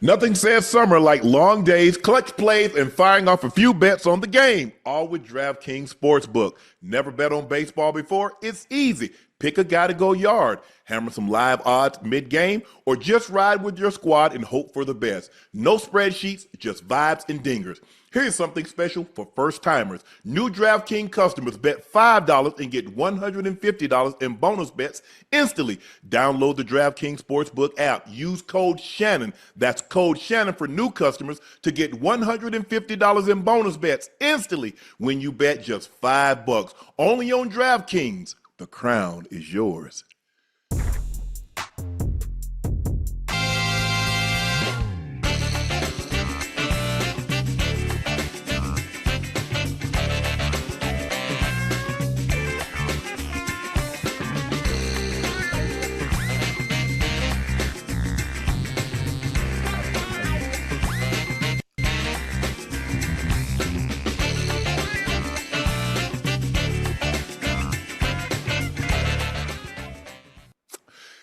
Nothing says summer like long days, clutch plays, and firing off a few bets on the game. All with DraftKings Sportsbook. Never bet on baseball before? It's easy. Pick a guy to go yard, hammer some live odds mid-game, or just ride with your squad and hope for the best. No spreadsheets, just vibes and dingers. Here's something special for first-timers. New DraftKings customers bet $5 and get $150 in bonus bets instantly. Download the DraftKings Sportsbook app. Use code Shannon. That's code Shannon for new customers to get $150 in bonus bets instantly when you bet just $5. Only on DraftKings. The crown is yours.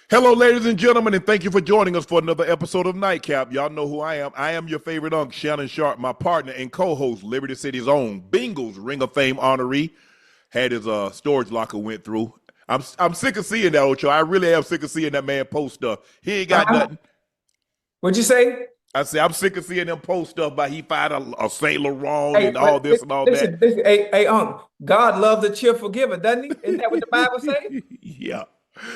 Hello, ladies and gentlemen, and thank you for joining us for another episode of Nightcap. Y'all know who I am. I am your favorite Unc, Shannon Sharpe, my partner and co-host, Liberty City's own Bengals Ring of Fame honoree. Had his storage locker went through. I'm sick of seeing that, Ocho. I really am sick of seeing that man post stuff. He ain't got nothing. What'd you say? I say I'm sick of seeing them post stuff about he fired a St. Laurent and all this and all that. Hey, Unc, God loves the cheerful giver, doesn't he? Isn't that what the Bible say? Yeah.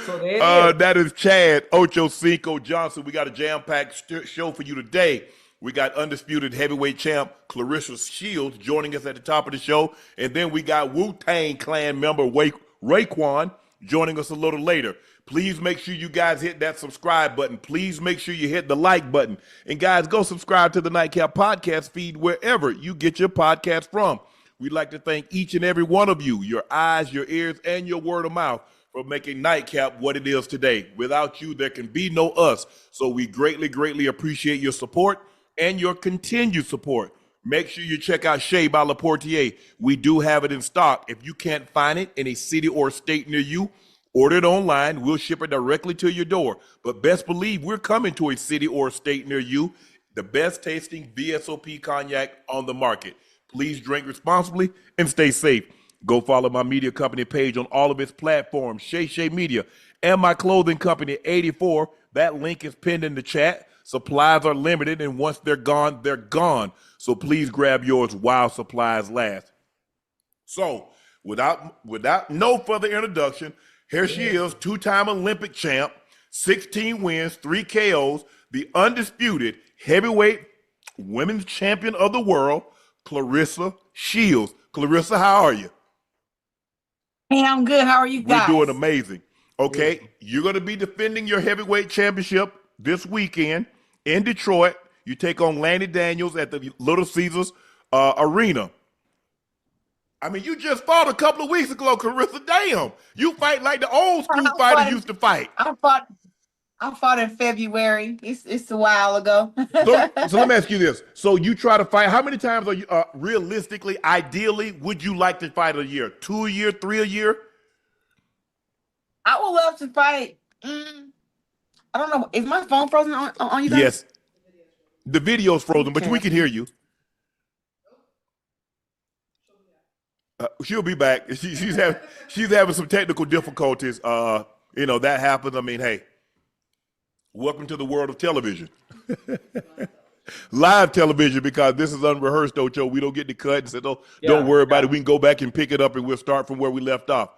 So there that is Chad, Ochocinco Johnson. We got a jam-packed show for you today. We got undisputed heavyweight champ Claressa Shields joining us at the top of the show. And then we got Wu-Tang Clan member Raekwon joining us a little later. Please make sure you guys hit that subscribe button. Please make sure you hit the like button. And guys, go subscribe to the Nightcap podcast feed wherever you get your podcast from. We'd like to thank each and every one of you, your eyes, your ears, and your word of mouth, for making Nightcap what it is today. Without you, there can be no us. So we greatly, greatly appreciate your support and your continued support. Make sure you check out Shea by Laportier. We do have it in stock. If you can't find it in a city or state near you, order it online. We'll ship it directly to your door. But best believe we're coming to a city or state near you. The best tasting VSOP cognac on the market. Please drink responsibly and stay safe. Go follow my media company page on all of its platforms, Shay Media, and my clothing company, 84. That link is pinned in the chat. Supplies are limited, and once they're gone, they're gone. So please grab yours while supplies last. So without no further introduction, here she is, two-time Olympic champ, 16 wins, 3 KOs, the undisputed heavyweight women's champion of the world, Claressa Shields. Claressa, how are you? Hey, I'm good. How are you guys? We're doing amazing. Okay, you're going to be defending your heavyweight championship this weekend in Detroit. You take on Lanny Daniels at the Little Caesars Arena. I mean, you just fought a couple of weeks ago, Claressa. Damn, you fight like the old school fighter used to fight. I fought in February. It's a while ago. So let me ask you this. So you try to fight, how many times are you realistically, ideally, would you like to fight a year? 2 a year, 3 a year? I would love to fight. I don't know. Is my phone frozen on you guys? Yes. The video's frozen, but we can hear you. She'll be back. She's having some technical difficulties. That happens. I mean, hey. Welcome to the world of television. Live television, because this is unrehearsed, Ocho. We don't get to cut and say, don't worry about it. We can go back and pick it up and we'll start from where we left off.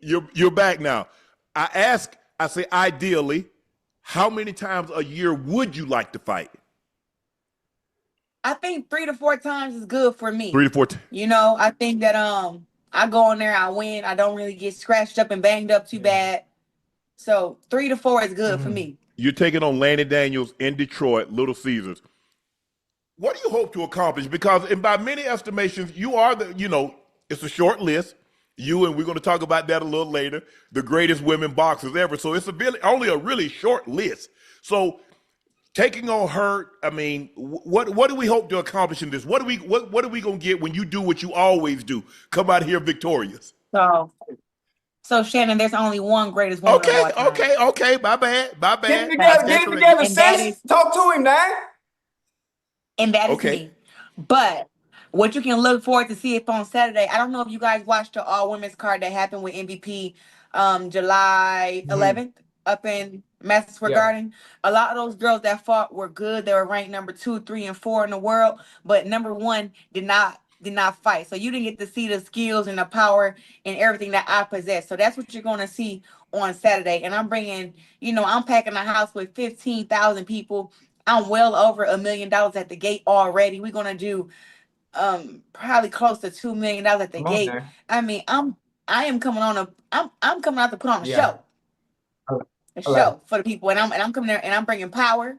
You're back now. I say ideally, how many times a year would you like to fight? I think 3 to 4 times is good for me. 3 to 4 times. I think that I go in there, I win. I don't really get scratched up and banged up too bad. So 3 to 4 is good for me. You're taking on Lanny Daniels in Detroit, Little Caesars. What do you hope to accomplish? Because by many estimations, you are it's a short list. You, and we're going to talk about that a little later, the greatest women boxers ever. So it's only a really short list. So taking on her, I mean, what do we hope to accomplish in this? What are we going to get when you do what you always do? Come out here victorious. So So Shannon, there's only one greatest woman of all time. Okay. My bad. Get it together, And that sis. is Talk to him now. and that is Okay. me. But what you can look forward to see if on Saturday. I don't know if you guys watched the all women's card that happened with MVP July 11th up in Madison Square Yeah. Garden. A lot of those girls that fought were good. They were ranked number 2, 3, and 4 in the world, but number 1 did not fight. So you didn't get to see the skills and the power and everything that I possess. So that's what you're going to see on Saturday. And I'm bringing, I'm packing a house with 15,000 people. I'm well over $1 million at the gate already. We're gonna do probably close to $2 million at the gate. Now. I mean, I am coming on I'm coming out to put on a Yeah. show. Show for the people. And I'm coming there and I'm bringing power,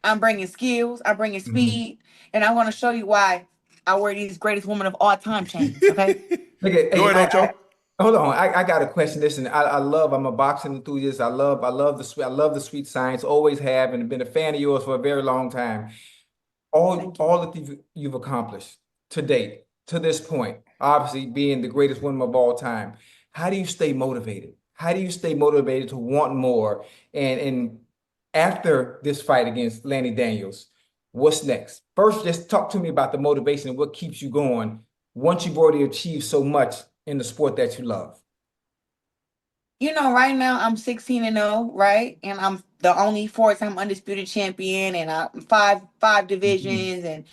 I'm bringing skills, I'm bringing speed, and I want to show you why I wear these greatest women of all time chains. Okay. Go ahead, Ocho. Hold on, I got a question. Listen, I'm a boxing enthusiast. I love the sweet science. Always have, and been a fan of yours for a very long time. All that you've accomplished to date, to this point, obviously being the greatest woman of all time. How do you stay motivated? How do you stay motivated to want more? And after this fight against Lanny Daniels, what's next? First, just talk to me about the motivation and what keeps you going once you've already achieved so much in the sport that you love. Right now I'm 16-0, right? And I'm the only 4-time undisputed champion, and I'm five divisions. And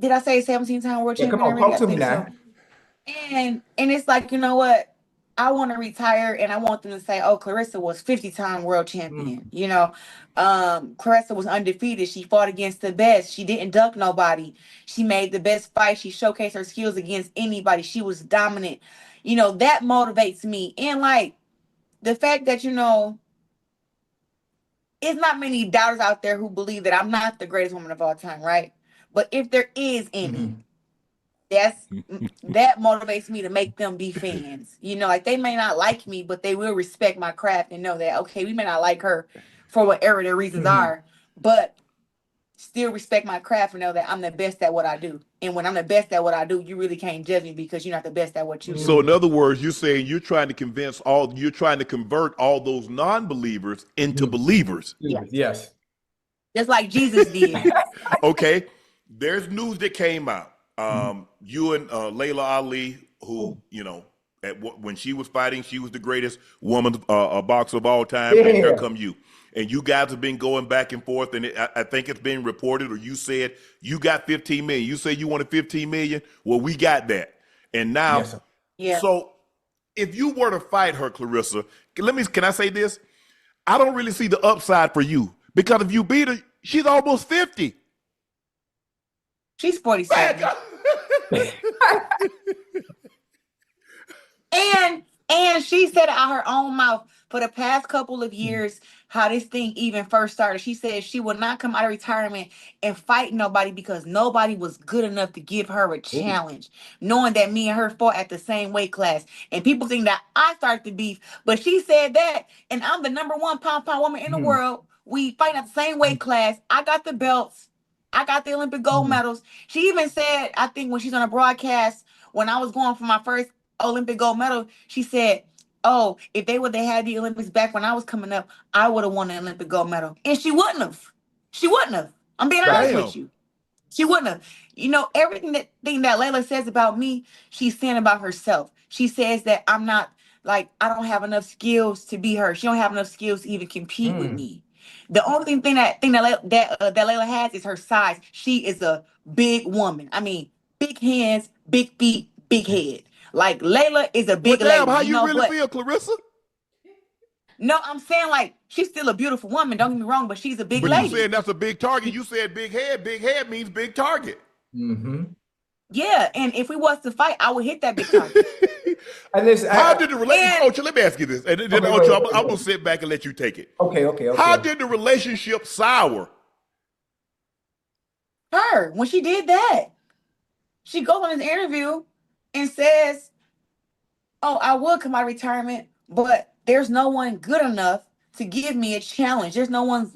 did I say 17-time world champion Come on, already? talk to me now. So. And it's like, you know what? I want to retire, and I want them to say, "Oh, Claressa was 50-time world champion." Claressa was undefeated. She fought against the best. She didn't duck nobody. She made the best fight. She showcased her skills against anybody. She was dominant. That motivates me. And like the fact that it's not many doubters out there who believe that I'm not the greatest woman of all time, right? But if there is any, that motivates me to make them be fans. Like they may not like me, but they will respect my craft and know that, okay, we may not like her for whatever their reasons are, but still respect my craft and know that I'm the best at what I do. And when I'm the best at what I do, you really can't judge me because you're not the best at what you do. So in other words, you're saying you're trying to convert all those non-believers into believers. Yes. Just like Jesus did. Okay. There's news that came out. You and Layla Ali, who, when she was fighting, she was the greatest woman boxer of all time. And here come you. And you guys have been going back and forth, and I think it's been reported, or you said you got 15 million. You said you wanted 15 million. Well, we got that. And now, so if you were to fight her, Claressa, can I say this? I don't really see the upside for you, because if you beat her, she's almost 50. She's 47. And she said out her own mouth for the past couple of years how this thing even first started. She said she would not come out of retirement and fight nobody because nobody was good enough to give her a challenge, knowing that me and her fought at the same weight class. And people think that I started the beef, but she said that, and I'm the number 1 pound woman in the world. We fight at the same weight class. I got the belts. I got the Olympic gold medals. She even said, I think when she's on a broadcast, when I was going for my first Olympic gold medal, she said, "Oh, if they would have had the Olympics back when I was coming up, I would have won the Olympic gold medal." And she wouldn't have. She wouldn't have. I'm being honest with you. She wouldn't have. Everything that Layla says about me, she's saying about herself. She says that I'm not, like, I don't have enough skills to be her. She don't have enough skills to even compete with me. The only thing that Layla has is her size. She is a big woman. I mean, big hands, big feet, big head. Like Layla is a big lady. How you really feel, Claressa? No, I'm saying like she's still a beautiful woman. Don't get me wrong, but she's a big lady. But you said that's a big target. You said big head. Big head means big target. Yeah, and if we was to fight, I would hit that big target. How did the relationship? Ocho, let me ask you this, and then Ocho, I'm gonna sit back and let you take it. Okay. How did the relationship sour? Her, when she did that, she goes on this interview and says, "Oh, I would come out of retirement, but there's no one good enough to give me a challenge. There's no one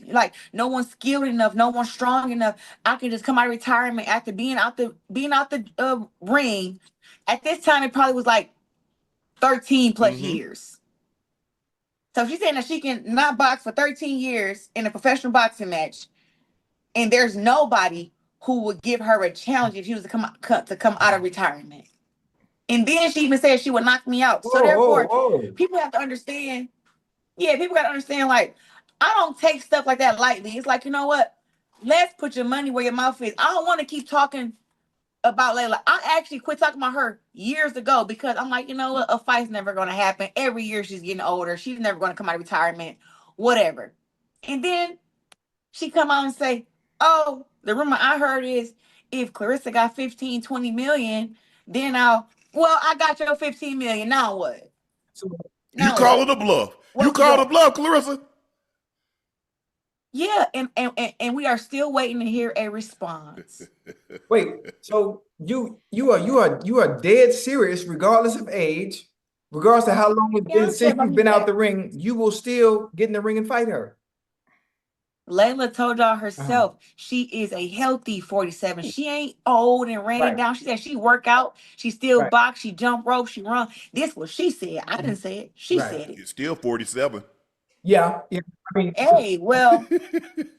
skilled enough, no one strong enough. I can just come out of retirement after being out the ring." At this time, it probably was like 13 plus Mhm. years. So she's saying that she can not box for 13 years in a professional boxing match, and there's nobody who would give her a challenge if she was to come out of retirement. And then she even said she would knock me out. So therefore, Whoa. people have to understand. Yeah, people got to understand. Like, I don't take stuff like that lightly. It's like, you know what? Let's put your money where your mouth is. I don't want to keep talking about Layla. I actually quit talking about her years ago because I'm like, you know what? A fight's never going to happen. Every year she's getting older. She's never going to come out of retirement, whatever. And then she come out and say, oh, the rumor I heard is if Claressa got 15, 20 million, then I got your 15 million. Now what? So, You Now call what? it a bluff. What You we called a doing? bluff, Claressa. Yeah, and we are still waiting to hear a response. wait, so you are dead serious, regardless of age, regardless of how long it's Yeah, I been don't care since about you've been out that. the ring, you will still get in the ring and fight her. Layla told y'all Uh-huh. herself she is a healthy 47. She ain't old and ran Right. down. She said she work out, she still Right. box, she jump rope, she run. This what she said. I didn't say it. She Right. said it. You're still 47. Yeah. I mean, Hey, well,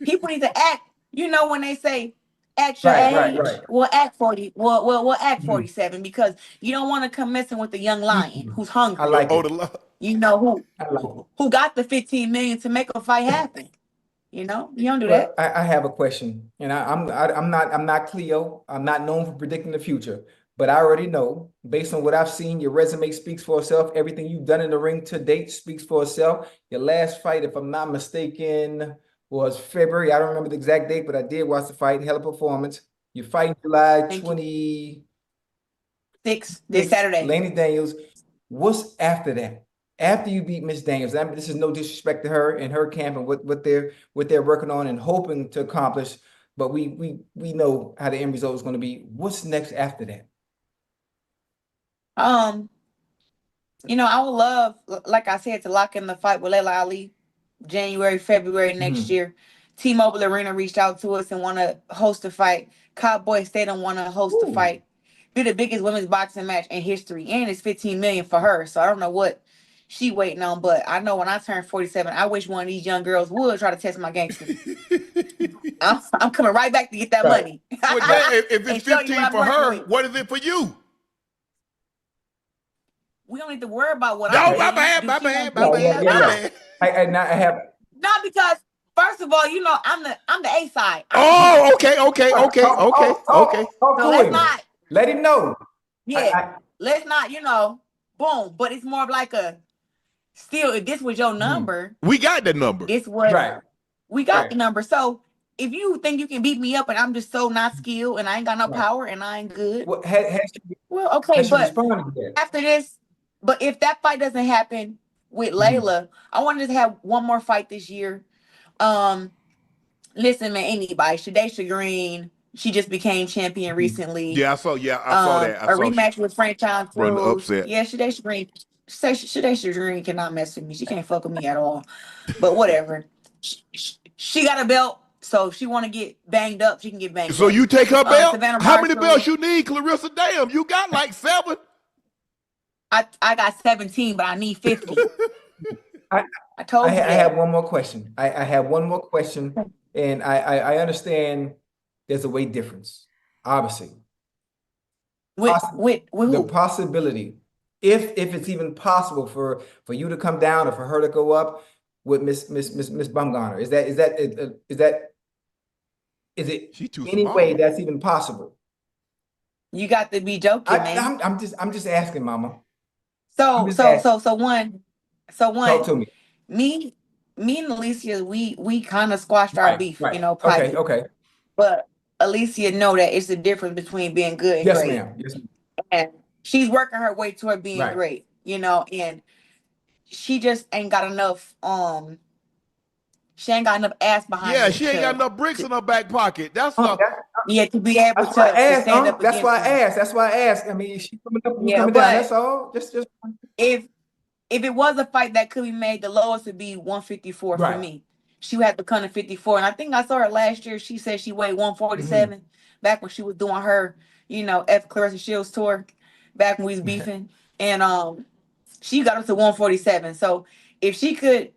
people need to act. You know when they say act your right. age, well act 40. Well act Mhm. 47 because you don't want to come messing with the young lion Mhm. who's I hungry. like Oh, it. You know I like it. who got the 15 million to make a fight happen. You know, you don't do Well, that. I have a question, and I'm not Cleo. I'm not known for predicting the future, but I already know, based on what I've seen, your resume speaks for itself. Everything you've done in the ring to date speaks for itself. Your last fight, if I'm not mistaken, was February. I don't remember the exact date, but I did watch the fight. Hell of a performance. You fight July Thank you. 26th, This Saturday. Laney Daniels. What's after that? After you beat Miss Daniels, I mean, this is no disrespect to her and her camp and what they're working on and hoping to accomplish, but we know how the end result is going to be. What's next after that? I would love, like I said, to lock in the fight with Layla Ali, January, February next Mhm. year. T-Mobile Arena reached out to us and want to host a fight. Cowboy Stadium want to host a Ooh. fight. Be the biggest women's boxing match in history, and it's 15 million for her. So I don't know what she waiting on, but I know when I turn 47, I wish one of these young girls would try to test my gangster. I'm coming right back to get that Right. money Well, if and it's show you what 15 I'm for working her, with. what is it for you? We don't need to worry about what I'm No, my getting. bad, Do my she want bad, my Yeah, yeah, bad, yeah, my yeah. no? bad. I have. Not because first of all, I'm the A side. Oh, okay, okay, okay, Talk, okay, talk, talk, okay. talk So to let's him. not, Let him know. yeah, I let's not, boom. But it's more of like a still, if this was your Mhm. number, We got the number. this was Right, we got right, the number. So if you think you can beat me up and I'm just so not skilled and I ain't got no right. power and I ain't good, What well, okay, has she but responded to that? after this, but if that fight doesn't happen with Mhm. Layla, I wanted to have one more fight this year. Um, Listen, man, anybody. Shadaysha Green, she just became champion Mhm. recently. Yeah, I saw that. I A saw rematch with Franchon run the Cruz. upset. Yeah, Shadaysha Green. Shadaysha Green cannot mess with me. She can't fuck with me at all. But whatever. She got a belt, so if she want to get banged up, she can get banged So up. you take her belt? Savannah How many belts Marshall. you need, Claressa? Damn, you got like 7. I got 17, but I need 50. I, I I, told you I have that. one more question. I have one more question, and I understand there's a weight difference, obviously. With Possi- with with the who? possibility, if it's even possible for you to come down or for her to go up with Miss Bumgarner, is it She too any way small. that's even possible? You got to be joking, man. I'm just asking, Mama. I'm So just so asking. so so one so Talk one to me. me me and Alicia, we kind of squashed our Right, beef, right. Okay, private. okay. But Alicia know that it's the difference between being good and Yes, great. ma'am. Yes, ma'am. And she's working her way toward being Right. great, and she just ain't got enough she ain't got enough ass behind Yeah, her she ain't got enough bricks in her back pocket. That's the to be able That's why I to asked, stand up That's why against I me. asked. That's why I asked. I mean, she coming up, you Yeah, coming down. but That's all. Just if it was a fight that could be made, the lowest would be 154 for right. me. She would have to come to 54. And I think I saw her last year. She said she weighed hmm 147 back when she was doing her, Claressa Shields tour, back when we was beefing. And She got up to 147. So if she could,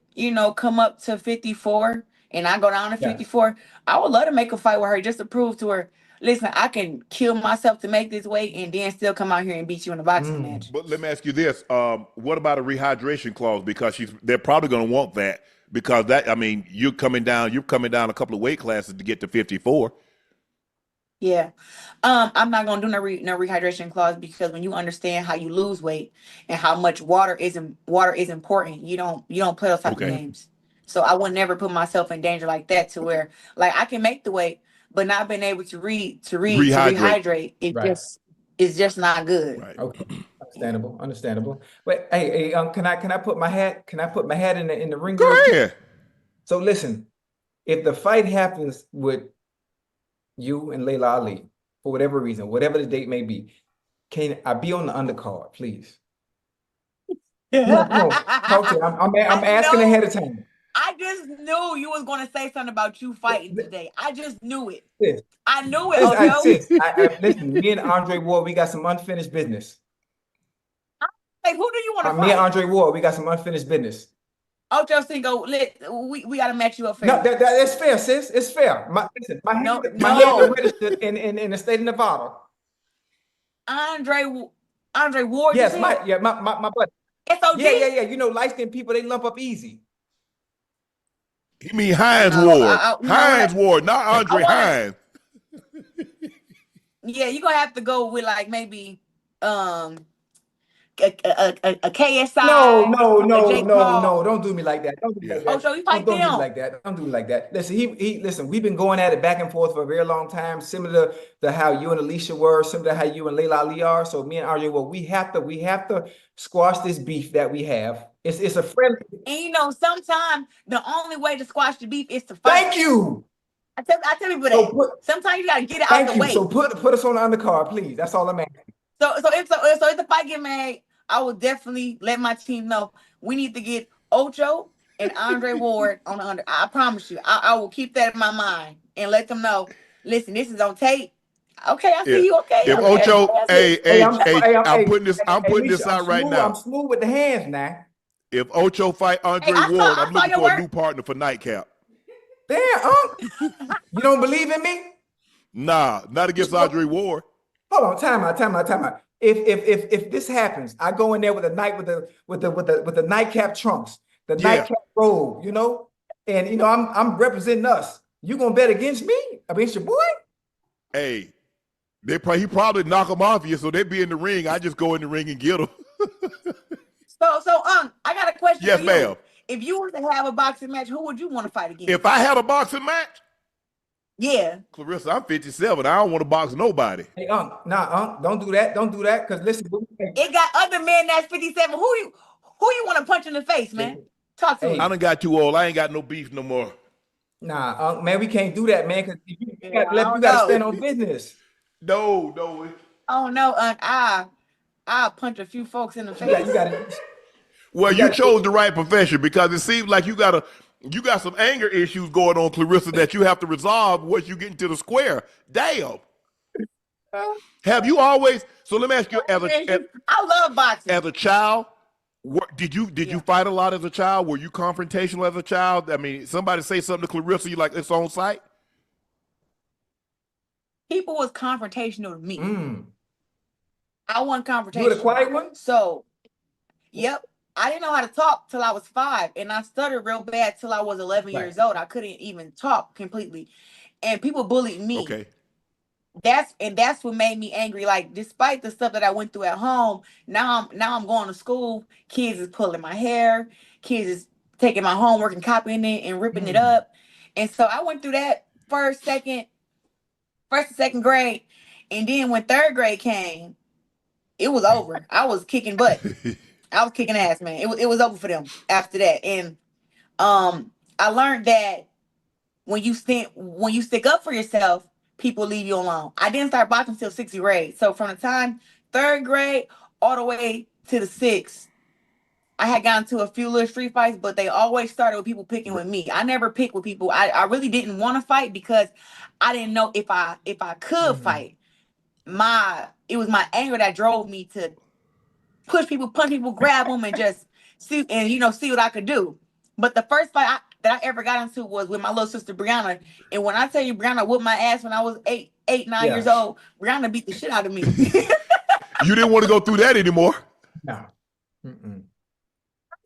come up to 54 and I go down to Yeah. 54, I would love to make a fight with her just to prove to her, listen, I can kill myself to make this weight and then still come out here and beat you in a boxing match. But let me ask you this: what about a rehydration clause? Because they're probably going to want that because you're coming down a couple of weight classes to get to 54. Yeah. I'm not gonna do no rehydration clause because when you understand how you lose weight and how much water is important, you don't play those type of Okay. games. So I would never put myself in danger like that to where like I can make the weight, but not being able to Rehydrate. rehydrate, Right. it's just not good. Right. Okay. Understandable. But hey, can I put my hat in the ring? Go real quick? ahead. So listen, if the fight happens with you and Layla Ali, for whatever reason, whatever the date may be, can I be on the undercard, please? Come on. Talk to me. I'm asking ahead of time. I just knew you was gonna say something about you fighting today. I just knew it. Sis, I knew it, sis, Ocho. listen, me and Andre Ward, we got some unfinished business. Like, who do you want to Me and fight? Andre Ward, we got some unfinished business. Ochocinco, we gotta match you up fair. No, that's fair, sis. It's fair. My No. hands are registered in the state of Nevada. Andre Ward. Yes, my buddy. SOD. Yeah. You know, light-skinned people, they lump up easy. You mean Hines No, Ward? no, Hines Ward, not Andre I Hines. Yeah, you're gonna have to go with like maybe a KSI. No. Don't do me like that. Don't do me like that. Ocho, you fight Don't do me them. like that. Don't do me like that. Listen, listen, we've been going at it back and forth for a very long time, similar to how you and Alicia were, similar to how you and Layla Ali are. So me and RJ, well, we have to squash this beef that we have. It's a friendly. And sometimes the only way to squash the beef is to fight. Thank you. I tell people that. Sometimes you gotta get it out the way. So put us on the undercard, please. That's all I'm asking. So if the fight get made, I will definitely let my team know we need to get Ocho and Andre Ward on the under. I promise you, I will keep that in my mind and let them know. Listen, this is on tape. Okay, I see you. Okay. If Ocho, I'm putting this out right now. I'm smooth with the hands now. If Ocho fight Andre Ward, I'm looking for a new partner for Nightcap. Damn, you don't believe in me? Nah, not against Andre Ward. Hold on, time out. If this happens, I go in there with the nightcap trunks, the nightcap robe, and I'm representing us. You gonna bet against me? Against your boy? Hey, he probably knock him off you, so they be in the ring. I just go in the ring and get him. So I got a question. Yes, for you. ma'am. If you were to have a boxing match, who would you want to fight against? If I had a boxing match? Yeah. Claressa, I'm 57. I don't want to box nobody. Hey, Unc, don't do that. Don't do that, because listen. It got other men that's 57. Who you want to punch in the face, man? Talk to me. I done got too old. I ain't got no beef no more. Nah, Unc, man, we can't do that, man, because you got to stand on business. No. Oh, no, Unc. I'll punch a few folks in the face. You got to. Well, you chose the right profession because it seems like you got some anger issues going on, Claressa, that you have to resolve once you get into the square. Damn. Have you always? So let me ask you, I love boxing. As a child, did you fight a lot as a child? Were you confrontational as a child? I mean, somebody say something to Claressa, you like it's on site? People was confrontational to me. I wasn't confrontational. You were the quiet one? So, yep. I didn't know how to talk till I was 5, and I stuttered real bad till I was 11 years old. I couldn't even talk completely, and people bullied me. Okay. That's what made me angry. Like, despite the stuff that I went through at home, now I'm going to school. Kids is pulling my hair. Kids is taking my homework and copying it and ripping it up. And so I went through that first and second grade, and then when 3rd grade came, it was over. I was kicking butt. I was kicking ass, man. It was over for them after that. And I learned that when you stick up for yourself, people leave you alone. I didn't start boxing until 6th grade. So from the time 3rd grade all the way to the 6th, I had gotten to a few little street fights, but they always started with people picking with me. I never picked with people. I really didn't want to fight because I didn't know if I could fight. It was my anger that drove me to push people, punch people, grab them, and just see and see what I could do. But the first fight that I ever got into was with my little sister Brianna. And when I tell you Brianna whooped my ass when I was 9 years old, Brianna beat the shit out of me. You didn't want to go through that anymore. No. Mm-mm.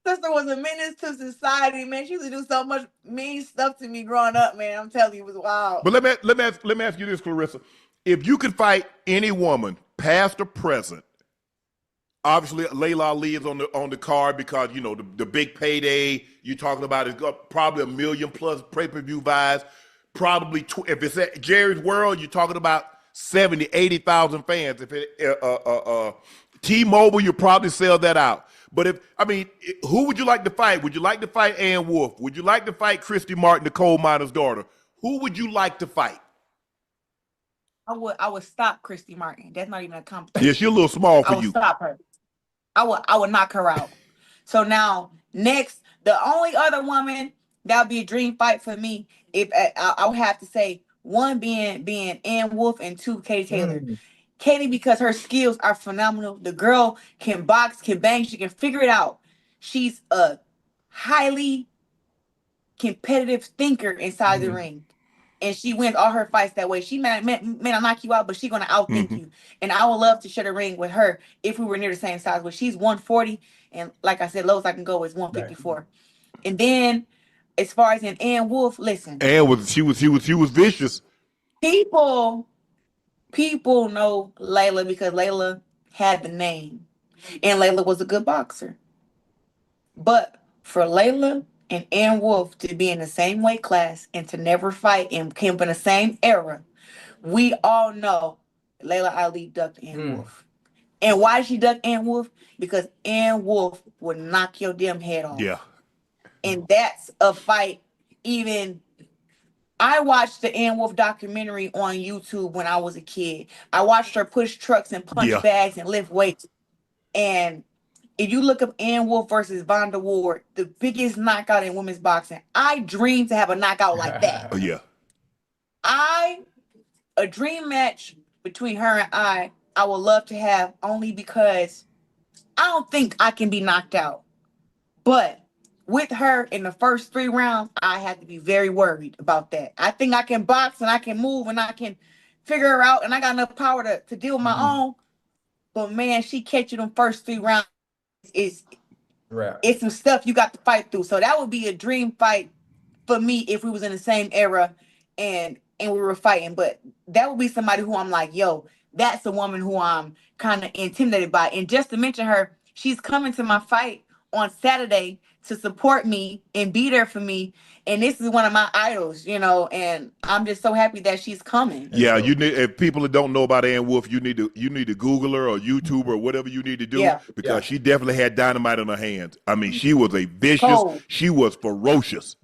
Sister was a menace to society, man. She used to do so much mean stuff to me growing up, man. I'm telling you, it was wild. But let me ask you this, Claressa. If you could fight any woman, past or present, obviously Layla Ali is on the card because the big payday you're talking about is probably 1 million plus pay-per-view buys. Probably if it's at Jerry's World, you're talking about 70, 80,000 fans. If it T-Mobile, you probably sell that out. But who would you like to fight? Would you like to fight Ann Wolfe? Would you like to fight Christy Martin, the coal miner's daughter? Who would you like to fight? I would stop Christy Martin. That's not even a competition. Yeah, she's a little small for you. I would stop her. I would knock her out. So now next, the only other woman that would be a dream fight for me, if I would have to say one being Ann Wolfe and two Katie Taylor. Katie, because her skills are phenomenal. The girl can box, can bang, she can figure it out. She's a highly competitive thinker inside the ring. And she wins all her fights that way. She may not knock you out, but she's gonna outthink you. And I would love to share the ring with her if we were near the same size. But she's 140, and like I said, lowest I can go is 154. Right. And then, as far as in Ann Wolfe, listen. She was vicious. People know Layla because Layla had the name, and Layla was a good boxer. But for Layla and Ann Wolfe to be in the same weight class and to never fight and came from the same era, we all know Layla Ali ducked Ann Wolfe. And why did she duck Ann Wolfe? Because Ann Wolfe would knock your damn head off. Yeah. And that's a fight. Even I watched the Ann Wolfe documentary on YouTube when I was a kid. I watched her push trucks and punch bags and lift weights. And if you look up Ann Wolfe versus Vonda Ward, the biggest knockout in women's boxing, I dream to have a knockout like that. Oh, yeah. A dream match between her and I would love to have, only because I don't think I can be knocked out. But with her in the first 3 rounds, I have to be very worried about that. I think I can box and I can move and I can figure her out and I got enough power to deal with my own. But man, she catch you them first 3 rounds. It's some stuff you got to fight through. So that would be a dream fight for me if we was in the same era and we were fighting. But that would be somebody who I'm like, yo, that's a woman who I'm kind of intimidated by. And just to mention her, she's coming to my fight on Saturday to support me and be there for me. And this is one of my idols, and I'm just so happy that she's coming. Yeah, you need, if people that don't know about Ann Wolfe, you need to Google her or YouTube or whatever you need to do, because she definitely had dynamite in her hands. I mean, she was a vicious, she was ferocious.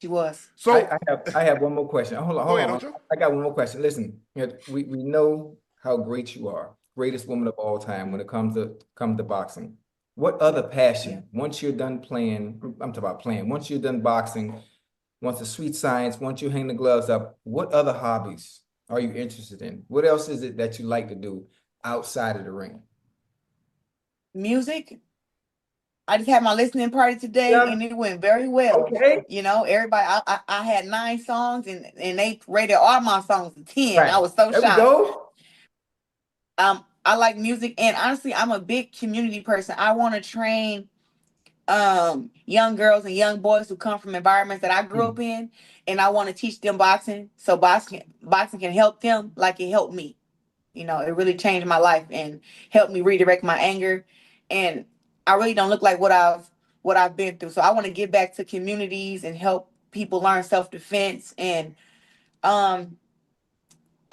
She was. So I have one more question. Hold on. I got one more question. Listen, we know how great you are, greatest woman of all time when it comes to boxing. What other passion, once you're done playing, I'm talking about playing, once you're done boxing, once the sweet science, once you hang the gloves up, what other hobbies are you interested in? What else is it that you like to do outside of the ring? Music. I just had my listening party today and it went very well. Okay. Everybody, I had 9 songs and they rated all my songs a 10. Right. I was so shocked. There we go. I like music, and honestly, I'm a big community person. I want to train young girls and young boys who come from environments that I grew up in, and I want to teach them boxing so boxing can help them like it helped me. It really changed my life and helped me redirect my anger, and I really don't look like what I've been through. So I want to give back to communities and help people learn self-defense. And I'm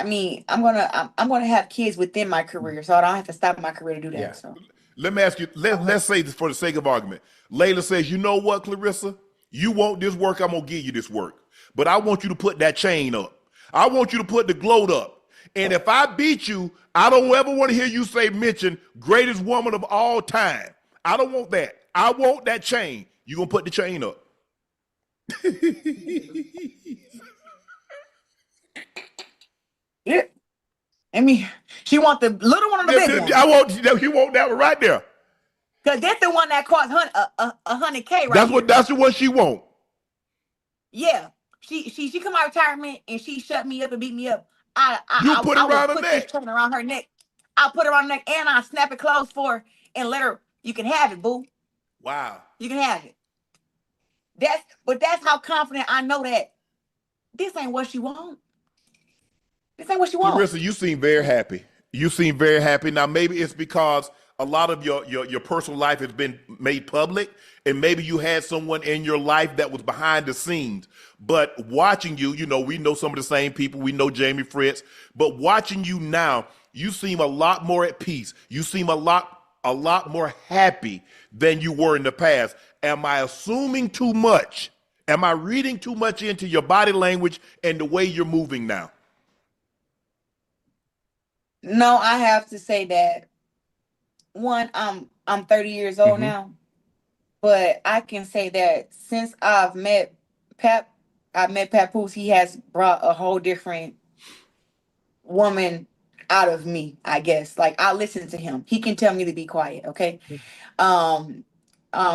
gonna have kids within my career, so I don't have to stop my career to do that. Yeah. So let me ask you. Let's say this for the sake of argument. Layla says, "You know what, Claressa? You want this work? I'm gonna give you this work, but I want you to put that chain up. I want you to put the gloat up. And if I beat you, I don't ever want to hear you mention greatest woman of all time. I don't want that. I want that chain. You gonna put the chain up?" Yeah. She want the little one or the big one? I want you want that one right there. Cause that's the one that costs $100K right here. That's the one she want. Yeah. She come out of retirement and she shut me up and beat me up. You put it around her put neck. this chain around her neck. I'll put her around her neck and I'll snap it closed for her and let her, you can have it, boo. Wow. You can have it. That's how confident I know that this ain't what she want. This ain't what she want. Claressa, you seem very happy. You seem very happy. Now, maybe it's because a lot of your personal life has been made public, and maybe you had someone in your life that was behind the scenes. But watching you, you know, we know some of the same people. We know Jamie Fritz. But watching you now, you seem a lot more at peace. You seem a lot more happy than you were in the past. Am I assuming too much? Am I reading too much into your body language and the way you're moving now? No, I have to say that one, I'm 30 years old now, but I can say that since I've met Papoose, he has brought a whole different woman out of me, I guess. Like, I listen to him. He can tell me to be quiet, okay? And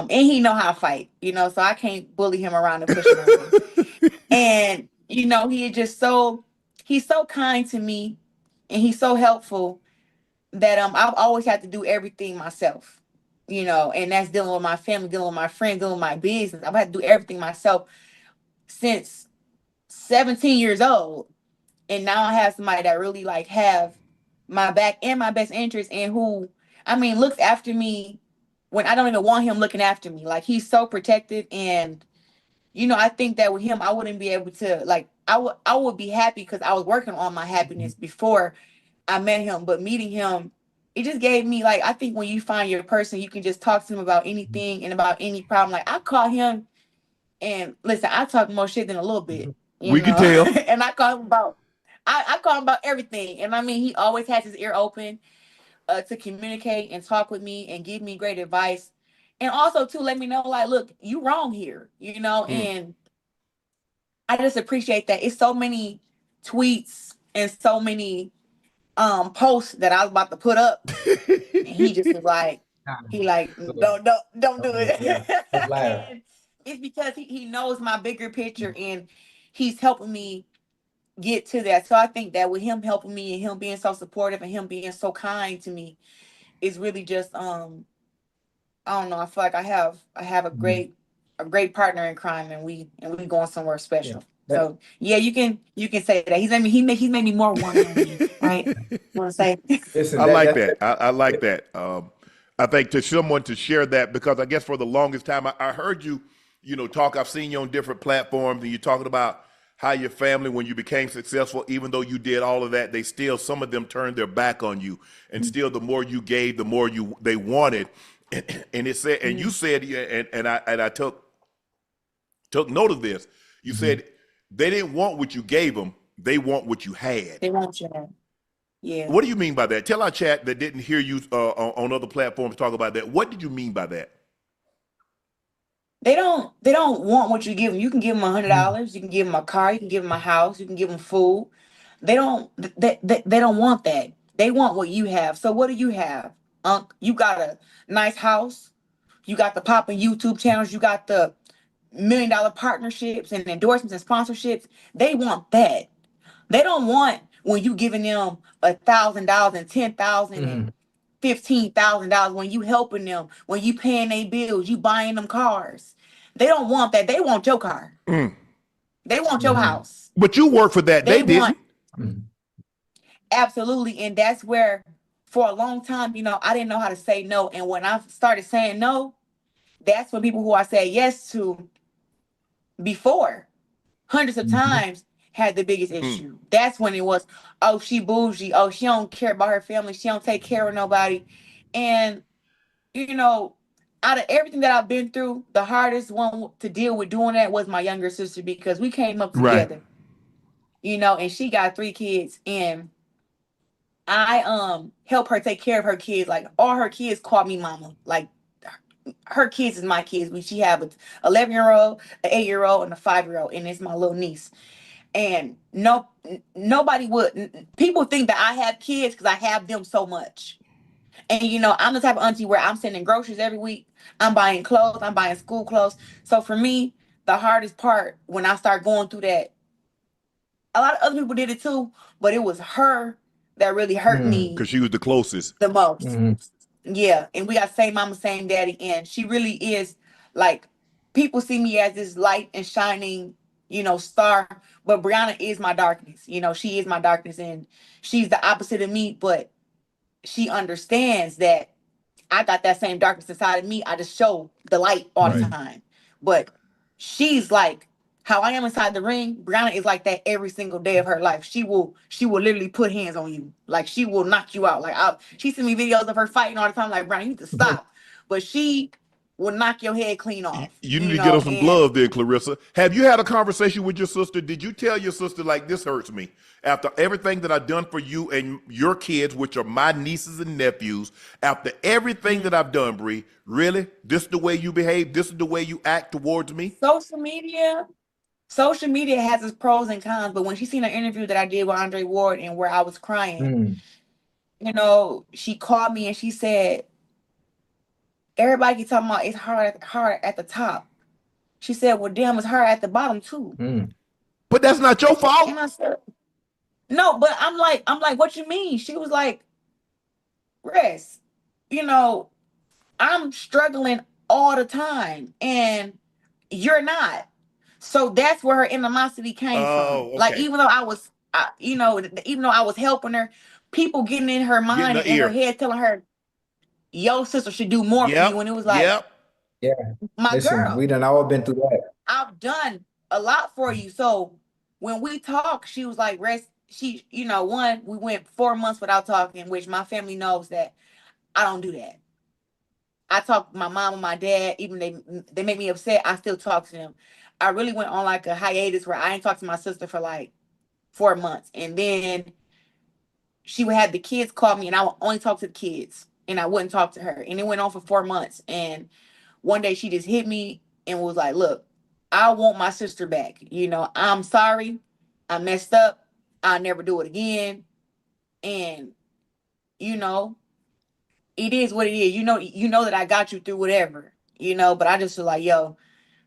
he know how to fight, you know, so I can't bully him around and push him around. And, you know, he's so kind to me and he's so helpful that I've always had to do everything myself, you know, and that's dealing with my family, dealing with my friends, dealing with my business. I've had to do everything myself since 17 years old. And now I have somebody that really like have my back and my best interest and who, I mean, looks after me when I don't even want him looking after me. Like, he's so protective. And, you know, I think that with him, I wouldn't be able to, like, I would be happy because I was working on my happiness before I met him. But meeting him, it just gave me, like, I think when you find your person, you can just talk to him about anything and about any problem. Like, I call him and listen, I talk more shit than a little bit. We can tell. And I call him about, I call him about everything. And I mean, he always has his ear open to communicate and talk with me and give me great advice. And also to let me know, like, look, you wrong here, you know, and I just appreciate that. It's so many tweets and so many posts that I was about to put up. And he just was like, don't do it. Yeah. And it's because he knows my bigger picture and he's helping me get to that. So I think that with him helping me and him being so supportive and him being so kind to me is really just I don't know. I feel like I have a great partner in crime and we going somewhere special. Yeah. So yeah, you can say that. He's made me more woman, right? You want to say? Listen, I like that. I like that. I think to someone to share that, because I guess for the longest time I heard you, you know, talk. I've seen you on different platforms and you're talking about how your family, when you became successful, even though you did all of that, they still, some of them turned their back on you, and still the more you gave, the more they wanted. And it said, and you said, and I took note of this. You said they didn't want what you gave them; they want what you had. They want you. Yeah. What do you mean by that? Tell our chat that didn't hear you on other platforms talk about that. What did you mean by that? They don't want what you give them. You can give them $100. You can give them a car. You can give them a house. You can give them food. They don't want that. They want what you have. So what do you have? You got a nice house. You got the popping YouTube channels. You got the $1 million partnerships and endorsements and sponsorships. They want that. They don't want when you giving them $1,000 and $10,000 and $15,000 when you helping them, when you paying their bills, you buying them cars. They don't want that. They want your car. They want your house. But you work for that. They didn't. Absolutely. And that's where for a long time, you know, I didn't know how to say no. And when I started saying no, that's when people who I said yes to before hundreds of times had the biggest issue. That's when it was, oh, she bougie. Oh, she don't care about her family. She don't take care of nobody. And, you know, out of everything that I've been through, the hardest one to deal with doing that was my younger sister, because we came up together, you know, and she got 3 kids and I help her take care of her kids. Like, all her kids call me mama. Like, her kids is my kids. She have an 11-year-old, an 8-year-old, and a 5-year-old, and it's my little niece. And nobody would. People think that I have kids because I have them so much. And I'm the type of auntie where I'm sending groceries every week. I'm buying clothes. I'm buying school clothes. So for me, the hardest part when I start going through that, a lot of other people did it too, but it was her that really hurt me Because she was the closest. the most. Mhm. Yeah, and we got same mama, same daddy, and she really is like, people see me as this light and shining, star, but Brianna is my darkness. She is my darkness, and she's the opposite of me, but she understands that I got that same darkness inside of me. I just show the light all the Right. time. But she's like how I am inside the ring. Brianna is like that every single day of her life. She will literally put hands on you. Like she will knock you out. Like she sent me videos of her fighting all the time. Like, Brianna, you need to stop. But she will knock your head clean off. You need to get on some gloves there, Claressa. Have you had a conversation with your sister? Did you tell your sister, like, this hurts me? After everything that I've done for you and your kids, which are my nieces and nephews, after everything that I've done, Bree, really? This is the way you behave? This is the way you act towards me? Social media has its pros and cons, but when she seen an interview that I did with Andre Ward and where I was crying, she called me and she said, everybody keep talking about it's hard at the top. She said, well, damn, it's hard at the bottom too. But that's not your fault. And I said, no, but I'm like, what you mean? She was like, Rest, I'm struggling all the time and you're not. So that's where her animosity came from. Okay. Like, even though I was, even though I was helping her, people getting in her mind and in her head telling her, your sister should do more for you. And it was like, Yeah. my Listen, girl, we done all been through that. I've done a lot for you. So when we talk, she was like, Rest, we went 4 months without talking, which my family knows that I don't do that. I talk to my mom and my dad, even they make me upset, I still talk to them. I really went on like a hiatus where I ain't talked to my sister for like 4 months. And then she would have the kids call me and I would only talk to the kids and I wouldn't talk to her. And it went on for 4 months. And one day she just hit me and was like, look, I want my sister back. I'm sorry. I messed up. I'll never do it again. And, it is what it is. You know that I got you through whatever, but I just feel like, yo,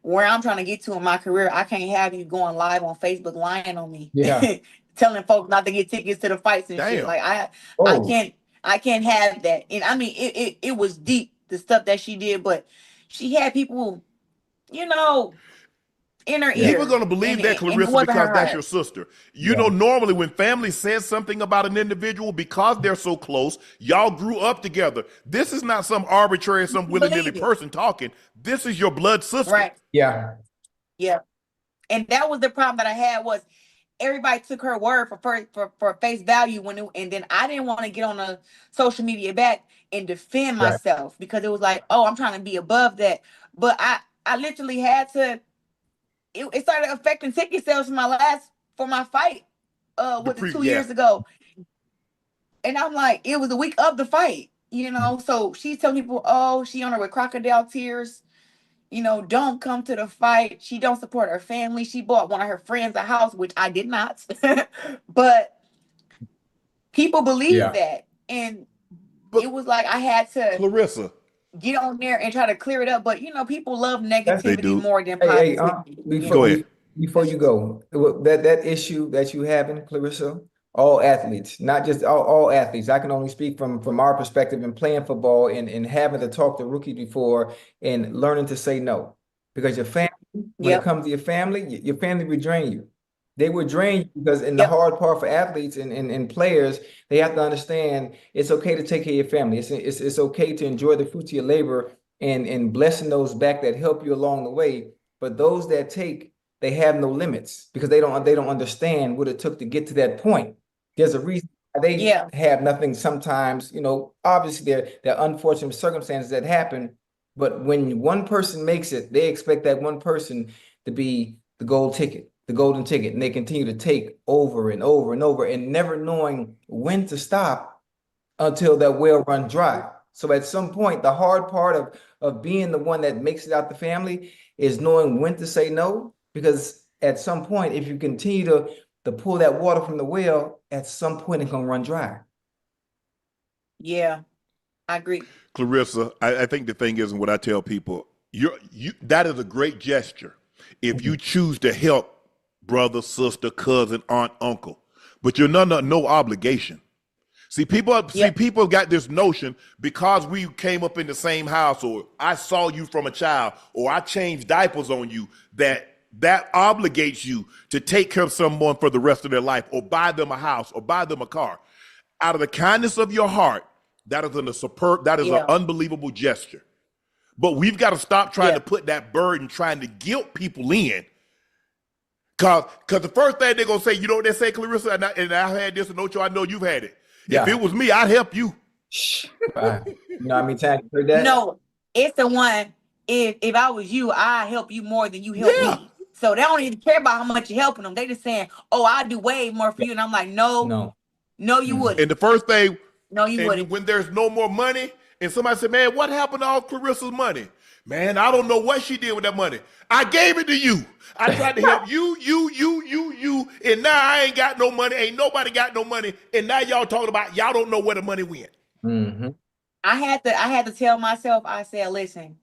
where I'm trying to get to in my career, I can't have you going live on Facebook lying on me. Yeah. Telling folks not to get tickets to the fights and shit. Damn. Like I Oh, can't have that. And I mean it was deep, the stuff that she did, but she had people, in her ear. People are going to believe that, and it Claressa, wasn't because her that's heart. your sister. Normally when family says something about an individual, because they're so close, y'all grew up together. This is not some arbitrary, some willy-nilly Believe it. person talking. This is your blood sister. Right. yeah. Yeah. And that was the problem that I had, was everybody took her word for face value and then I didn't want to get on the social media back and defend Right. myself because it was like, oh, I'm trying to be above that. But I literally had to, it started affecting ticket sales for my fight with the 2 years ago. And I'm like, it was the week of the fight, so she's telling people, oh, she on her with crocodile tears. Don't come to the fight. She don't support her family. She bought one of her friends a house, which I did not. But people believe that. And it was like I had to Claressa, get on there and try to clear it up. But, people love They negativity do. more than Hey, positivity. Go ahead. Before you go, that issue that you having, Claressa, all athletes, not just all athletes. I can only speak from our perspective in playing football and having to talk to rookies before and learning to say no. Because your family, when it comes to your family will drain you. They will drain you because the hard part for athletes and players, they have to understand it's okay to take care of your family. It's okay to enjoy the fruits of your labor and blessing those back that help you along the way. But those that take, they have no limits because they don't understand what it took to get to that point. There's a reason why they have nothing sometimes, obviously there are unfortunate circumstances that happen, but when one person makes it, they expect that one person to be the golden ticket, and they continue to take over and over and over and never knowing when to stop until that well run dry. So at some point, the hard part of being the one that makes it out the family is knowing when to say no, because at some point, if you continue to to pull that water from the well, at some point it's gonna run dry. Yeah, I agree. Claressa, I think the thing is, and what I tell people, that is a great gesture if you choose to help brother, sister, cousin, aunt, uncle, but you're under no obligation. See, people got this notion because we came up in the same house, or I saw you from a child, or I changed diapers on you, that obligates you to take care of someone for the rest of their life, or buy them a house, or buy them a car. Out of the kindness of your heart, that is an unbelievable gesture. But we've got to stop trying to put that burden, trying to guilt people in. Cause the first thing they're gonna say, you know what they say, Claressa, and I had this, and Ocho, I know you've had it. Yeah. If it was me, I'd help you. You know how many times you heard that? No, it's the one, if I was you, I'd help you more than you help me. So they don't even care about how much you're helping them. They just saying, oh, I do way more for you. And I'm like, no, you wouldn't. And the first thing, no, you wouldn't. When there's no more money, and somebody said, man, what happened to all Claressa's money? Man, I don't know what she did with that money. I gave it to you. I tried to help you, and now I ain't got no money. Ain't nobody got no money. And now y'all talking about y'all don't know where the money went. Mm-hmm. I had to tell myself, I said, listen,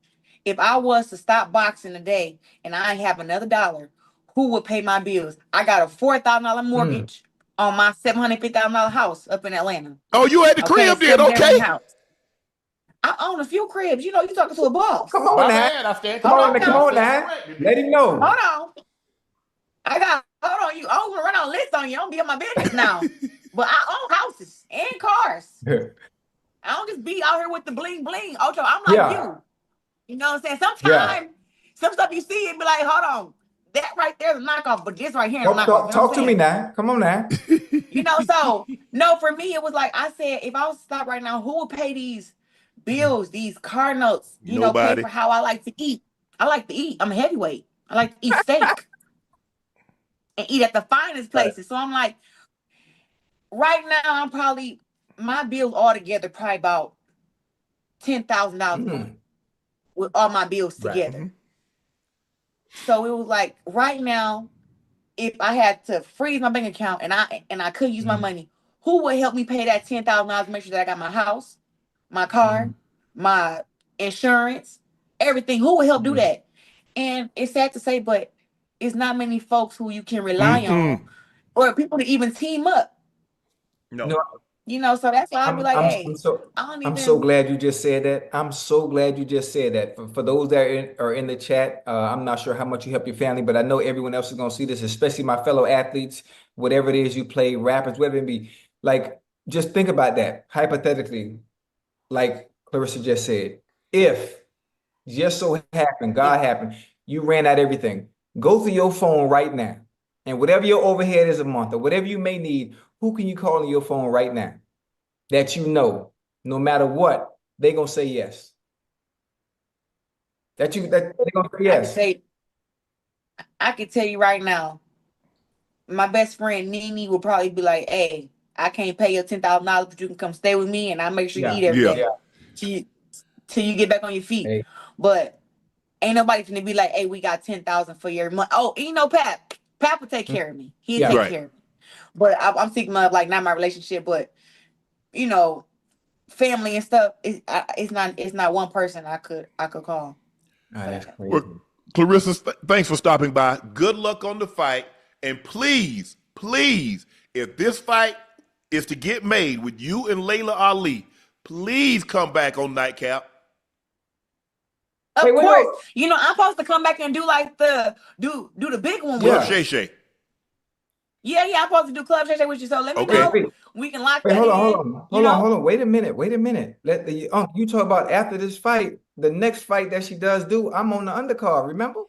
if I was to stop boxing today and I have another dollar, who would pay my bills? I got a $4,000 mortgage on my $750,000 house up in Atlanta. Oh, you had the crib then, okay? I own a few cribs. You know, you talking to a boss. Come on now. Come on now. Let him know. Hold on. Hold on. I don't want to run out a list on you. I don't be in my business now. But I own houses and cars. I don't just be out here with the bling bling. Ocho, I'm like you. You know what I'm saying? Sometimes some stuff you see and be like, hold on. That right there is a knockoff, but this right here is a knockoff. Talk to me now. Come on now. You know, so no, for me, it was like I said, if I was to stop right now, who would pay these bills, these car notes, you know, pay for how I like to eat. I like to eat. I'm a heavyweight. I like to eat steak and eat at the finest places. So I'm like, right now, my bills altogether probably about $10,000 with all my bills together. So it was like, right now, if I had to freeze my bank account and I could use my money, who would help me pay that $10,000 to make sure that I got my house, my car, my insurance, everything? Who would help do that? And it's sad to say, but it's not many folks who you can rely on or people to even team up. No. You know, so that's why I'd be like, I'm so glad you just said that. I'm so glad you just said that. For those that are in the chat, I'm not sure how much you help your family, but I know everyone else is going to see this, especially my fellow athletes, whatever it is you play, rappers, whatever it be. Like, just think about that, hypothetically, like Claressa just said. If just so happened, God happened, you ran out everything, go through your phone right now, and whatever your overhead is a month or whatever you may need, who can you call on your phone right now that you know, no matter what, they're going to say yes? That they're going to say yes. I can tell you right now, my best friend Nene will probably be like, hey, I can't pay you $10,000, but you can come stay with me and I'll make sure you eat every day till you get back on your feet. Hey. But ain't nobody finna be like, hey, we got $10,000 for your month. Oh, you know, Pap will take care of me. He'll take care of me. But I'm speaking of like not my relationship, but you know, family and stuff. It's not one person I could call. Well, Claressa, thanks for stopping by. Good luck on the fight, and please, if this fight is to get made with you and Layla Ali, please come back on Nightcap. Of course, you know I'm supposed to come back and do like do the big one. Club Shay Shay. Yeah, I'm supposed to do Club Shay Shay with you. So let me know. We can lock that in. Hold on. Wait a minute. Let the you talk about after this fight, the next fight that she does do, I'm on the undercard, remember?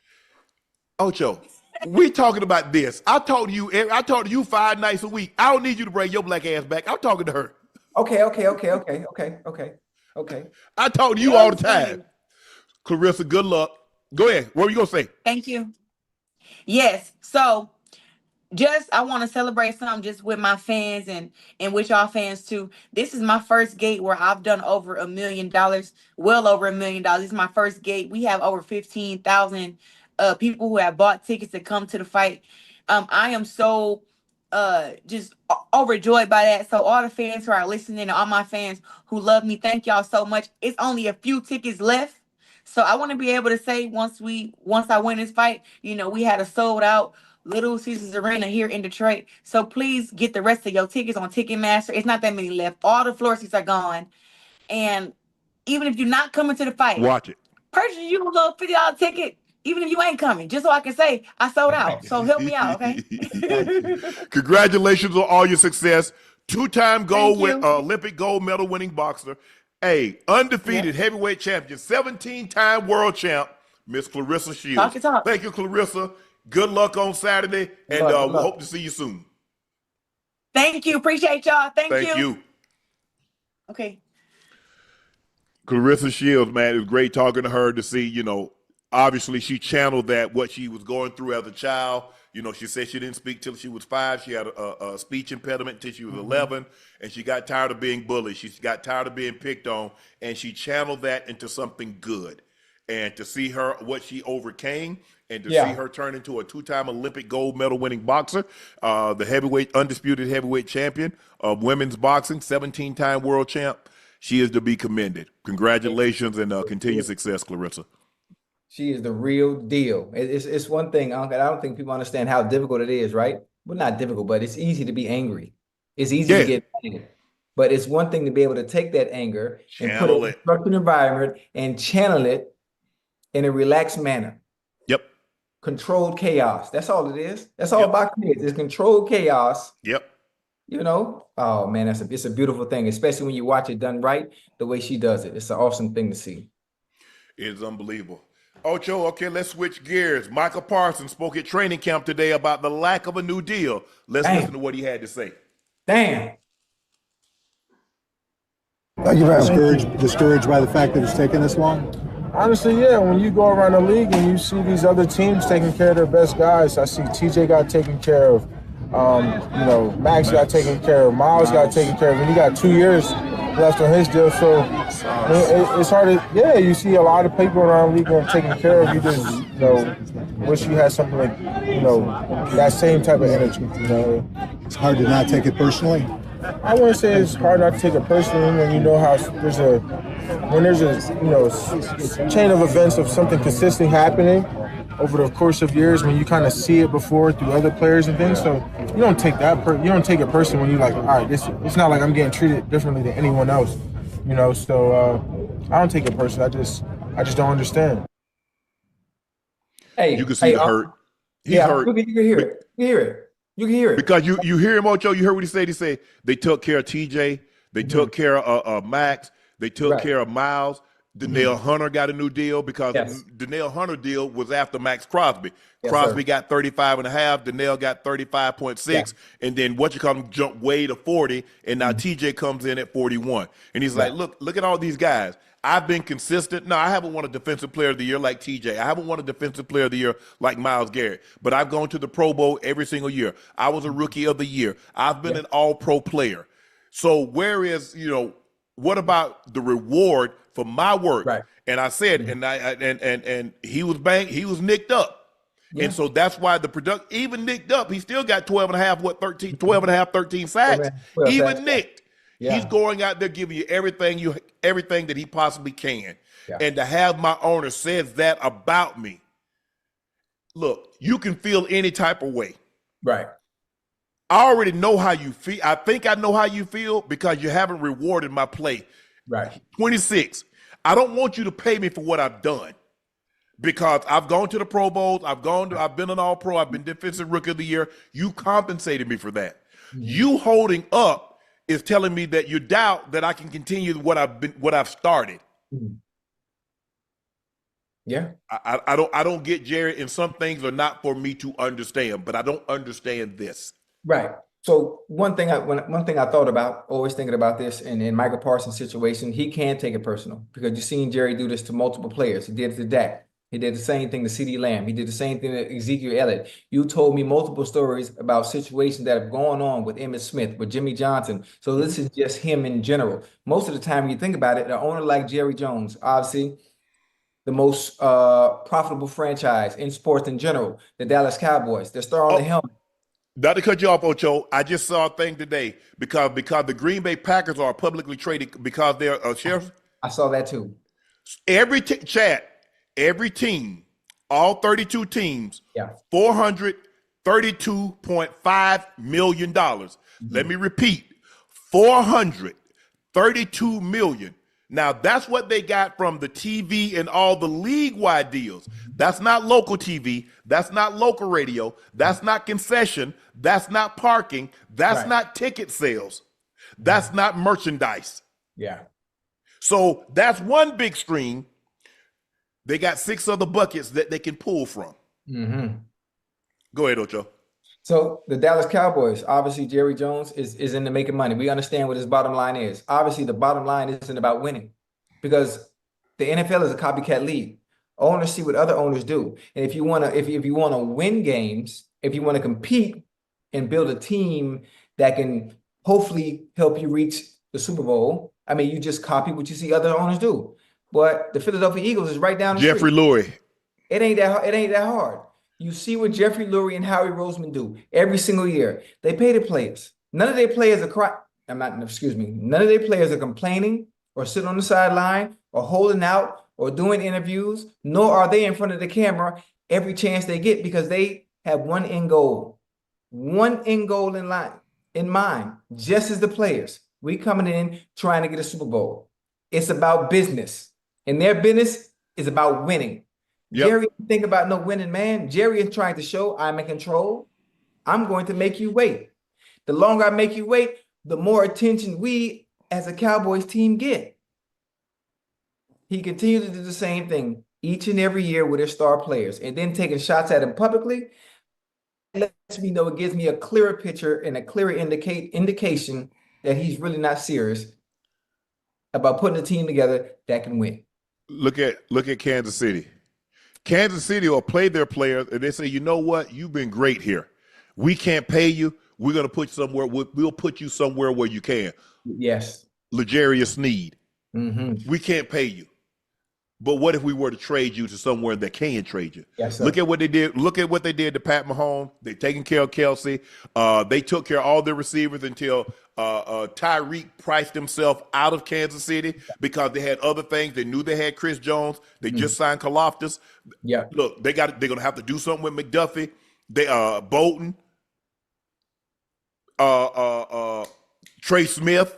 Ocho, we talking about this. I talk to you 5 nights a week. I don't need you to bring your black ass back. I'm talking to her. Okay. I talk to you all the time. Claressa, good luck. Go ahead. What were you gonna say? Thank you. Yes. So I want to celebrate something just with my fans and with y'all fans too. This is my first gate where I've done over $1 million, well over $1 million. This is my first gate. We have over 15,000 people who have bought tickets to come to the fight. I am so just overjoyed by that. So all the fans who are listening and all my fans who love me, thank y'all so much. It's only a few tickets left. So I want to be able to say once I win this fight, we had a sold out Little Caesars Arena here in Detroit. So please get the rest of your tickets on Ticketmaster. It's not that many left. All the floor seats are gone. And even if you're not coming to the fight, Watch it. purchase you a little $50 ticket, even if you ain't coming, just so I can say I sold out. So help me out, okay? Congratulations on all your success. Two-time Thank you. Olympic gold medal winning boxer. Hey, undefeated heavyweight champion, 17-time world champ, Miss Claressa Shields. Talk your talk. Thank you, Claressa. Good luck on Saturday, and we hope to see you soon. Thank you. Appreciate y'all. Thank you. Okay. Claressa Shields, man, it was great talking to her to see, obviously she channeled what she was going through as a child. She said she didn't speak till she was 5. She had a speech impediment till she was 11, and she got tired of being bullied. She got tired of being picked on, and she channeled that into something good. And to see what she overcame, and to see her turn into a 2-time Olympic gold medal winning boxer, the undisputed heavyweight champion of women's boxing, 17-time world champ, she is to be commended. Congratulations and continued success, Claressa. She is the real deal. It's one thing, Unc, and I don't think people understand how difficult it is, right? Well, not difficult, but it's easy to be angry. It's easy to get angry. But it's one thing to be able to take that anger and put it in a structured environment and channel it in a relaxed manner. Yep. Controlled chaos. That's all it is. That's all boxing is. It's controlled chaos. Yep. Oh man, it's a beautiful thing, especially when you watch it done right, the way she does it. It's an awesome thing to see. It's unbelievable. Ocho, okay, let's switch gears. Micah Parsons spoke at training camp today about the lack of a new deal. Let's listen to what he had to say. Damn. Thank you very much. Discouraged by the fact that it's taken this long? Honestly, yeah. When you go around the league and you see these other teams taking care of their best guys, I see TJ got taken care of. Max got taken care of. Miles got taken care of. And he got 2 years left on his deal. So it's hard to, you see a lot of people around the league getting taken care of. You just, wish you had something like, that same type of energy. It's hard to not take it personally. I wouldn't say it's hard not to take it personally when you know how there's a chain of events of something consistently happening over the course of years, when you kind of see it before through other players and things. So you don't take you don't take it personally when you're like, all right, it's not like I'm getting treated differently than anyone else, So I don't take it personally. I just don't understand. Hey, you can see the hurt. He's hurt. You can hear it. You can hear it. Because you hear him, Ocho. You heard what he said. He said they took care of TJ. They took care of Max. They took care of Miles. Danielle Hunter got a new deal because the Danielle Hunter deal was after Max Crosby. Crosby got 35.5. Danielle got 35.6. And then jumped way to 40. And now TJ comes in at 41. And he's like, look at all these guys. I've been consistent. No, I haven't won a defensive player of the year like TJ. I haven't won a defensive player of the year like Myles Garrett. But I've gone to the Pro Bowl every single year. I was a rookie of the year. I've been an all-pro player. So where is, what about the reward for my work? Right. And I said, and he was nicked up. And so that's why the product, even nicked up, he still got 12 and a half, 13 sacks. Even nicked. He's going out there giving you everything that he possibly can. And to have my owner says that about me, look, you can feel any type of way. Right. I already know how you feel. I think I know how you feel because you haven't rewarded my play. Right. 26. I don't want you to pay me for what I've done because I've gone to the Pro Bowls. I've been an all-pro. I've been defensive rookie of the year. You compensated me for that. You holding up is telling me that you doubt that I can continue what I've started. Yeah. I don't get Jerry, and some things are not for me to understand, but I don't understand this. Right. So one thing I thought about, always thinking about this, in Micah Parsons' situation, he can take it personal because you've seen Jerry do this to multiple players. He did it to Dak. He did the same thing to CeeDee Lamb. He did the same thing to Ezekiel Elliott. You told me multiple stories about situations that have gone on with Emmitt Smith, with Jimmy Johnson. So this is just him in general. Most of the time, when you think about it, an owner like Jerry Jones, obviously the most profitable franchise in sports in general, the Dallas Cowboys, they're star on the helmet. Not to cut you off, Ocho. I just saw a thing today because the Green Bay Packers are publicly traded because they're shares. I saw that too. Every team, all 32 teams, Yeah. $432.5 million. Let me repeat, $432 million. Now, that's what they got from the TV and all the league-wide deals. That's not local TV. That's not local radio. That's not concession. That's not parking. That's not ticket sales. That's not merchandise. Yeah. So that's one big stream. They got 6 other buckets that they can pull from. Mm-hmm. Go ahead, Ocho. So the Dallas Cowboys, obviously Jerry Jones is into making money. We understand what his bottom line is. Obviously, the bottom line isn't about winning because the NFL is a copycat league. Owners see what other owners do. And if you want to win games, if you want to compete and build a team that can hopefully help you reach the Super Bowl, I mean, you just copy what you see other owners do. But the Philadelphia Eagles is right down the Jeffrey street. Lurie. It ain't that hard. You see what Jeffrey Lurie and Howie Roseman do every single year. They pay the players. None of their players are None of their players are complaining or sitting on the sideline or holding out or doing interviews, nor are they in front of the camera every chance they get because they have one end goal in mind, just as the players. We coming in trying to get a Super Bowl. It's about business, and their business is about winning. Yep. Jerry didn't think about no winning, man. Jerry is trying to show I'm in control. I'm going to make you wait. The longer I make you wait, the more attention we as a Cowboys team get. He continues to do the same thing each and every year with his star players, and then taking shots at him publicly lets me know, it gives me a clearer picture and a clearer indication that he's really not serious about putting a team together that can win. Look at Kansas City. Kansas City will play their players and they say, you know what? You've been great here. We can't pay you. We're going to put you somewhere. We'll put you somewhere where you can. Yes. L'Jarius Sneed. Mm-hmm. We can't pay you. But what if we were to trade you to somewhere that can trade you? Yes, sir. Look at what they did. Look at what they did to Pat Mahomes. They're taking care of Kelsey. They took care of all their receivers until Tyreek priced himself out of Kansas City because they had other things. They knew they had Chris Jones. They just signed Karlaftis. Yeah. Look, they're going to have to do something with McDuffie. They Bolton, Trey Smith.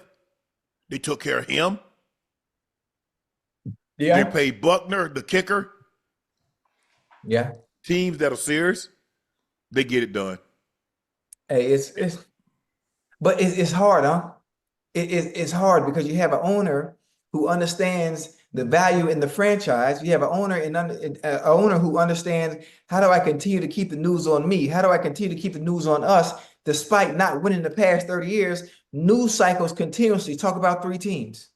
They took care of him. Yeah. They paid Buckner, the kicker. Yeah. Teams that are serious, they get it done. Hey, it's hard, huh? It's hard because you have an owner who understands the value in the franchise. You have an owner who understands, how do I continue to keep the news on me? How do I continue to keep the news on us? Despite not winning the past 30 years, news cycles continuously talk about 3 teams: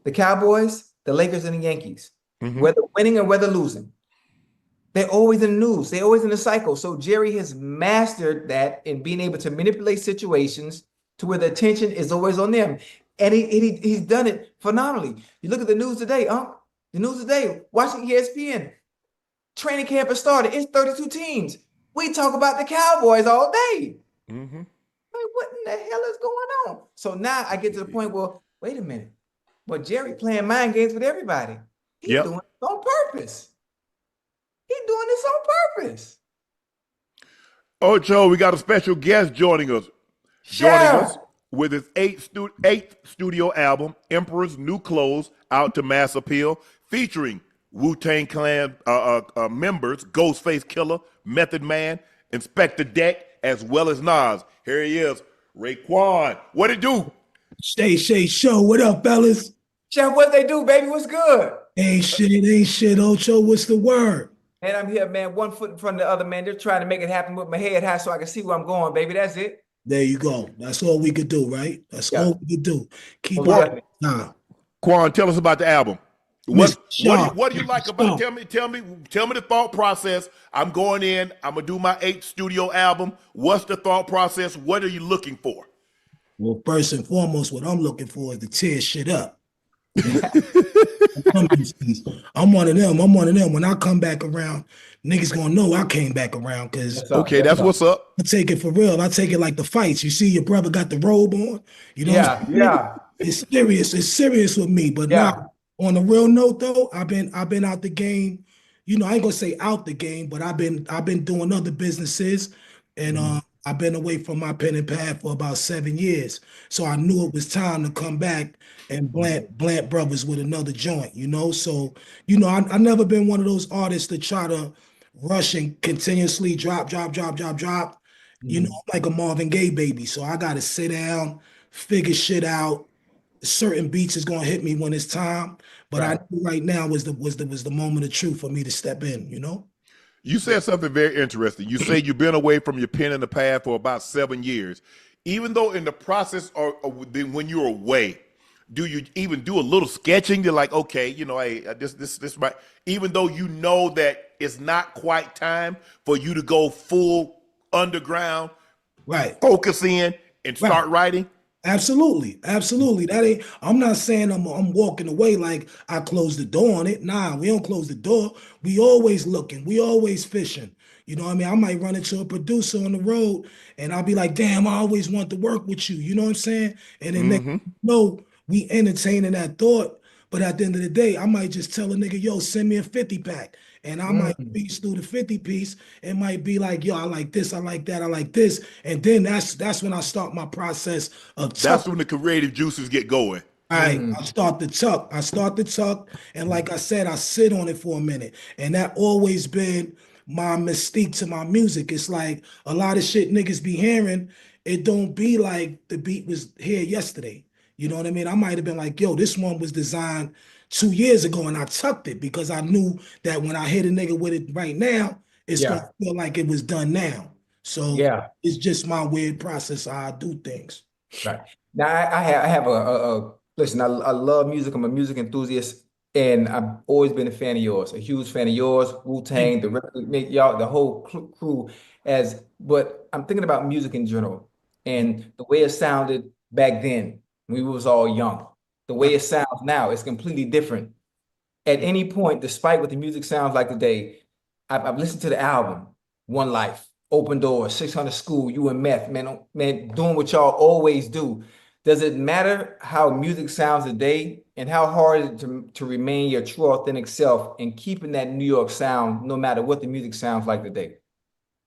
the Cowboys, the Lakers, and the Yankees. Mm-hmm. Whether winning or whether losing, they're always in the news. They're always in the cycle. So Jerry has mastered that in being able to manipulate situations to where the attention is always on them. And he's done it phenomenally. You look at the news today, the news today, watching ESPN, training camp has started. It's 32 teams. We talk about the Cowboys all day. Mm-hmm. Like, what in the hell is going on? So now I get to the point, well, wait a minute. But Jerry playing mind games with everybody. He's doing it on purpose. He's doing this on purpose. Ocho, we got a special guest joining us. Joining us with his eighth studio album, Emperor's New Clothes, out to mass appeal, featuring Wu-Tang Clan members, Ghostface Killer, Method Man, Inspector Deck, as well as Nas. Here he is, Raekwon. What it do? Stay Show. What up, fellas? Chef, what they do, baby? What's good? Ain't shit, Ocho. What's the word? And I'm here, man, 1 foot in front of the other, man. They're trying to make it happen with my head high so I can see where I'm going, baby. That's it. There you go. That's all we could do, right? That's all we could do. Keep on. Quan, tell us about the album. What do you like about it? Tell me the thought process. I'm going in, I'm gonna do my 8th studio album. What's the thought process? What are you looking for? Well, first and foremost, what I'm looking for is to tear shit up. I'm one of them. I'm one of them. When I come back around, niggas gonna know I came back around because Yes, sir. Okay, Yes, that's sir. what's up. I take it for real. I take it like the fights. You see, your brother got the robe on. You know what Yeah, I'm saying? yeah, It's serious. It's serious with me. But now, yeah. on a real note, though, I've been out the game. You know, I ain't gonna say out the game, but I've been doing other businesses, and I've been away from my pen and pad for about 7 years. So I knew it was time to come back and Blant Brothers with another joint. You know, so I never been one of those artists to try to rush and continuously drop, drop, drop, drop, drop. You know, I'm like a Marvin Gaye baby. So I gotta sit down, figure shit out. Certain beats is gonna hit me when it's time. But I Right. knew right now was the moment of truth for me to step in, you know? You said something very interesting. You say you've been away from your pen in the pad for about 7 years. Even though in the process when you're away, do you even do a little sketching? You're like, okay, hey, this might, even though you know that it's not quite time for you to go full underground, Right. focus in and Right. start writing. Absolutely, absolutely. That ain't. I'm not saying I'm walking away like I closed the door on it. Nah, we don't close the door. We always looking. We always fishing. You know what I mean? I might run into a producer on the road, and I'll be like, "Damn, I always want to work with you." You know what I'm saying? And then next, we entertaining that thought. But at the end of the day, I might just tell a nigga, "Yo, send me a 50 pack," and I might piece through the 50 piece. It might be like, "Yo, I like this, I like that, I like this," and then that's when I start my process of That's tuck. when the creative juices get going. I start the tuck. I start the tuck, and like I said, I sit on it for a minute, and that always been my mystique to my music. It's like a lot of shit niggas be hearing. It don't be like the beat was here yesterday. You know what I mean? I might have been like, yo, this one was designed 2 years ago, and I tucked it because I knew that when I hit a nigga with it right now, it's gonna Yeah, feel like it was done now. So yeah. it's just my weird process how I do things. Right. Now I have listen, I love music. I'm a music enthusiast, and I've always been a fan of yours, a huge fan of yours, Wu-Tang, y'all, the whole crew. But I'm thinking about music in general and the way it sounded back then when we was all young. The way Right. it sounds now is completely different. At any point, despite what the music sounds like today, I've listened to the album, One Life, Open Doors, 600 School, You and Meth, man, doing what y'all always do. Does it matter how music sounds today and how hard is it to remain your true authentic self and keeping that New York sound no matter what the music sounds like today?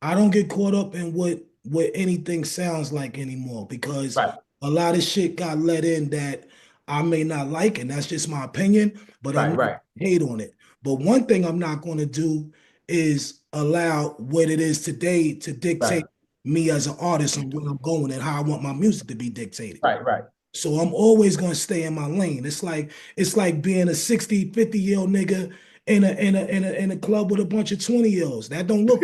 I don't get caught up in what anything sounds like anymore because Right, a lot of shit got let in that I may not like, and that's just my opinion, but I'm right, not right, gonna hate on it. But one thing I'm not going to do is allow what it is today to right, dictate me as an artist and where I'm going and how I want my music to be dictated. right, right. So I'm always going to stay in my lane. It's like being a 60, 50-year-old nigga in a club with a bunch of 20-year-olds. That don't look.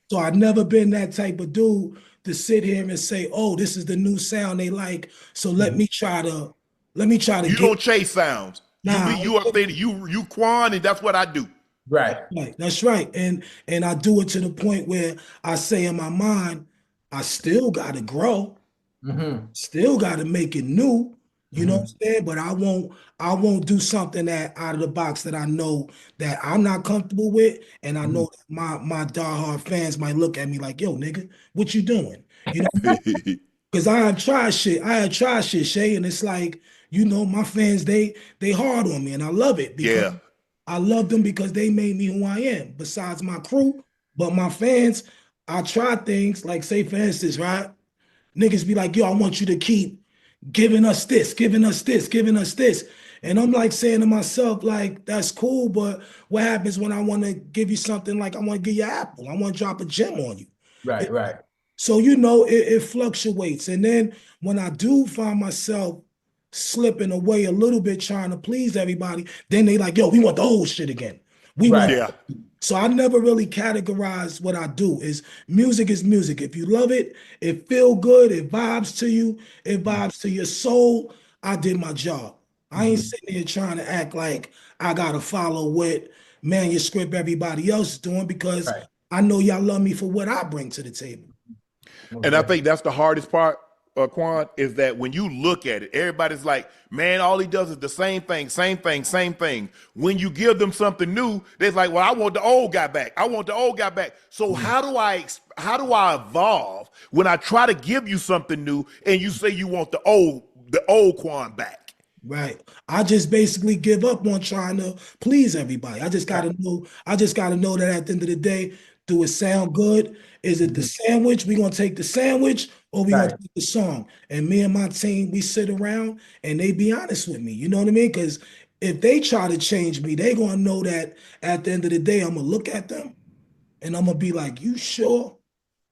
So I've never been that type of dude to sit here and say, "Oh, this is the new sound they like." So let me try to You get don't chase sounds. nah. You authentic. You Quan, and that's what I do. Right. Right, that's right. And I do it to the point where I say in my mind, I still gotta grow, Mm-hmm. still gotta make it new. You know what Mm-hmm. I'm saying? But I won't do something that out of the box that I know that I'm not comfortable with. And I Mm-hmm. know that my diehard fans might look at me like, yo, nigga, what you doing? You know, because I have tried shit, Shay, and it's like, my fans, they hard on me, and I love it because Yeah. I love them because they made me who I am, besides my crew. But my fans, I try things like, say, for instance, right? Niggas be like, yo, I want you to keep giving us this, giving us this, giving us this. And I'm like saying to myself, like, that's cool, but what happens when I want to give you something like I want to give you an apple? I want to drop a gem on you. Right, right. So, it fluctuates. And then when I do find myself slipping away a little bit trying to please everybody, then they like, yo, we want the old shit again. We want. Right. Yeah. So I never really categorize what I do. Is music. If you love it, it feel good, it vibes to you, it vibes to your soul. I did my job. I ain't Mm-hmm. sitting here trying to act like I gotta follow what manuscript everybody else is doing because Right. I know y'all love me for what I bring to the table. Most And I think definitely. that's the hardest part Quan, is that when you look at it, everybody's like, man, all he does is the same thing, same thing, same thing. When you give them something new, they're like, well, I want the old guy back. I want the old guy back. So how do I evolve when I try to give you something new and you say you want the old Quan back? Right. I just basically give up on trying to please everybody. I just gotta know that at the end of the day, do it sound good? Is it the sandwich? We gonna take the sandwich or we gonna take the song? And me and my team, we sit around and they be honest with me. You know what I mean? Because if they try to change me, they gonna know that at the end of the day, I'm gonna look at them and I'm gonna be like, you sure?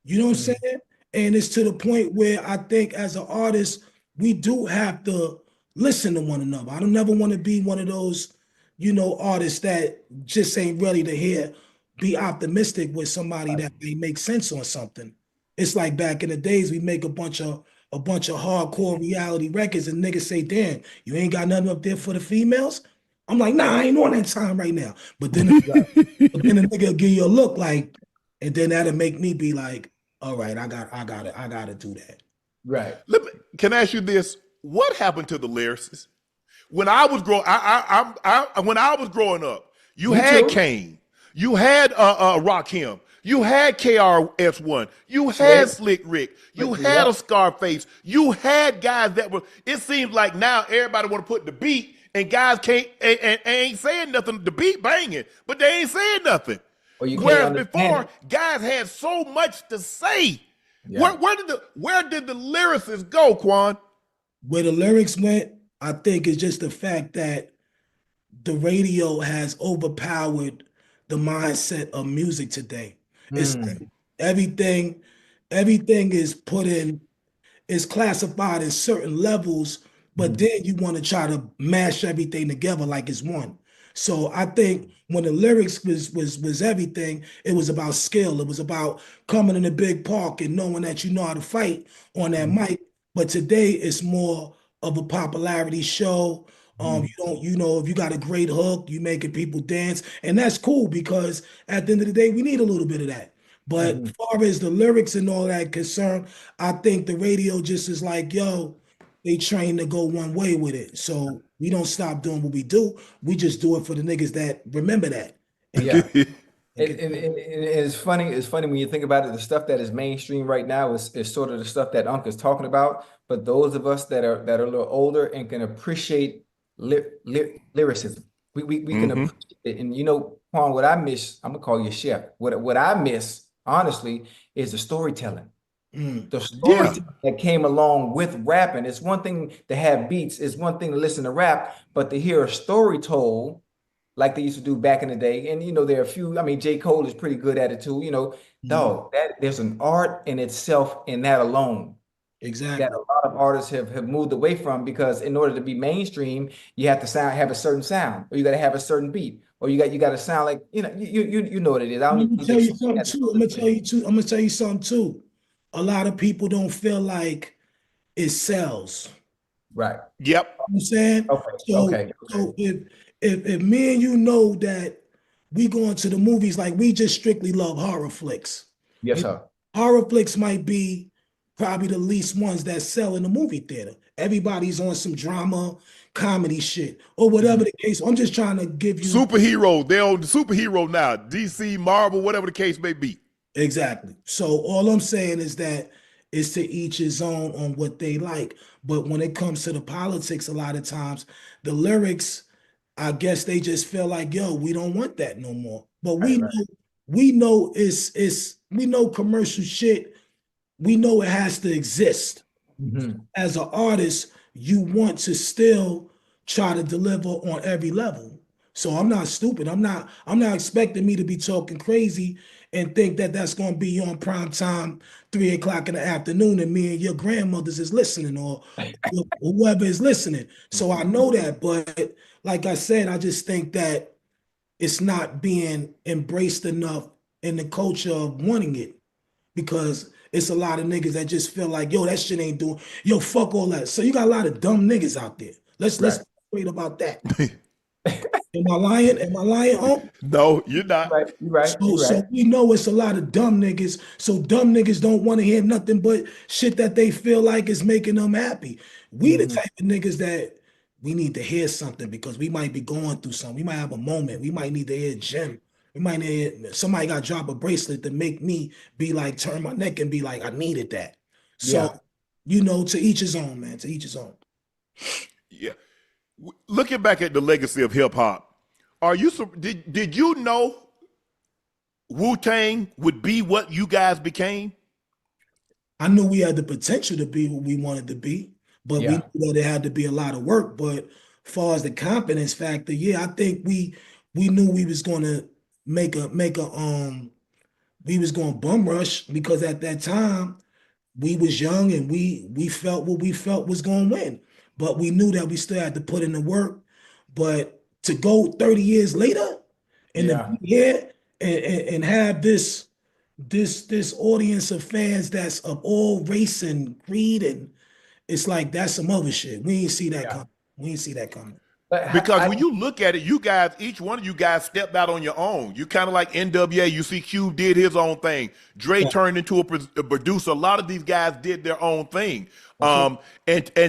You know what I'm saying? And it's to the point where I think as an artist, we do have to listen to one another. I don't never want to be one of those, artists that just ain't ready to be optimistic with somebody that may make sense on something. It's like back in the days, we make a bunch of hardcore reality records and niggas say, damn, you ain't got nothing up there for the females? I'm like, nah, I ain't on that time right now. But then, but then the nigga will give you a look like, and then that'll make me be like, all right, I gotta do that. Right. Can I ask you this? What happened to the lyricists? When I was growing, when I was growing up, you had Kane, you had Rakim, you had KRS-One, you had Slick Rick, you had a Scarface, you had guys that were. It seems like now everybody want to put the beat, and guys can't and ain't saying nothing. The beat banging, but they ain't saying nothing. Whereas before, guys had so much to say. Yeah. Where did the lyricists go, Quan? Where the lyrics went, I think, is just the fact that the radio has overpowered the mindset of music today. It's like everything is classified in certain levels, but then you want to try to mash everything together like it's one. So I think when the lyrics was everything, it was about skill. It was about coming in a big park and knowing that you know how to fight on that mic. But today it's more of a popularity show. If you got a great hook, you making people dance, and that's cool because at the end of the day, we need a little bit of that. But as far as the lyrics and all that concerned, I think the radio just is like, yo, they trained to go one way with it. So we don't stop doing what we do. We just do it for the niggas that remember that. Yeah. It's funny. It's funny when you think about it. The stuff that is mainstream right now is sort of the stuff that Unc is talking about. But those of us that are a little older and can appreciate lyricism, we can appreciate it. And Quan, what I miss, I'm gonna call you chef. What I miss, honestly, is the storytelling. The storytelling that came along with rapping. It's one thing to have beats. It's one thing to listen to rap, but to hear a story told like they used to do back in the day. And, there are a few, J. Cole is pretty good at it too, dog, there's an art in itself in that alone. Exactly. That a lot of artists have moved away from, because in order to be mainstream, you have to have a certain sound, or you got to have a certain beat, or you got to sound like, you know what it is. I'm gonna tell you something too. I'm gonna tell you something too. A lot of people don't feel like it sells. Right. Yep. You know what I'm saying? Okay. So if me and you know that we going to the movies, like we just strictly love horror flicks. Yes, sir. Horror flicks might be probably the least ones that sell in the movie theater. Everybody's on some drama, comedy shit, or whatever the case. I'm just trying to give you superhero. They're on the superhero now. DC, Marvel, whatever the case may be. Exactly. So all I'm saying is that it's to each his own on what they like. But when it comes to the politics, a lot of times the lyrics, I guess they just feel like, yo, we don't want that no more. But we know we know commercial shit. We know it has to exist. As an artist, you want to still try to deliver on every level. So I'm not stupid. I'm not expecting me to be talking crazy and think that that's going to be on prime time, 3 o'clock in the afternoon, and me and your grandmothers is listening, or whoever is listening. So I know that, but like I said, I just think that it's not being embraced enough in the culture of wanting it, because it's a lot of niggas that just feel like, yo, that shit ain't doing, yo, fuck all that. So you got a lot of dumb niggas out there. Let's be straight about that. Am I lying? Am I lying, Unc? No, you're not. Right, you're right, So, you're right. so we know it's a lot of dumb niggas. So dumb niggas don't want to hear nothing but shit that they feel like is making them happy. We the type of niggas that we need to hear something because we might be going through something. We might have a moment. We might need to hear Jim. We might need somebody got to drop a bracelet to make me be like, turn my neck and be like, I needed that. So, to each his own, man. To each his own. Yeah. Looking back at the legacy of hip hop, did you know Wu-Tang would be what you guys became? I knew we had the potential to be what we wanted to be, but we knew that it had to be a lot of work. But as far as the confidence factor, I think we knew we was gonna we was gonna bum rush because at that time we was young and we felt what we felt was gonna win. But we knew that we still had to put in the work. But to go 30 years later and to be here and have this audience of fans that's of all race and creed, and it's like that's some other shit. We ain't see that coming. We ain't see that coming. Because when you look at it, you guys, each one of you guys stepped out on your own. You kind of like NWA. You see Hugh did his own thing. Dre turned into a producer. A lot of these guys did their own thing. And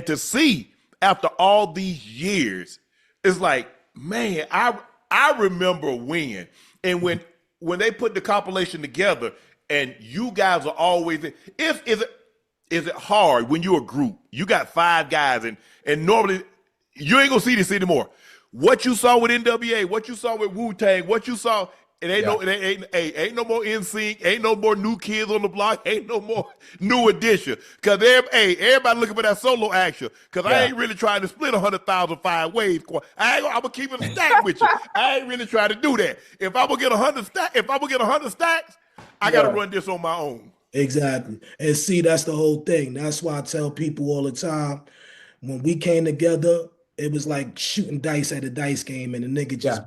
to see after all these years, it's like, man, I remember when they put the compilation together, and you guys are always is it hard when you're a group? You got 5 guys, and normally you ain't gonna see this anymore. What you saw with NWA, what you saw with Wu-Tang, what you saw, ain't no more NSYNC, ain't no more New Kids on the Block, ain't no more New Edition. Cause everybody looking for that solo action. Cause I ain't really trying to split 100,000 5 ways. I'm gonna keep it a stack with you. I ain't really trying to do that. If I'm gonna get 100 stacks, I gotta run this on my own. Exactly. And see, that's the whole thing. That's why I tell people all the time, when we came together, it was like shooting dice at a dice game, and the nigga just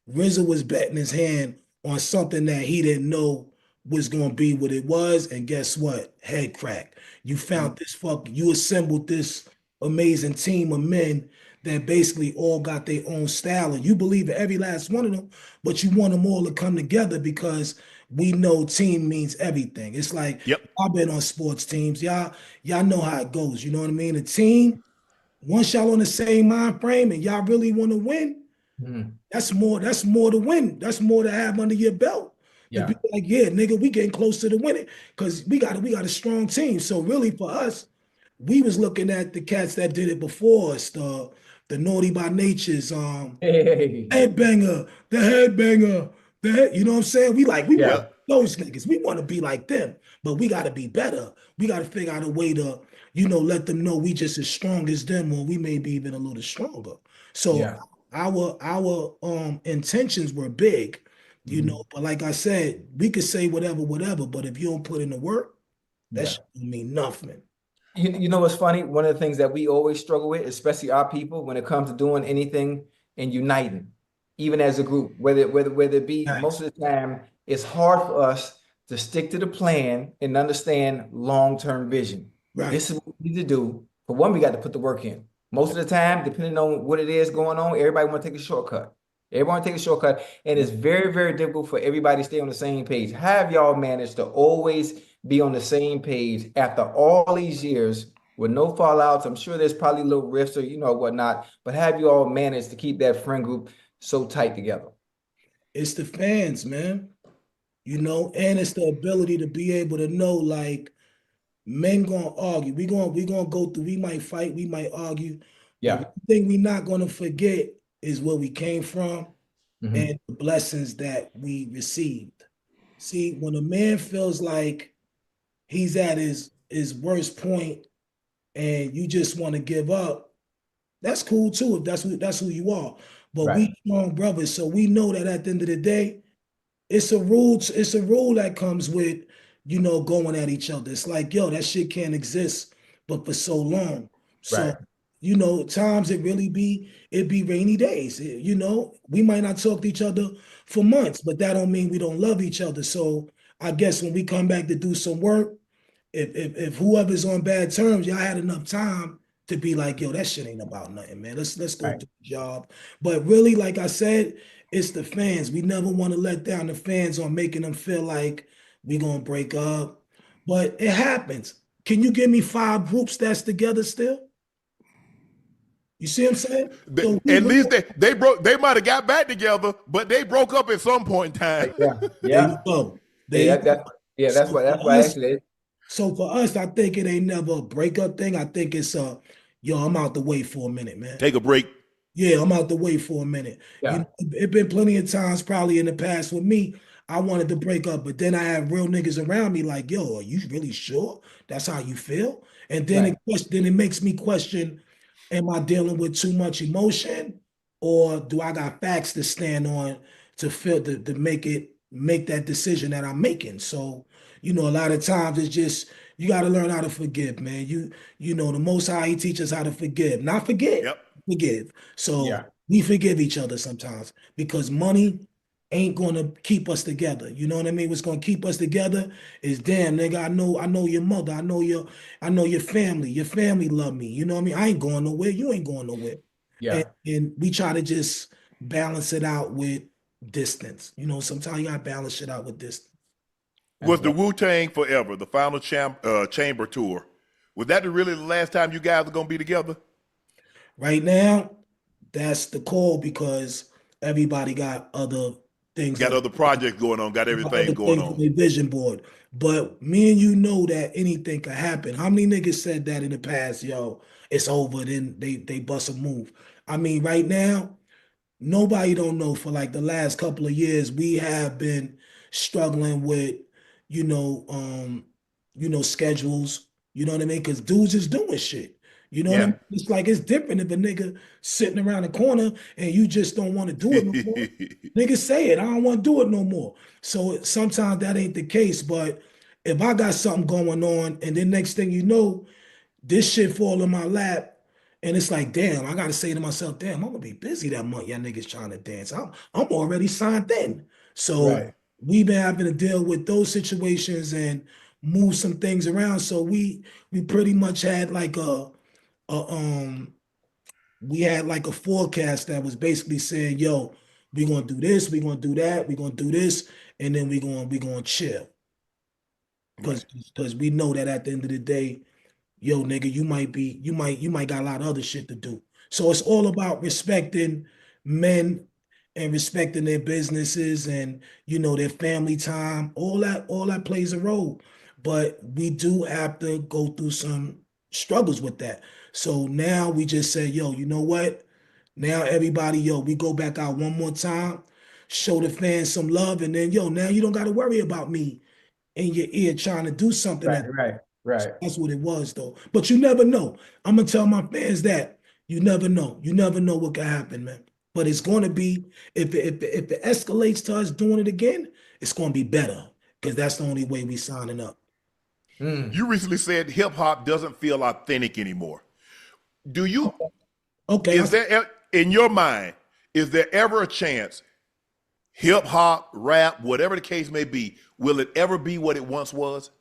RZA was betting his hand on something that he didn't know was gonna be what it was, and guess what? Head crack. You found you assembled this amazing team of men that basically all got their own style, and you believe in every last one of them, but you want them all to come together because we know team means everything. It's like I've been on sports teams. Y'all know how it goes. You know what I mean? A team, once y'all on the same mind frame and y'all really want to win, that's more to win. That's more to have under your belt. To be like, nigga, we getting close to the winning because we got a strong team. So really for us, we was looking at the cats that did it before us, the Naughty by Nature's, Headbanger, you know what I'm saying? We want those niggas. We want to be like them, but we got to be better. We got to figure out a way to, let them know we just as strong as them, or we may be even a little stronger. So our intentions were big, but like I said, we could say whatever, but if you don't put in the work, that shit don't mean nothing. You know what's funny? One of the things that we always struggle with, especially our people, when it comes to doing anything and uniting, even as a group, whether it be most of the time, it's hard for us to stick to the plan and understand long-term vision. Right. This is what we need to do. For one, we got to put the work in. Most of the time, depending on what it is going on, everybody want to take a shortcut. Everyone take a shortcut, and it's very, very difficult for everybody to stay on the same page. How have y'all managed to always be on the same page after all these years with no fallouts? I'm sure there's probably little rifts or whatnot, but have you all managed to keep that friend group so tight together? It's the fans, man. And it's the ability to be able to know, like, men gonna argue. We gonna go through. We might fight. We might argue. Yeah. But the thing we not gonna forget is where we came from and the blessings that we received. See, when a man feels like he's at his worst point and you just want to give up, that's cool too if that's who you are. But we strong brothers, so we know that at the end of the day, it's a rule that comes with going at each other. It's like, that shit can't exist but for so long. So times it be rainy days. We might not talk to each other for months, but that don't mean we don't love each other. So I guess when we come back to do some work, if whoever's on bad terms, y'all had enough time to be like, yo, that shit ain't about nothing, man. Let's go Right. do the job. But really, like I said, it's the fans. We never want to let down the fans on making them feel like we gonna break up. But it happens. Can you give me 5 groups that's together still? You see what I'm saying? So At least they might have got back together, but they broke up at some point in time. Yeah, there yeah. you go. Yeah, that's So why for us- actually. So for us, I think it ain't never a breakup thing. I think it's yo, I'm out the way for a minute, man. Take a break. Yeah, I'm out the way for a minute. Yeah. You know, it been plenty of times probably in the past with me. I wanted to break up, but then I had real niggas around me like, yo, are you really sure that's how you feel? And then it makes me question, am I dealing with too much emotion, or do I got facts to stand on to feel to make that decision that I'm making? So, you know, a lot of times it's just you got to learn how to forgive, man. You know, the Most High, He teaches how to forgive, not forget. Yep. Forgive. So Yeah. we forgive each other sometimes because money ain't gonna keep us together. You know what I mean? What's gonna keep us together is damn nigga, I know your mother, I know your family. Your family love me. You know what I mean? I ain't going nowhere. You ain't going nowhere. Yeah. And we try to just balance it out with distance. You know, sometimes you gotta balance it out with distance. Was the Wu-Tang Forever, the final chamber tour, was that really the last time you guys are gonna be together? Right now, that's the call because everybody got other things. Got other projects going on, got everything going on. Their vision board. But me and you know that anything could happen. How many niggas said that in the past? Yo, it's over. Then they bust a move. I mean, right now, nobody don't know. For like the last couple of years, we have been struggling with, schedules. You know what I mean? Because dudes is doing shit. You know what I mean? It's like it's different if a nigga sitting around the corner and you just don't want to do it no more. Niggas say it, I don't want to do it no more. So sometimes that ain't the case. But if I got something going on and then next thing you know, this shit fall in my lap, and it's like, damn, I gotta say to myself, damn, I'm gonna be busy that month. Y'all niggas trying to dance. I'm already signed in. So we've been having to deal with those situations and move some things around. So we pretty much had like we had like a forecast that was basically saying, yo, we're gonna do this, we're gonna do that, we're gonna do this, and then we're gonna chill. Because we know that at the end of the day, yo, nigga, you might got a lot of other shit to do. So it's all about respecting men and respecting their businesses and their family time. All that plays a role. But we do have to go through some struggles with that. So now we just say, yo, you know what? Now everybody, yo, we go back out one more time, show the fans some love, and then now you don't got to worry about me in your ear trying to do something. Right. That's what it was, though. But you never know. I'm gonna tell my fans that you never know. You never know what can happen, man. But it's going to be if it escalates to us doing it again, it's going to be better because that's the only way we signing up. You recently said hip hop doesn't feel authentic anymore. Do you? Okay. Is there, in your mind, is there ever a chance hip hop, rap, whatever the case may be, will it ever be what it once was?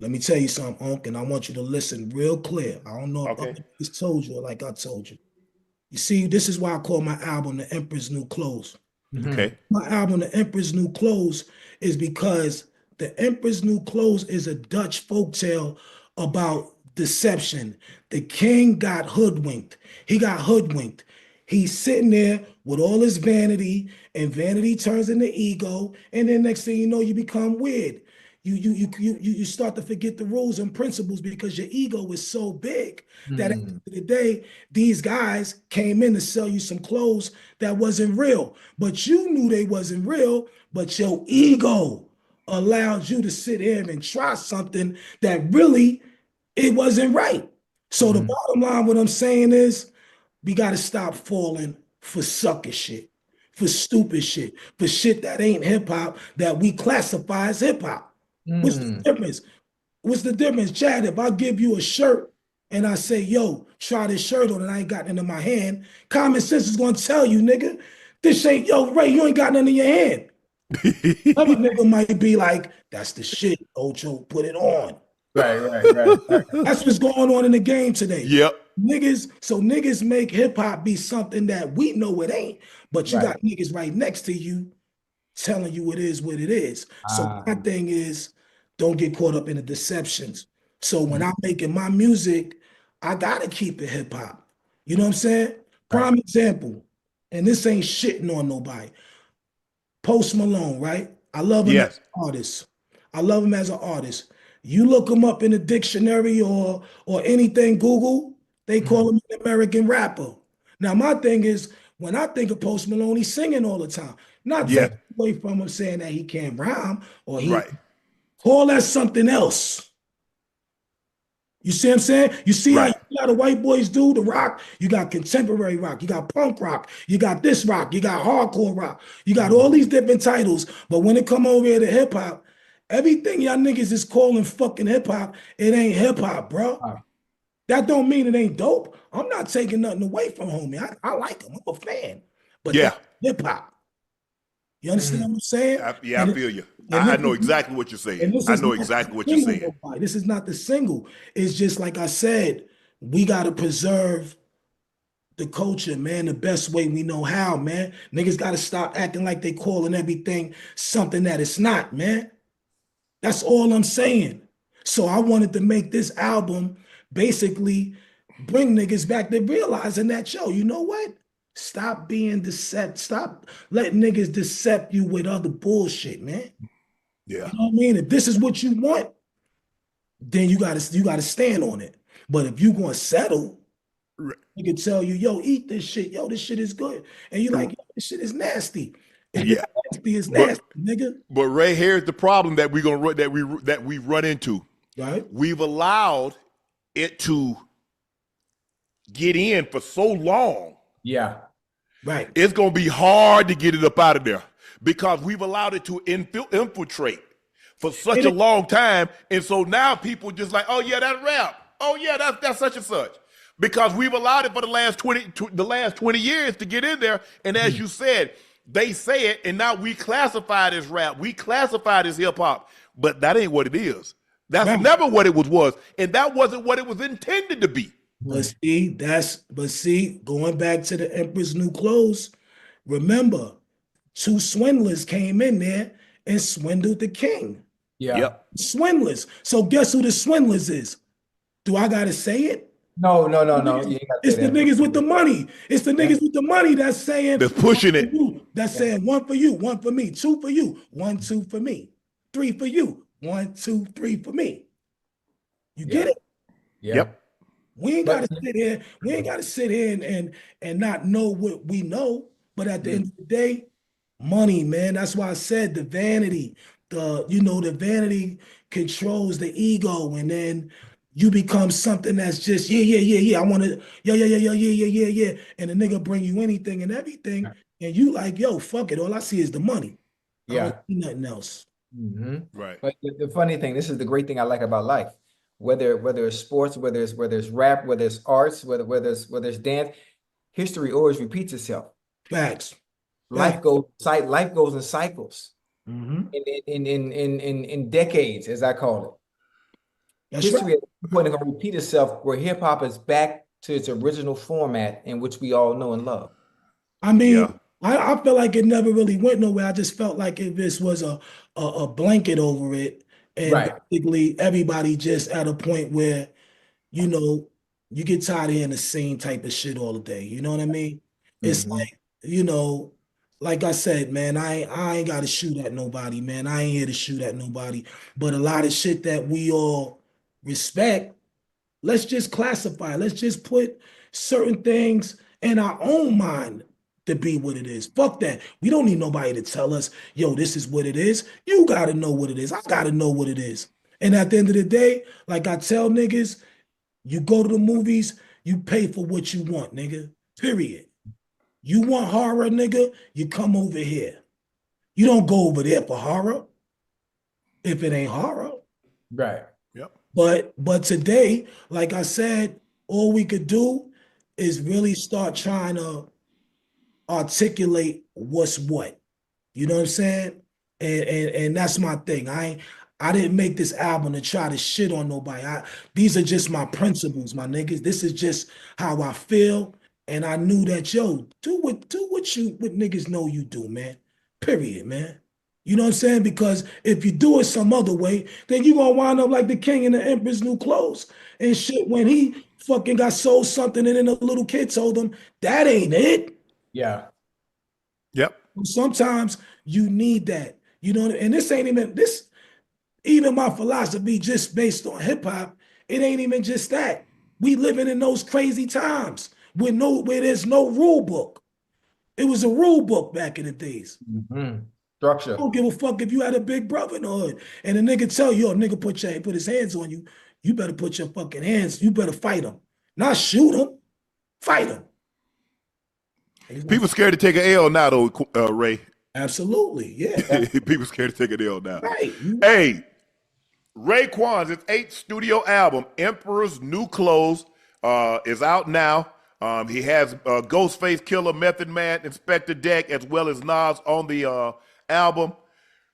Let me tell you something, Unc, and I want you to listen real clear. I don't know if Okay. I told you or like I told you. You see, this is why I call my album The Emperor's New Clothes. Okay. My album, The Emperor's New Clothes, is because The Emperor's New Clothes is a Dutch folktale about deception. The king got hoodwinked. He got hoodwinked. He's sitting there with all his vanity, and vanity turns into ego, and then next thing you know, you become weird. You start to forget the rules and principles because your ego is so big that at the end of the day, these guys came in to sell you some clothes that wasn't real. But you knew they wasn't real, but your ego allowed you to sit here and try something that really it wasn't right. So the bottom line, what I'm saying is we got to stop falling for sucker shit, for stupid shit, for shit that ain't hip hop that we classify as hip hop. What's the difference? What's the difference, Chad? If I give you a shirt and I say, yo, try this shirt on and I ain't got nothing in my hand, common sense is going to tell you, nigga, this ain't, yo, Ray, you ain't got nothing in your hand. Other nigga might be like, that's the shit, Ocho, put it on. Right. That's what's going on in the game today. Yep. Niggas make hip hop be something that we know it ain't, but you Right. got niggas right next to you telling you it is what it is. So my thing is, don't get caught up in the deceptions. So when I'm making my music, I gotta keep it hip hop. You know what I'm saying? Prime example, and this ain't shitting on nobody. Post Malone, right? I love him as Yes. an artist. I love him as an artist. You look him up in the dictionary or anything, Google, they call him an American rapper. Now, my thing is, when I think of Post Malone, he's singing all the time. Not Yeah. taking away from him saying that he can't rhyme or he Right. call that something else. You see what I'm saying? You see how Right. the white boys do the rock? You got contemporary rock, you got punk rock, you got this rock, you got hardcore rock, you got all these different titles. But when it come over here to hip hop, everything y'all niggas is calling fucking hip hop, it ain't hip hop, bro. That don't mean it ain't dope. I'm not taking nothing away from homie. I like him. I'm a fan. But Yeah. that's hip hop. You understand what I'm saying? I feel you. and I this know is- exactly what you're and saying. this I is know not the exactly what you're single, saying. nobody. This is not the single. It's just like I said, we got to preserve the culture, man, the best way we know how, man. Niggas got to stop acting like they calling everything something that it's not, man. That's all I'm saying. So I wanted to make this album basically bring niggas back to realizing that, yo, you know what? Stop being deceptive. Stop letting niggas decept you with other bullshit, man. Yeah. You know what I mean? If this is what you want, then you gotta stand on it. But if you gonna settle, Right. you can tell you, yo, eat this shit. Yo, this shit is good. And you're like, yo, this shit is nasty. If Yeah. it's nasty, it's But- nasty, nigga. But Ray, here's the problem that we're gonna that we run into. Right? We've allowed it to get in for so long. Yeah. Right. It's gonna be hard to get it up out of there because we've allowed it to infiltrate for such a long time, and so now people just like, oh yeah, that's rap. Oh yeah, that's such and such. Because we've allowed it for the last 20 years to get in there, and as you said, they say it, and now we classify it as rap. We classify it as hip hop, but that ain't what it is. That's Right. never what it was, and that wasn't what it was intended to be. But see, going back to the Emperor's New Clothes, remember, two swindlers came in there and swindled the king. Yeah. Yep. Swindlers. So guess who the swindlers is? Do I gotta say it? No. You ain't gotta It's say the that. niggas with the money. It's the niggas with the money that's saying They're pushing one it. for you. That's saying one for you, one for me, two for you, 1, 2 for me, 3 for you, 1, 2, 3 for me. You get it? Yeah. Yep. We ain't But- gotta sit here. We ain't gotta sit here and not know what we know. But at the end of the day, money, man. That's why I said the vanity. The vanity controls the ego, and then you become something that's just yeah. I want to yeah. And the nigga bring you anything and everything, and you like, yo, fuck it. All I see is the money. I Yeah. don't see nothing else. Right. But the funny thing, this is the great thing I like about life. Whether it's sports, whether it's rap, whether it's arts, whether it's dance, history always repeats itself. Facts. Life goes in cycles, Mhm. in decades, as I call it. That's History right. at some point is going to repeat itself, where hip hop is back to its original format, in which we all know and love. I mean, Yeah. I felt like it never really went nowhere. I just felt like if this was a blanket over it, and Right. basically everybody just at a point where, you get tired of hearing the same type of shit all the day. You know what I mean? It's like, like I said, man, I ain't got to shoot at nobody, man. I ain't here to shoot at nobody. But a lot of shit that we all respect, let's just classify. Let's just put certain things in our own mind to be what it is. Fuck that. We don't need nobody to tell us, yo, this is what it is. You got to know what it is. I got to know what it is. And at the end of the day, like I tell niggas, you go to the movies, you pay for what you want, nigga. Period. You want horror, nigga, you come over here. You don't go over there for horror if it ain't horror. Right. Yep. But today, like I said, all we could do is really start trying to articulate what's what. You know what I'm saying? And that's my thing. I I didn't make this album to try to shit on nobody. These are just my principles, my niggas. This is just how I feel. And I knew that, yo, do what niggas know you do, man. Period, man. You know what I'm saying? Because if you do it some other way, then you gonna wind up like the king in the emperor's new clothes and shit when he fucking got sold something and then a little kid told him, that ain't it. Yeah. Yep. Sometimes you need that. You know, and this ain't even this, even my philosophy just based on hip hop, it ain't even just that. We living in those crazy times where there's no rule book. It was a rule book back in the days. Structure. I don't give a fuck if you had a big brother in the hood and a nigga tell you, a nigga put his hands on you, you better put your fucking hands, you better fight him. Not shoot him, fight him. People scared to take an L now, though, Ray. Absolutely, yeah. People scared to take an L now. Right. Hey, Raekwon's his 8th studio album, Emperor's New Clothes, is out now. He has Ghostface Killer, Method Man, Inspector Deck, as well as Nas on the album.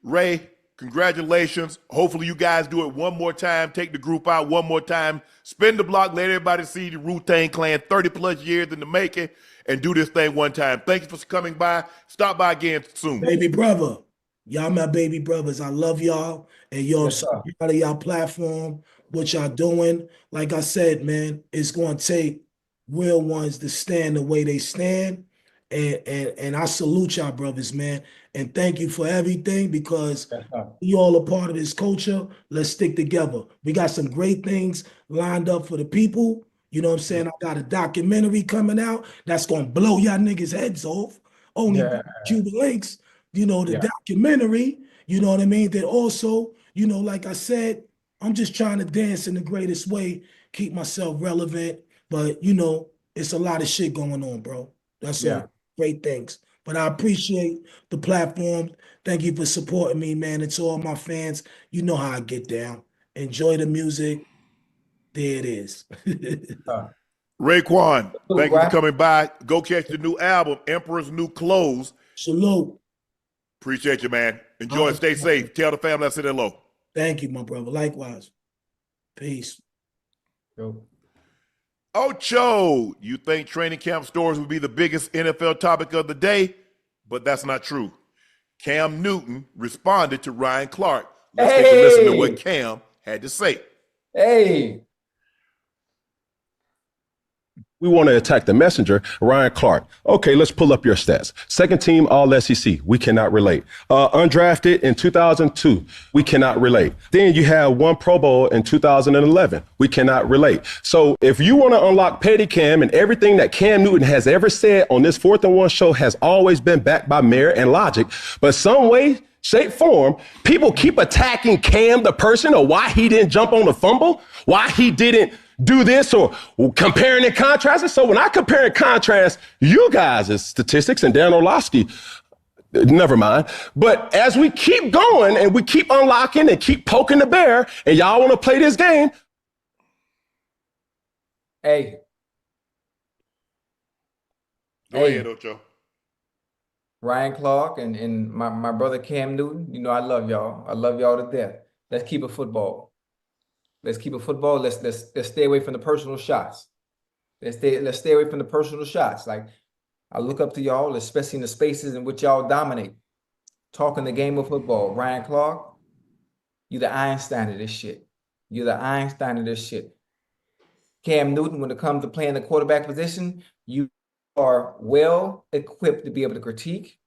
Ray, congratulations. Hopefully you guys do it one more time. Take the group out one more time. Spin the block, let everybody see the Wu-Tang Clan, 30 plus years in the making, and do this thing one time. Thank you for coming by. Stop by again soon. Baby brother, y'all my baby brothers. I love y'all, and y'all Yes, sir. out of y'all platform, what y'all doing. Like I said, man, it's going to take real ones to stand the way they stand. And I salute y'all brothers, man. And thank you for everything, because we all a part of this culture. Let's stick together. We got some great things lined up for the people. You know what I'm saying? I got a documentary coming out that's going to blow y'all niggas' heads off. Only Cuban Links, you know, the documentary, you know what I mean? That also, you know, like I said, I'm just trying to dance in the greatest way, keep myself relevant. But, you know, it's a lot of shit going on, bro. That's all great things. But I appreciate the platform. Thank you for supporting me, man. And to all my fans, you know how I get down. Enjoy the music. There it is. Raekwon, thank you for coming by. Go catch the new album, Emperor's New Clothes. Salute. Appreciate you, man. Enjoy. Stay safe. Tell the family I said hello. Thank you, my brother. Likewise. Peace. Ocho, you think training camp stories would be the biggest NFL topic of the day, but that's not true. Cam Newton responded to Ryan Clark. Let's take a listen to what Cam had to say. Hey. We want to attack the messenger, Ryan Clark. Okay, let's pull up your stats. Second team All SEC, we cannot relate. Undrafted in 2002, we cannot relate. Then you have one Pro Bowl in 2011, we cannot relate. So if you want to unlock Petty Cam, and everything that Cam Newton has ever said on this 4th and 1 show has always been backed by merit and logic, but some way, shape, form, people keep attacking Cam, the person, or why he didn't jump on the fumble, why he didn't do this, or comparing and contrasting. So when I compare and contrast you guys' statistics and Dan Orlovsky, never mind. But as we keep going and we keep unlocking and keep poking the bear, and y'all want to play this game. Hey. Go ahead, Ocho. Ryan Clark and my brother Cam Newton, you know I love y'all. I love y'all to death. Let's keep it football. Let's keep it football. Let's stay away from the personal shots. Let's stay away from the personal shots. Like, I look up to y'all, especially in the spaces in which y'all dominate. Talking the game of football. Ryan Clark, you the Einstein of this shit. You're the Einstein of this shit. Cam Newton, when it comes to playing the quarterback position, you are well equipped to be able to critique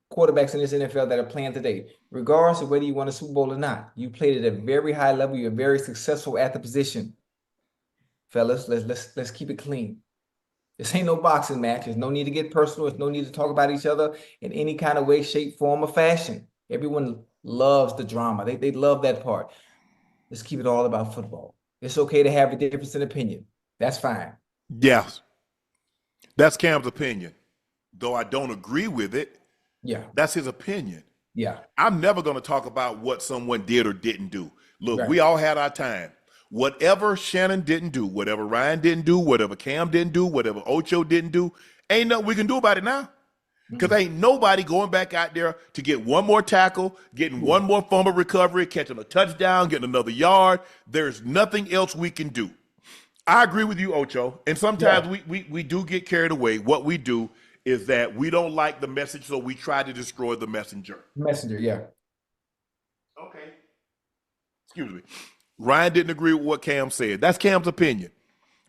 quarterbacks in this NFL that are playing today, regardless of whether you won a Super Bowl or not. You played at a very high level. You're very successful at the position. Fellas, let's keep it clean. This ain't no boxing match. There's no need to get personal. There's no need to talk about each other in any kind of way, shape, form, or fashion. Everyone loves the drama. They love that part. Let's keep it all about football. It's okay to have a difference in opinion. That's fine. Yes. That's Cam's opinion. Though I don't agree with it, that's his opinion. Yeah. I'm never going to talk about what someone did or didn't do. Look, we all had our time. Whatever Shannon didn't do, whatever Ryan didn't do, whatever Cam didn't do, whatever Ocho didn't do, ain't nothing we can do about it now. Because ain't nobody going back out there to get one more tackle, getting one more fumble recovery, catching a touchdown, getting another yard. There's nothing else we can do. I agree with you, Ocho. And sometimes we do get carried away. What we do is that we don't like the message, so we try to destroy the messenger. Messenger, yeah. Okay. Excuse me. Ryan didn't agree with what Cam said. That's Cam's opinion.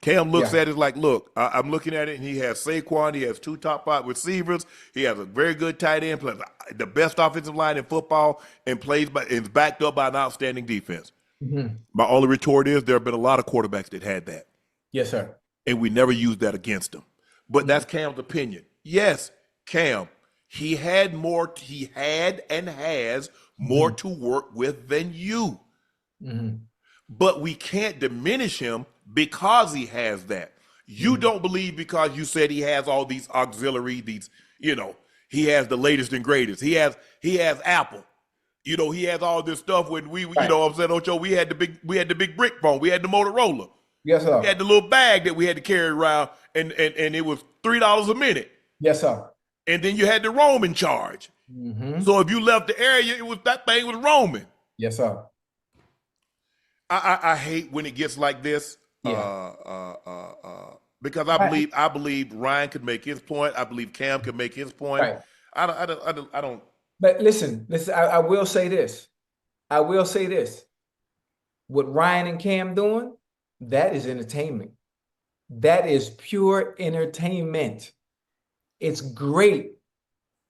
Cam looks at it like, look, I'm looking at it, and he has Saquon. He has 2 top 5 receivers. He has a very good tight end, plays the best offensive line in football, and is backed up by an outstanding defense. My only retort is there have been a lot of quarterbacks that had that. Yes, sir. And we never used that against them. But that's Cam's opinion. Yes, Cam, he had and has more to work with than you. But we can't diminish him because he has that. You don't believe because you said he has all these auxiliary, he has the latest and greatest. He has Apple. He has all this stuff when we, Right. I'm saying, Ocho, we had the big brick phone. We had the Motorola. Yes, sir. We had the little bag that we had to carry around, and it was $3 a minute. Yes, sir. And then you had the roaming charge. So if you left the area, that thing was roaming. Yes, sir. I hate when it gets like this. Yeah. Because I believe Ryan could make his point. I believe Cam could make his point. Right. I don't. But listen, I will say this. What Ryan and Cam doing, that is entertainment. That is pure entertainment. It's great.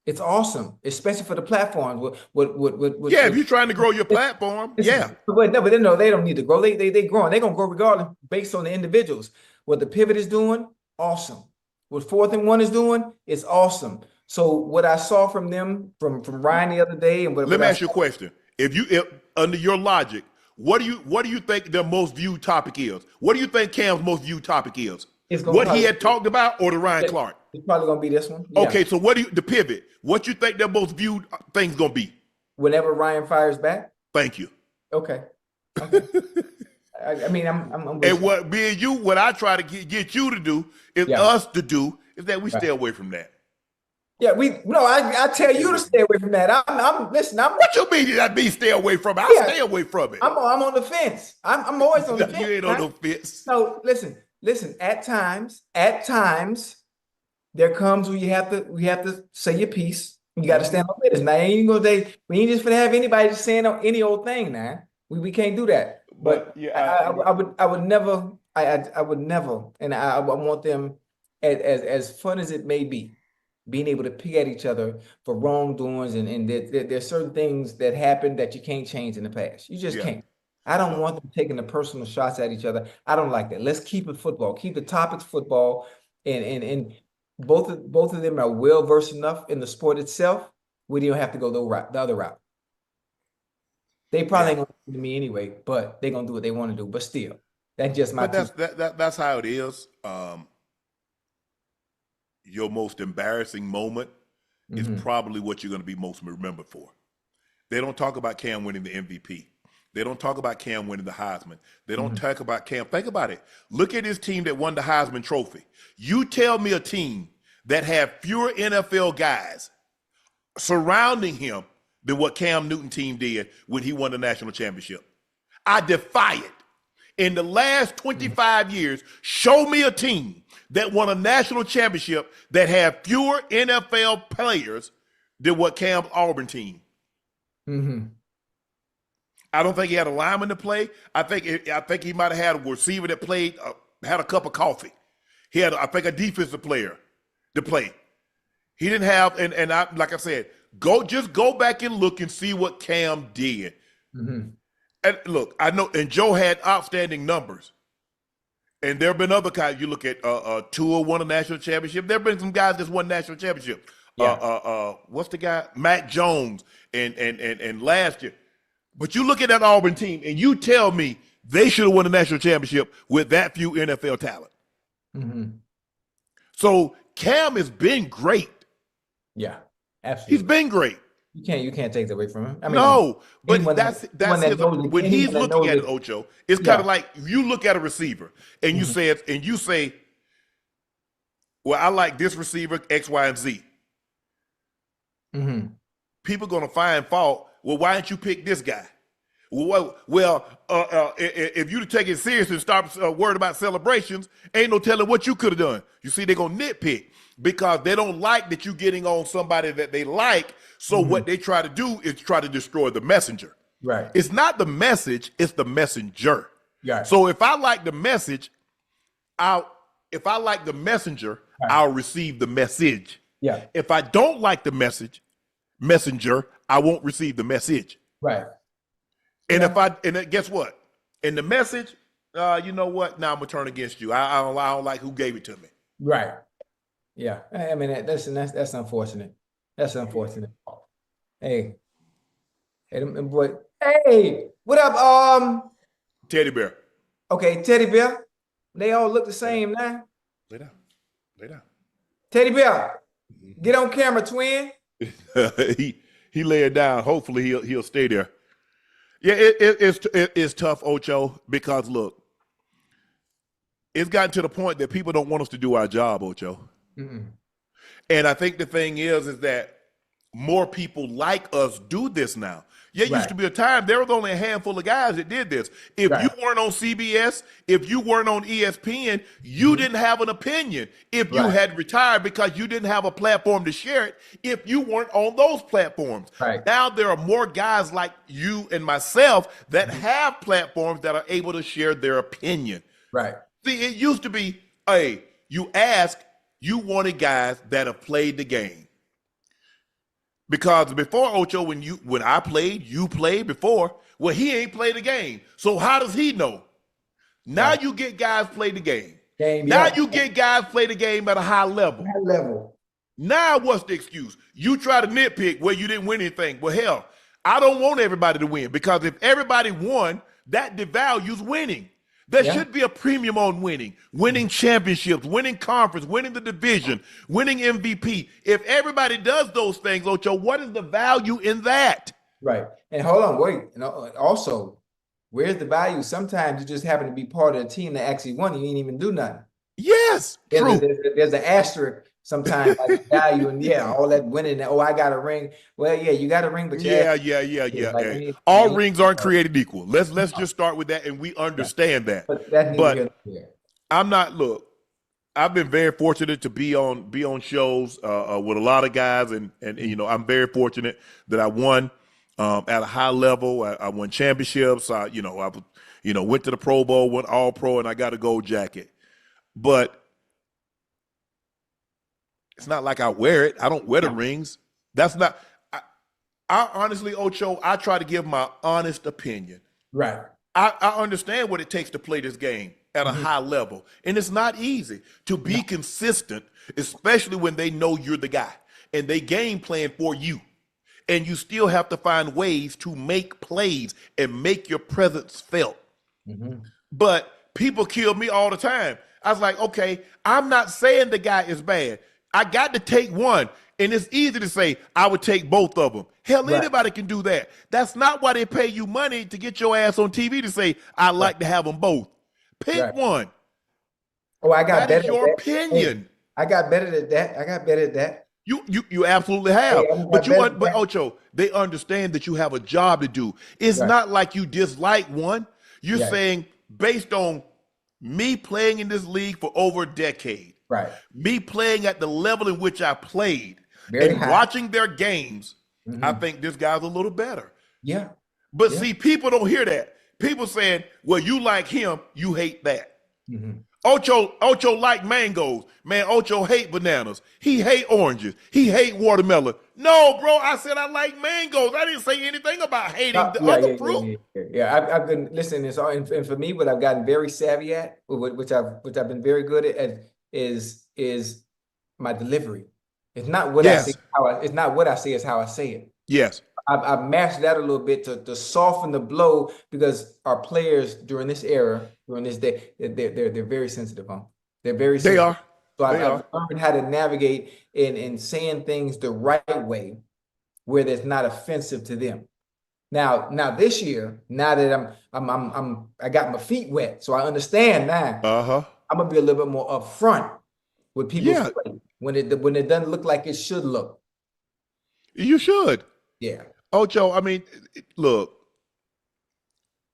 It's awesome, especially for the platforms. If you're trying to grow your platform, yeah. But no, they don't need to grow. They growing. They're gonna grow regardless based on the individuals. What the pivot is doing, awesome. What 4th and 1 is doing, is awesome. So what I saw from them, from Ryan the other day, and let me ask you a question. If under your logic, what do you think their most viewed topic is? What do you think Cam's most viewed topic is? What he had talked about, or the Ryan Clark? It's probably gonna be this one. Yeah. Okay, so the pivot? What you think their most viewed thing's gonna be? Whenever Ryan fires back. Thank you. Okay. I'm And what I try to get you to do is us to do is that we stay away from that. Yeah, I tell you to stay away from that. What you mean? I mean stay away from it? I stay away from it. I'm on the fence. I'm always on the fence. You ain't on no fence. No, listen. At times, there comes when you have to say your piece. You got to stand on business. Now, we ain't just gonna have anybody just saying any old thing. Now, we can't do that. But I would never, and I want them, as fun as it may be, being able to pick at each other for wrongdoings, and there's certain things that happen that you can't change in the past. You just can't. I don't want them taking the personal shots at each other. I don't like that. Let's keep it football. Keep the topics football, and both of them are well versed enough in the sport itself. We don't have to go the other route. They probably ain't gonna do to me anyway, but they're gonna do what they want to do. But still, that's just my. That's how it is. Your most embarrassing moment is probably what you're going to be most remembered for. They don't talk about Cam winning the MVP. They don't talk about Cam winning the Heisman. They don't talk about Cam. Think about it. Look at his team that won the Heisman Trophy. You tell me a team that had fewer NFL guys surrounding him than what Cam Newton team did when he won the national championship. I defy it. In the last 25 years, show me a team that won a national championship that had fewer NFL players than what Cam's Auburn team. I don't think he had a lineman to play. I think he might have had a receiver that played, had a cup of coffee. He had, I think, a defensive player to play. He didn't have, and like I said, go back and look and see what Cam did. And look, I know, and Joe had outstanding numbers. And there have been other guys. You look at Tua won a national championship. There have been some guys that's won national championship. What's the guy? Matt Jones and last year. But you look at that Auburn team and you tell me they should have won a national championship with that few NFL talent. So Cam has been great. Yeah, absolutely. He's been great. You can't take that away from him. I mean, no, but that's his, when he's looking at it, it, Ocho, it's kind of like you look at a receiver and you say, well, I like this receiver, X, Y, and Z. People going to find fault. Well, why didn't you pick this guy? If you take it serious and stop worried about celebrations, ain't no telling what you could have done. You see, they're going to nitpick because they don't like that you getting on somebody that they like. So what they try to do is try to destroy the messenger. Right. It's not the message, it's the messenger. Yeah. So if I like the message, if I like the messenger, I'll receive the message. Yeah. If I don't like the messenger, I won't receive the message. Right. And guess what? In the message, you know what? Now I'm gonna turn against you. I don't like who gave it to me. Right. Yeah. I mean, that's unfortunate. That's unfortunate. Hey, boy. Hey, what up? Teddy bear. Okay, Teddy Bear. They all look the same now. Lay down. Lay down. Teddy Bear, get on camera, twin. he lay it down. Hopefully he'll stay there. Yeah, it's tough, Ocho, because look, it's gotten to the point that people don't want us to do our job, Ocho. And I think the thing is that more people like us do this now. Yeah, it used to be a time there was only a handful of guys that did this. If you weren't on CBS, if you weren't on ESPN, you didn't have an opinion. If you had retired because you didn't have a platform to share it, if you weren't on those platforms. Now there are more guys like you and myself that have platforms that are able to share their opinion. Right. See, it used to be, hey, you wanted guys that have played the game. Because before, Ocho, when I played, you played before, well, he ain't played the game. So how does he know? Now you get guys play the game. You get guys play the game at a high level. Now what's the excuse? You try to nitpick where you didn't win anything. Well, hell, I don't want everybody to win because if everybody won, that devalues winning. There should be a premium on winning championships, winning conference, winning the division, winning MVP. If everybody does those things, Ocho, what is the value in that? Right. And hold on, wait. And also, where's the value? Sometimes you just happen to be part of a team that actually won. You ain't even do nothing. Yes, true. There's an asterisk sometimes, like value, and all that winning. Oh, I got a ring. Well, yeah, you got a ring, but all rings aren't created equal. Let's just start with that, and we understand that. But I'm not. Look, I've been very fortunate to be on shows with a lot of guys, and I'm very fortunate that I won at a high level. I won championships. I went to the Pro Bowl, went All Pro, and I got a gold jacket. But it's not like I wear it. I don't wear the rings. That's not. I honestly, Ocho, I try to give my honest opinion. Right. I understand what it takes to play this game at a high level. And it's not easy to be consistent, especially when they know you're the guy and they game plan for you. And you still have to find ways to make plays and make your presence felt. But people kill me all the time. I was like, okay, I'm not saying the guy is bad. I got to take one. And it's easy to say, I would take both of them. Hell, anybody can do that. That's not why they pay you money to get your ass on TV to say, I like to have them both. Pick one. Oh, I got better. That is your opinion. Hey, I got better at that. You absolutely have. But Ocho, they understand that you have a job to do. It's not like you dislike one. You're saying, based on me playing in this league for over a decade, me playing at the level in which I played, watching their games, I think this guy's a little better. But see, people don't hear that. People saying, well, you like him, you hate that. Ocho like mangoes. Man, Ocho hate bananas. He hate oranges. He hate watermelon. No, bro, I said I like mangoes. I didn't say anything about hating the other fruit. I've been listening. And for me, what I've gotten very savvy at, which I've been very good at, is my delivery. It's not what I say. It's not what I say. It's how I say it. Yes. I've mastered that a little bit to soften the blow because our players during this era, during this day, they're very sensitive. They're very sensitive. They are. So I've learned how to navigate in saying things the right way where that's not offensive to them. Now this year, now that I got my feet wet, so I understand now. I'm gonna be a little bit more upfront with people's play when it doesn't look like it should look. You should. Yeah. Ocho, I mean, look,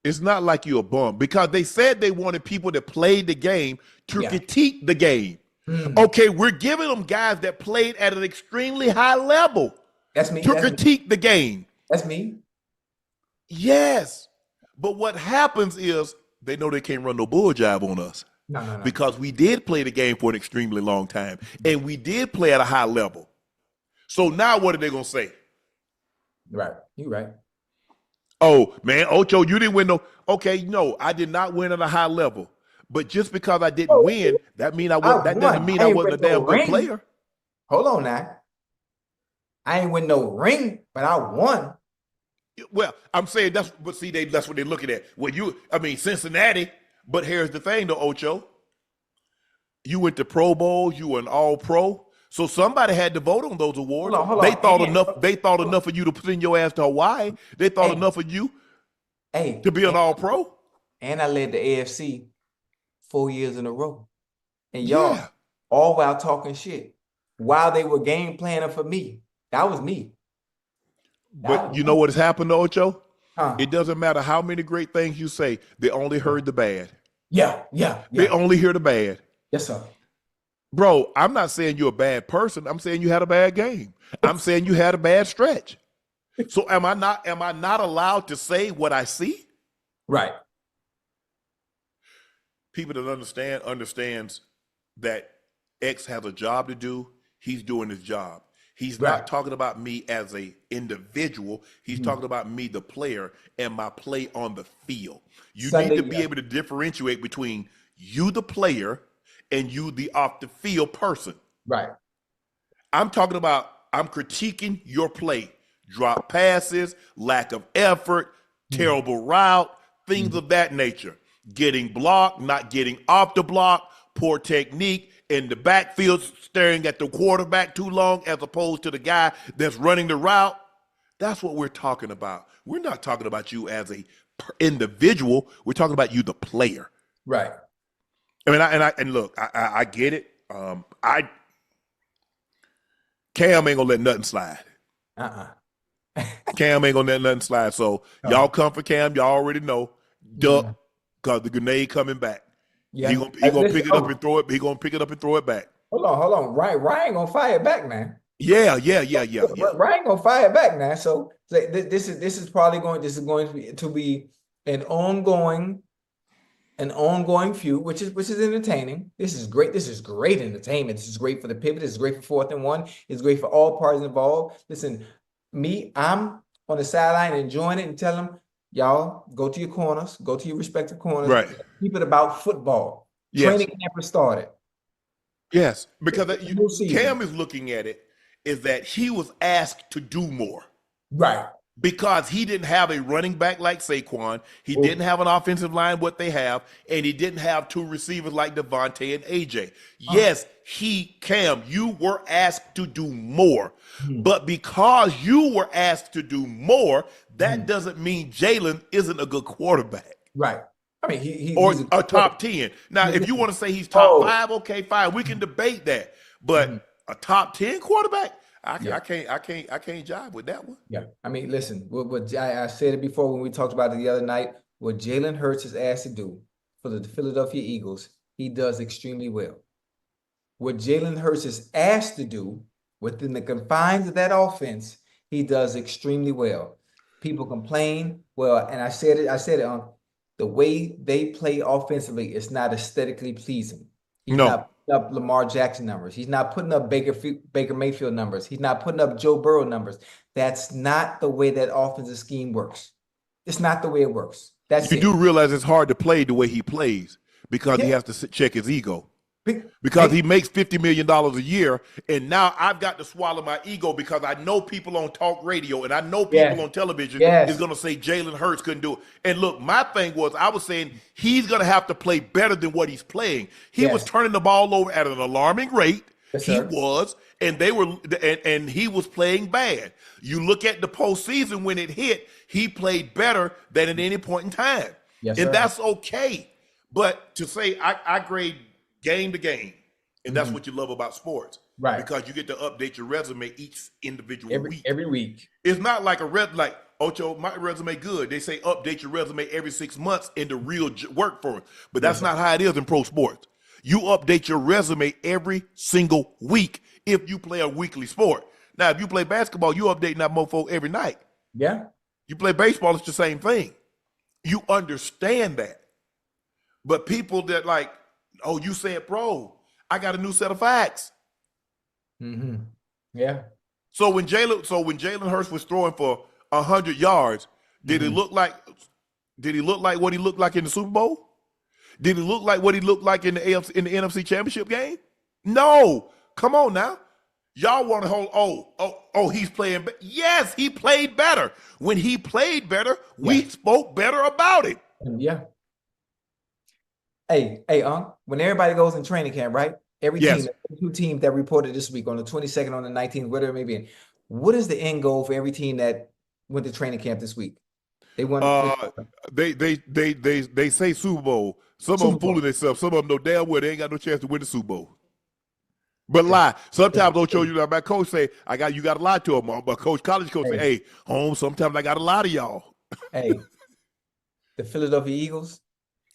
it's not like you're a bum because they said they wanted people that played the game to critique the game. Okay, we're giving them guys that played at an extremely high level That's me. to critique the game. That's me. Yes. But what happens is they know they can't run no bull jive on us. No. Because we did play the game for an extremely long time and we did play at a high level. So now what are they going to say? Right. You're right. Oh, man, Ocho, you didn't win no. Okay, no, I did not win at a high level. But just because I didn't win, that doesn't mean I wasn't a damn good player. Hold on now. I ain't win no ring, but I won. Well, I'm saying that's what they're looking at. Cincinnati, but here's the thing though, Ocho. You went to Pro Bowl, you were an all-pro. So somebody had to vote on those awards. Hold they on. thought enough of you to send your ass to Hawaii. They thought enough of you to be an all-pro. And I led the AFC 4 years in a row. And y'all, all while talking shit, while they were game planning for me. That was me. But you know what has happened to Ocho? Huh. It doesn't matter how many great things you say. They only heard the bad. Yeah. They only hear the bad. Yes, sir. Bro, I'm not saying you're a bad person. I'm saying you had a bad game. I'm saying you had a bad stretch. So am I not allowed to say what I see? Right. People that understands that X has a job to do. He's doing his job. He's not talking about me as a individual. He's talking about me, the player, and my play on the field. You need to be able to differentiate between you, the player, and you, the off the field person. Right. I'm critiquing your play. Drop passes, lack of effort, terrible route, things of that nature. Getting blocked, not getting off the block, poor technique, in the backfield staring at the quarterback too long as opposed to the guy that's running the route. That's what we're talking about. We're not talking about you as a individual. We're talking about you, the player. Right. And look, I get it. Cam ain't gonna let nothing slide. Cam ain't gonna let nothing slide. So y'all come for Cam. Y'all already know. Duck, because the grenade coming back. Yeah. He gonna pick it up and throw it. He gonna pick it up and throw it back. Hold on. Ryan gonna fire back, man. Yeah. Ryan gonna fire back, man. So this is going to be an ongoing feud, which is entertaining. This is great. This is great entertainment. This is great for the pivot. This is great for 4th and 1. It's great for all parties involved. Listen, I'm on the sideline enjoying it and tell them, y'all, go to your corners, go to your respective corners. Right. Keep it about football. Yes. Training camp has started. Yes, because Cam is looking at it is that he was asked to do more. Right. Because he didn't have a running back like Saquon, he didn't have an offensive line what they have, and he didn't have 2 receivers like Devontae and AJ. Yes, Cam, you were asked to do more. But because you were asked to do more, that doesn't mean Jalen isn't a good quarterback. Right. I mean, he's a top 10. Now, if you want to say he's top 5, okay, fine. We can debate that. But a top 10 quarterback? I can't jive with that one. Yeah, I mean, listen. What I said it before when we talked about it the other night. What Jalen Hurts is asked to do for the Philadelphia Eagles, he does extremely well. What Jalen Hurts is asked to do within the confines of that offense, he does extremely well. People complain, and I said it. The way they play offensively is not aesthetically pleasing. He's not putting up Lamar Jackson numbers. He's not putting up Baker Mayfield numbers. He's not putting up Joe Burrow numbers. That's not the way that offensive scheme works. It's not the way it works. You do realize it's hard to play the way he plays because he has to check his ego. Because he makes $50 million a year, and now I've got to swallow my ego because I know people on talk radio and I know people on television is going to say Jalen Hurts couldn't do it. And look, my thing was I was saying he's going to have to play better than what he's playing. He was turning the ball over at an alarming rate. He was, and and he was playing bad. You look at the postseason when it hit, he played better than at any point in time. And that's okay. But to say I grade game to game, and that's what you love about sports. Right. because you get to update your resume each individual week. Every week. It's not like like Ocho, my resume good. They say update your resume every 6 months in the real workforce, but that's not how it is in pro sports. You update your resume every single week if you play a weekly sport. Now, if you play basketball, you updating that mofo every night. Yeah. You play baseball, it's the same thing. You understand that. But people that like, oh, you said pro, I got a new set of facts. Mm-hmm. Yeah. So when Jalen Hurts was throwing for 100 yards, did he look like what he looked like in the Super Bowl? Did he look like what he looked like in the NFC Championship game? No. Come on now. Y'all want to hold, he's playing. Yes, he played better. When he played better, we spoke better about it. Yeah. Hey, when everybody goes in training camp, right? Every team, 2 teams that reported this week on the 22nd, on the 19th, whatever it may be. What is the end goal for every team that went to training camp this week? They want. They say Super Bowl. Some of them fooling themselves. Some of them know damn well they ain't got no chance to win the Super Bowl. But lie. Sometimes they'll show you that. My coach say, you got to lie to them. But college coach say, hey, home, sometimes I got to lie to y'all. Hey, the Philadelphia Eagles.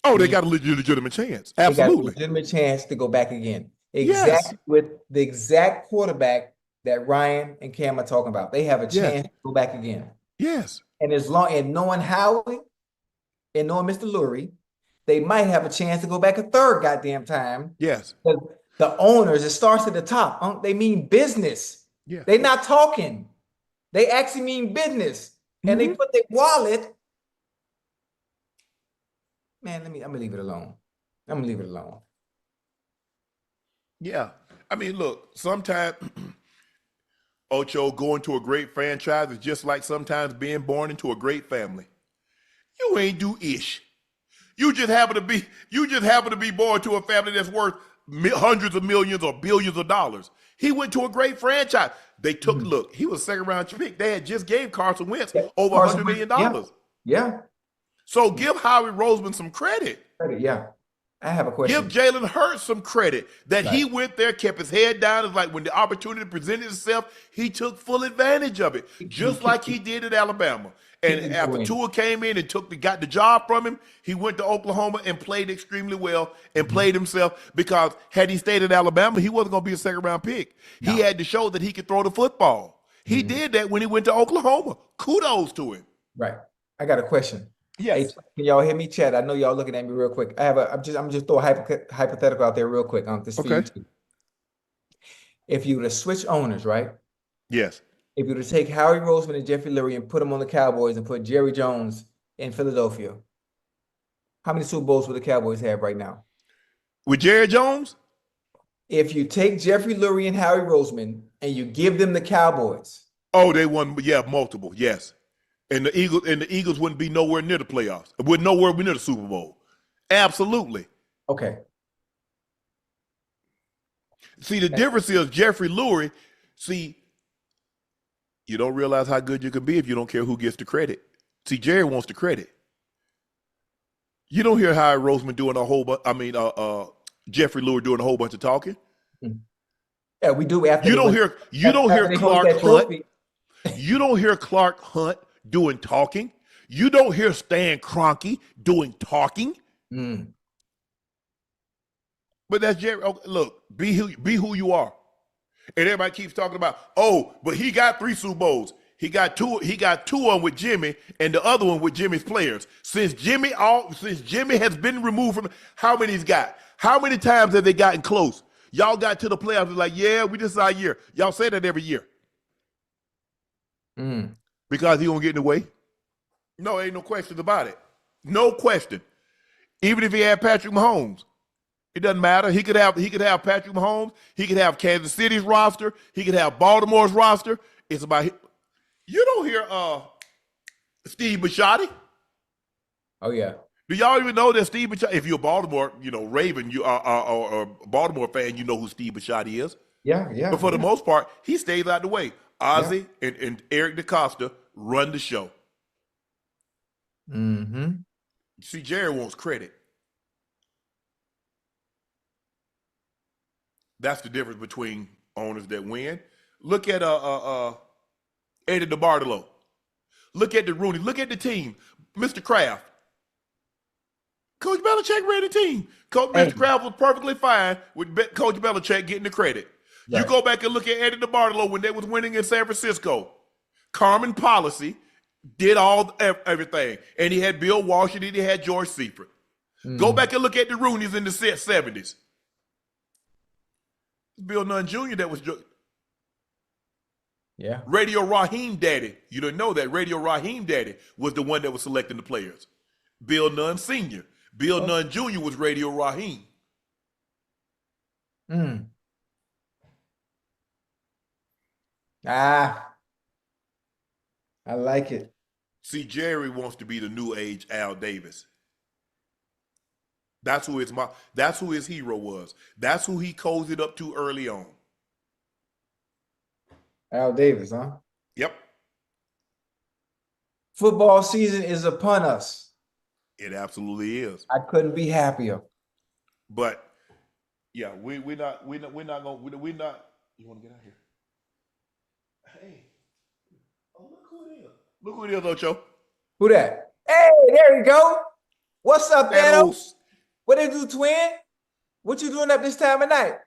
Oh, they got a legitimate chance. Absolutely. They got a legitimate chance to go back again. Exactly with the exact quarterback that Ryan and Cam are talking about. They have a chance to go back again. Yes. And as long as knowing Howie and knowing Mr. Lurie, they might have a chance to go back a third goddamn time. Yes. The owners, it starts at the top. They mean business. Yeah. They're not talking. They actually mean business. And they put their wallet. Man, I'm gonna leave it alone. I'm gonna leave it alone. Yeah. I mean, look, sometimes Ocho, going to a great franchise is just like sometimes being born into a great family. You ain't do ish. You just happen to be born to a family that's worth hundreds of millions or billions of dollars. He went to a great franchise. They took look. He was a 2nd-round pick. They had just gave Carson Wentz over $100 million. Yeah. So give Howie Roseman some credit. Yeah. I have a question. Give Jalen Hurts some credit that he went there, kept his head down. It's like when the opportunity presented itself, he took full advantage of it, just like he did at Alabama. And after Tua came in and got the job from him, he went to Oklahoma and played extremely well and played himself, because had he stayed at Alabama, he wasn't going to be a 2nd-round pick. No. He had to show that he could throw the football. He did that when he went to Oklahoma. Kudos to him. Right. I got a question. Yes. Hey, can y'all hear me, Chad? I know y'all looking at me real quick. I'm just throw a hypothetical out there real quick. If you were to switch owners, right? Yes. If you were to take Howie Roseman and Jeffrey Lurie and put them on the Cowboys and put Jerry Jones in Philadelphia, how many Super Bowls would the Cowboys have right now? With Jerry Jones? If you take Jeffrey Lurie and Howie Roseman and you give them the Cowboys. Oh, they won, multiple, yes. And the Eagles wouldn't be nowhere near the playoffs. It wouldn't nowhere near the Super Bowl. Absolutely. Okay. See, the difference is Jeffrey Lurie, you don't realize how good you can be if you don't care who gets the credit. See, Jerry wants the credit. You don't hear Howie Roseman doing Jeffrey Lurie doing a whole bunch of talking. Yeah, we do. You don't hear Clark Hunt. You don't hear Clark Hunt doing talking. You don't hear Stan Kroenke doing talking. But that's Jerry. Okay, look, be who you are. And everybody keeps talking about, but he got 3 Super Bowls. He got two of them with Jimmy and the other one with Jimmy's players. Since Jimmy has been removed from, how many he's got? How many times have they gotten close? Y'all got to the playoffs, like, this is our year. Y'all say that every year. Because he won't get in the way? No, ain't no question about it. No question. Even if he had Patrick Mahomes, it doesn't matter. He could have Patrick Mahomes. He could have Kansas City's roster. He could have Baltimore's roster. It's about him. You don't hear Steve Bisciotti. Oh yeah. Do y'all even know that Steve Bisciotti? If you're a Baltimore, Raven, you are or a Baltimore fan, you know who Steve Bisciotti is. Yeah. But for the most part, he stays out the way. Ozzie and Eric DeCosta run the show. See, Jerry wants credit. That's the difference between owners that win. Look at Eddie DeBartolo. Look at the Rooney. Look at the team. Mr. Kraft. Coach Belichick ran the team. Mr. Kraft was perfectly fine with Coach Belichick getting the credit. Right. You go back and look at Eddie DeBartolo when they was winning in San Francisco. Carmen Policy did everything. And he had Bill Washington, he had George Seifert. Go back and look at the Rooneys in the 70s. Bill Nunn Jr. that was Radio Raheem Daddy. You didn't know that Radio Raheem Daddy was the one that was selecting the players. Bill Nunn Sr. Bill Nunn Jr. was Radio Raheem. I like it. See, Jerry wants to be the new age Al Davis. That's who his hero was. That's who he cozied up to early on. Al Davis, huh? Yep. Football season is upon us. It absolutely is. I couldn't be happier. But yeah, we're not. You want to get out here? Hey, oh look who it is! Look who it is, Ocho. Who that? Hey, there you go. What's up, Thanos? What they do, twin? What you doing up this time of night?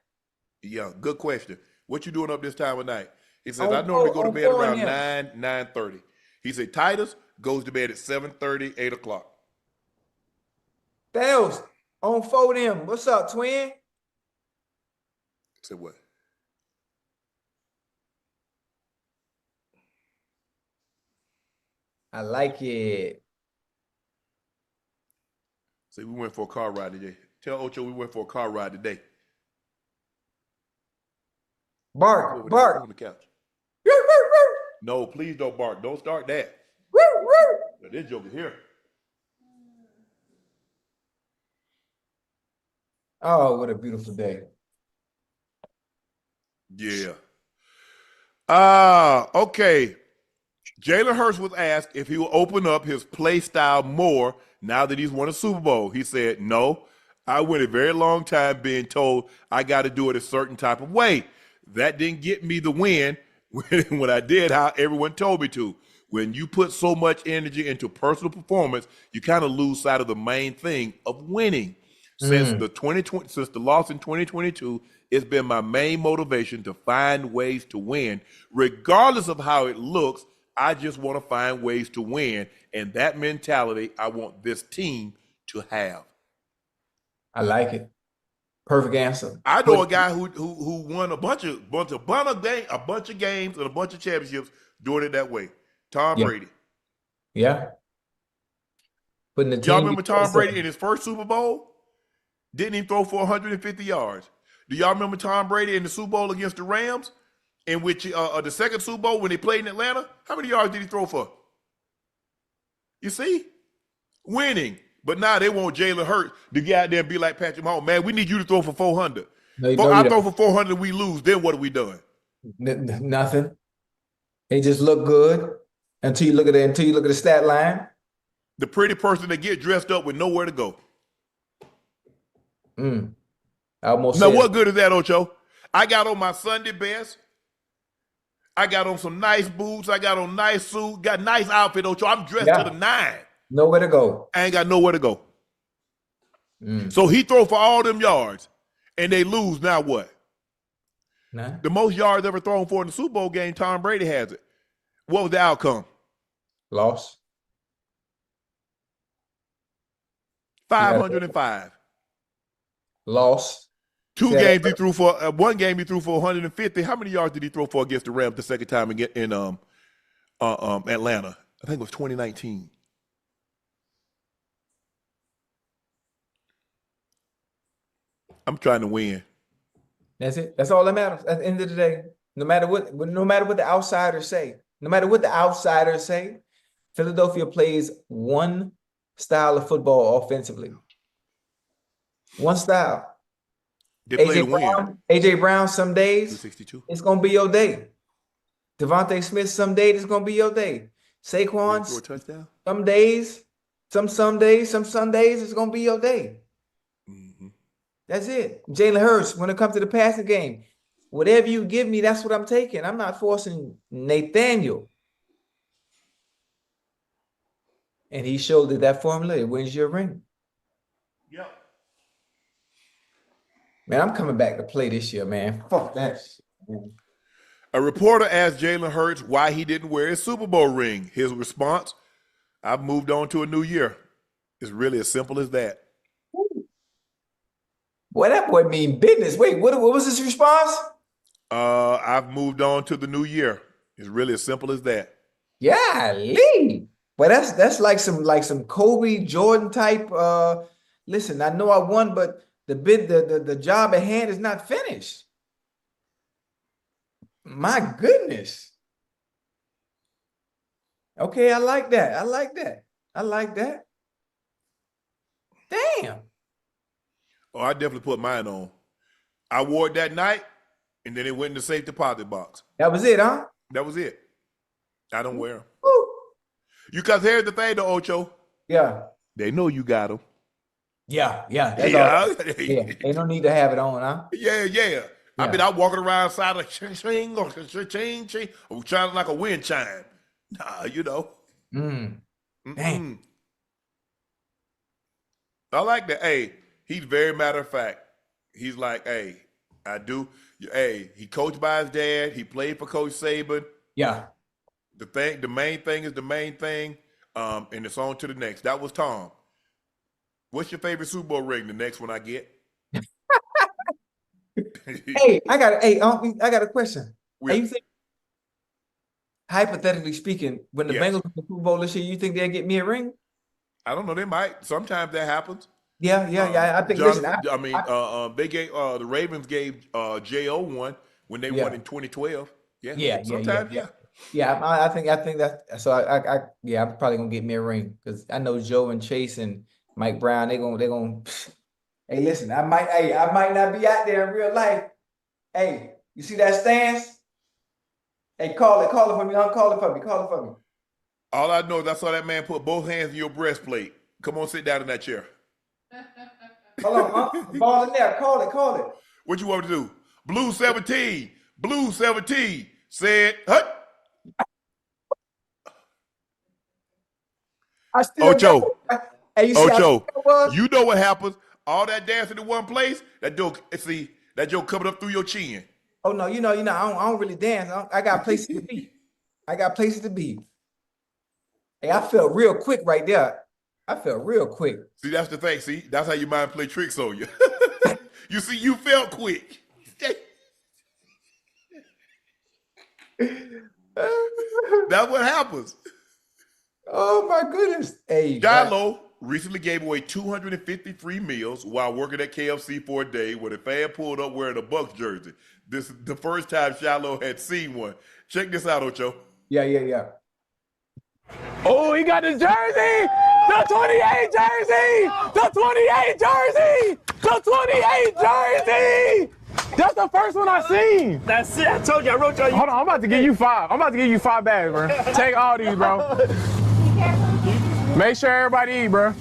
Yeah, good question. What you doing up this time of night? He says, I normally go to bed around 9:30. He said, Titus goes to bed at 7:30, 8 o'clock. Thanos, on 4 What's up, twin? Said what? I like it. Say we went for a car ride today. Tell Ocho we went for a car ride today. Bark, bark. On the couch. No, please don't bark. Don't start that. Now, this joke is here. Oh, what a beautiful day. Yeah. Okay. Jalen Hurts was asked if he will open up his play style more now that he's won a Super Bowl. He said, no, I went a very long time being told I got to do it a certain type of way. That didn't get me the win when I did how everyone told me to. When you put so much energy into personal performance, you kind of lose sight of the main thing of winning. Since the loss in 2022, it's been my main motivation to find ways to win, regardless of how it looks. I just want to find ways to win, and that mentality I want this team to have. I like it. Perfect answer. I know a guy who won a bunch of games and a bunch of championships doing it that way. Tom Brady. Yeah. Putting the team. Y'all remember Tom Brady in his first Super Bowl? Didn't even throw for 150 yards. Do y'all remember Tom Brady in the Super Bowl against the Rams? In which the second Super Bowl when they played in Atlanta, how many yards did he throw for? You see? Winning. But now they want Jalen Hurts to get out there and be like Patrick Mahomes. Man, we need you to throw for 400. I throw for 400, we lose. Then what are we doing? Nothing. They just look good until you look at the stat line. The pretty person that get dressed up with nowhere to go. What good is that, Ocho? I got on my Sunday best. I got on some nice boots. I got on nice suit. Got nice outfit, Ocho. I'm dressed to the nine. Nowhere to go. I ain't got nowhere to go. So he throw for all them yards, and they lose. Now what? Nah. The most yards ever thrown for in the Super Bowl game, Tom Brady has it. What was the outcome? Loss. 505. Loss. One game he threw for 150. How many yards did he throw for against the Rams the second time in Atlanta? I think it was 2019. I'm trying to win. That's it. That's all that matters at the end of the day. No matter what the outsiders say, Philadelphia plays one style of football offensively. One style. AJ Brown, some days it's gonna be your day. Devontae Smith, some days it's gonna be your day. Saquon, some days it's gonna be your day. That's it. Jalen Hurts, when it comes to the passing game, Whatever you give me, that's what I'm taking. I'm not forcing Nathaniel. And he showed that formula, it wins your ring. Yep. Man, I'm coming back to play this year, man. Fuck that shit, man. A reporter asked Jalen Hurts why he didn't wear his Super Bowl ring. His response, I've moved on to a new year. It's really as simple as that. Boy, that boy mean business. Wait, what was his response? I've moved on to the new year. It's really as simple as that. Golly. But that's like some Kobe Jordan type. Listen, I know I won, but the job at hand is not finished. My goodness. Okay, I like that. I like that. I like that. Damn. Oh, I definitely put mine on. I wore it that night, and then it went in the safe deposit box. That was it, huh? That was it. I don't wear them. Woo. Because here's the thing, though, Ocho. Yeah. They know you got them. Yeah. That's Yeah. all. Yeah. They don't need to have it on, huh? Yeah. I mean, I'm walking around side like ching, or ching. I'm trying like a wind chime. Nah, you know. Dang. I like that. Hey, he's very matter of fact. He's like, hey, I do. Hey, he coached by his dad. He played for Coach Saban. Yeah. The main thing is the main thing. And it's on to the next. That was Tom. What's your favorite Super Bowl ring? The next one I get. Hey, I got a question. Yeah. Hey, you think, hypothetically speaking, when the Yes. Bengals win the Super Bowl this year, you think they'll get me a ring? I don't know. They might. Sometimes that happens. Yeah. I think. Listen, they gave the Ravens gave Jo one when they won in 2012. Yeah. Sometimes, yeah. Yeah, I think that. So I'm probably gonna get me a ring because I know Joe and Chase and Mike Brown. They're gonna. Hey, listen, I might not be out there in real life. Hey, you see that stance? Hey, call it for me. Call it for me. All I know is I saw that man put both hands in your breastplate. Come on, sit down in that chair. Hold on, the ball in there. Call it. What you want me to do? Blue 17 said, hut. I still Ocho. Hey, you see Ocho, how it was? you know what happens? All that dancing in one place, that joke coming up through your chin. Oh no, you know, I don't really dance. I got places to be. Hey, I felt real quick right there. See, that's the thing. See, that's how your mind play tricks on you. You see, you felt quick. That's what happens. Oh my goodness. Hey, Shilo recently gave away 250 free meals while working at KFC for a day when a fan pulled up wearing a Bucks jersey. This is the first time Shilo had seen one. Check this out, Ocho. Yeah. Oh, he got the jersey! The 28 jersey! The 28 jersey! The 28 jersey! That's the first one I seen. That's it. I told you. I wrote you. Hold on, I'm about to give you 5. I'm about to give you 5 bags, bro. Take all these, bro. Make sure everybody eat, bro.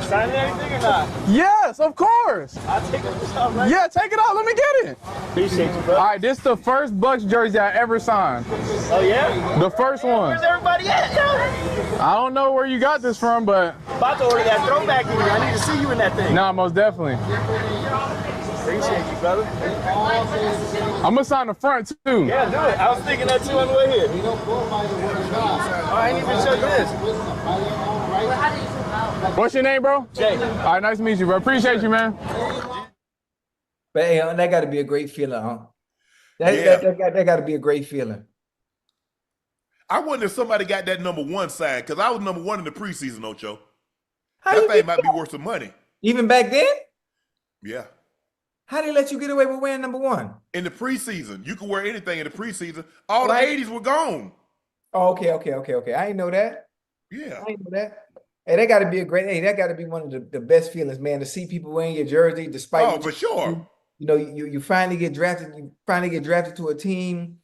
Signing anything or not? Yes, of course. I'll take it myself, right? Yeah, take it out. Let me get it. Appreciate you, bro. All right, this is the first Bucks jersey I ever signed. Oh, yeah? The first one. Where's everybody at, yo? I don't know where you got this from, but About to order that throwback in here. I need to see you in that thing. nah, most definitely. Appreciate you, brother. I'm gonna sign the front too. Yeah, do it. I was thinking that too on the way here. Oh, I ain't even show you this. What's your name, bro? Jay. All right, nice to meet you, bro. Appreciate you, man. But hey, that got to be a great feeling, huh? That got to be a great feeling. I wonder if somebody got that number 1 signed because I was number 1 in the preseason, Ocho. How That you thing get might be worth some money. even back then? Yeah. How they let you get away with wearing number 1? In the preseason, you could wear anything in the preseason. All Right. the 80s were gone. Oh, okay. I didn't know that. Yeah. Hey, that got to be that got to be one of the best feelings, man, to see people wearing your jersey despite Oh, what for sure. you know, you finally get drafted, to a team,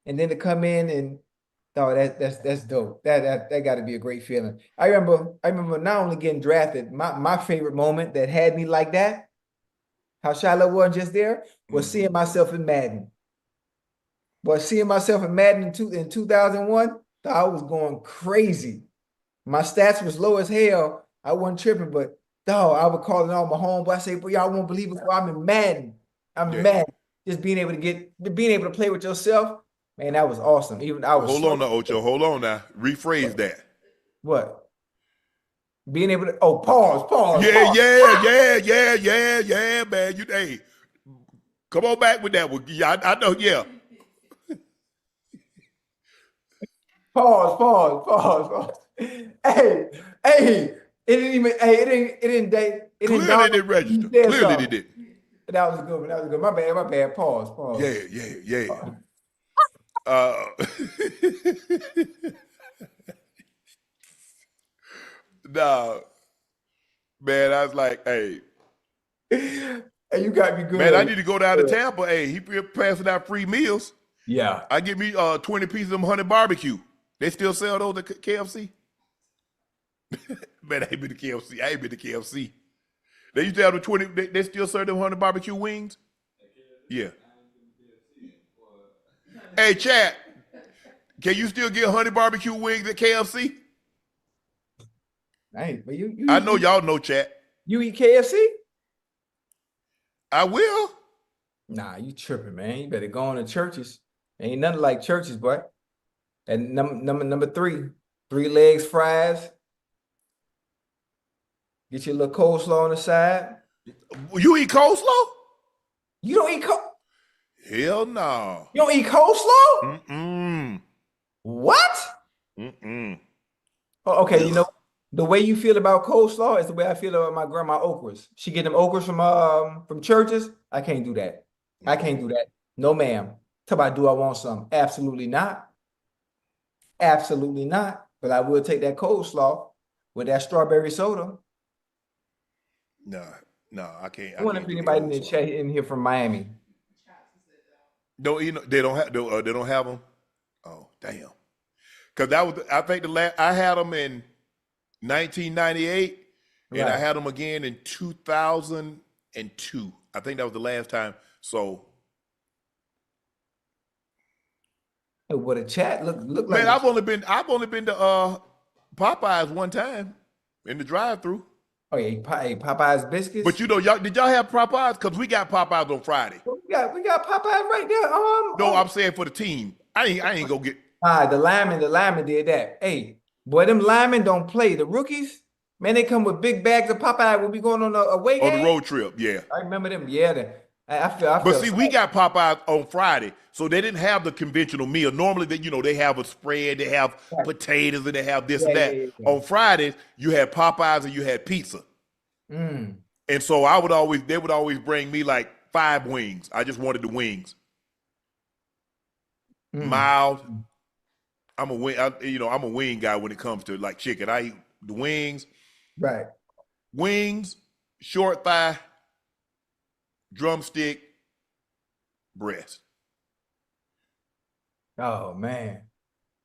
and then to come in and that's dope. That got to be a great feeling. I remember not only getting drafted, my favorite moment that had me like that, how Shilo was just there, was seeing myself in Madden. But seeing myself in Madden in 2001, I was going crazy. My stats was low as hell. I wasn't tripping, but dog, I was calling all my homeboys. I say, "Boy, y'all won't believe it. Bro, I'm in Madden. I'm in Madden. Just being able to play with yourself, man, that was awesome. Even I was Hold on now, Ocho. Hold on now. Rephrase that. What? Being able to pause. Yeah, pause. yeah, man. Hey, come on back with that one. Yeah, I know, yeah. Pause. Hey, it didn't even. Hey, it didn't date. It Clearly didn't. it didn't register. Clearly it did. That was good. That was good. My bad. Pause. Yeah. Nah, man, I was like, hey. Hey, you got me good. Man, I need to go down to Tampa. Hey, he passing out free meals. Yeah. I give me 20 pieces of honey barbecue. They still sell those at KFC? Man, I ain't been to KFC. They used to have the 20, they still serve them honey barbecue wings? Yeah. Hey, Chad, can you still get honey barbecue wings at KFC? Hey, but I know y'all know, Chad. You eat KFC? I will. Nah, you tripping, man. You better go on to churches. Ain't nothing like churches, boy. And number 3, 3 legs fries. Get your little coleslaw on the side. You eat coleslaw? You don't eat Hell no. You don't eat coleslaw? Mm-mm. What? Mm-mm. Oh, okay, you know, the way you feel about coleslaw is the way I feel about my grandma okras. She get them okras from churches. I can't do that. No, ma'am. Talk about, do I want some? Absolutely not. Absolutely not. But I will take that coleslaw with that strawberry soda. No, I can't. I wonder if anybody in the chat in here from Miami. No, you know they don't have them. Oh, damn. Because I think the last I had them in 1998, and I had them again in 2002. I think that was the last time. So, what a chat look like. man, I've only been to Popeyes one time in the drive-through. Oh yeah, Popeyes biscuits. But you know, did y'all have Popeyes? Because we got Popeyes on Friday. We got Popeyes right there. No, I'm saying for the team. I ain't gonna get. The lineman did that. Hey, boy, them linemen don't play. The rookies, man, they come with big bags of Popeye when we going on a away game. On the road trip, yeah. I remember them. Yeah, I feel. But see, we got Popeyes on Friday, so they didn't have the conventional meal. Normally, they have a spread, they have potatoes, and they have this and that. Yeah. On Fridays, you had Popeyes and you had pizza. Mm. And so they would always bring me like 5 wings. I just wanted the wings. Mild. I'm a wing guy when it comes to like chicken. I eat the wings. Right. Wings, short thigh, drumstick, breast. Oh man.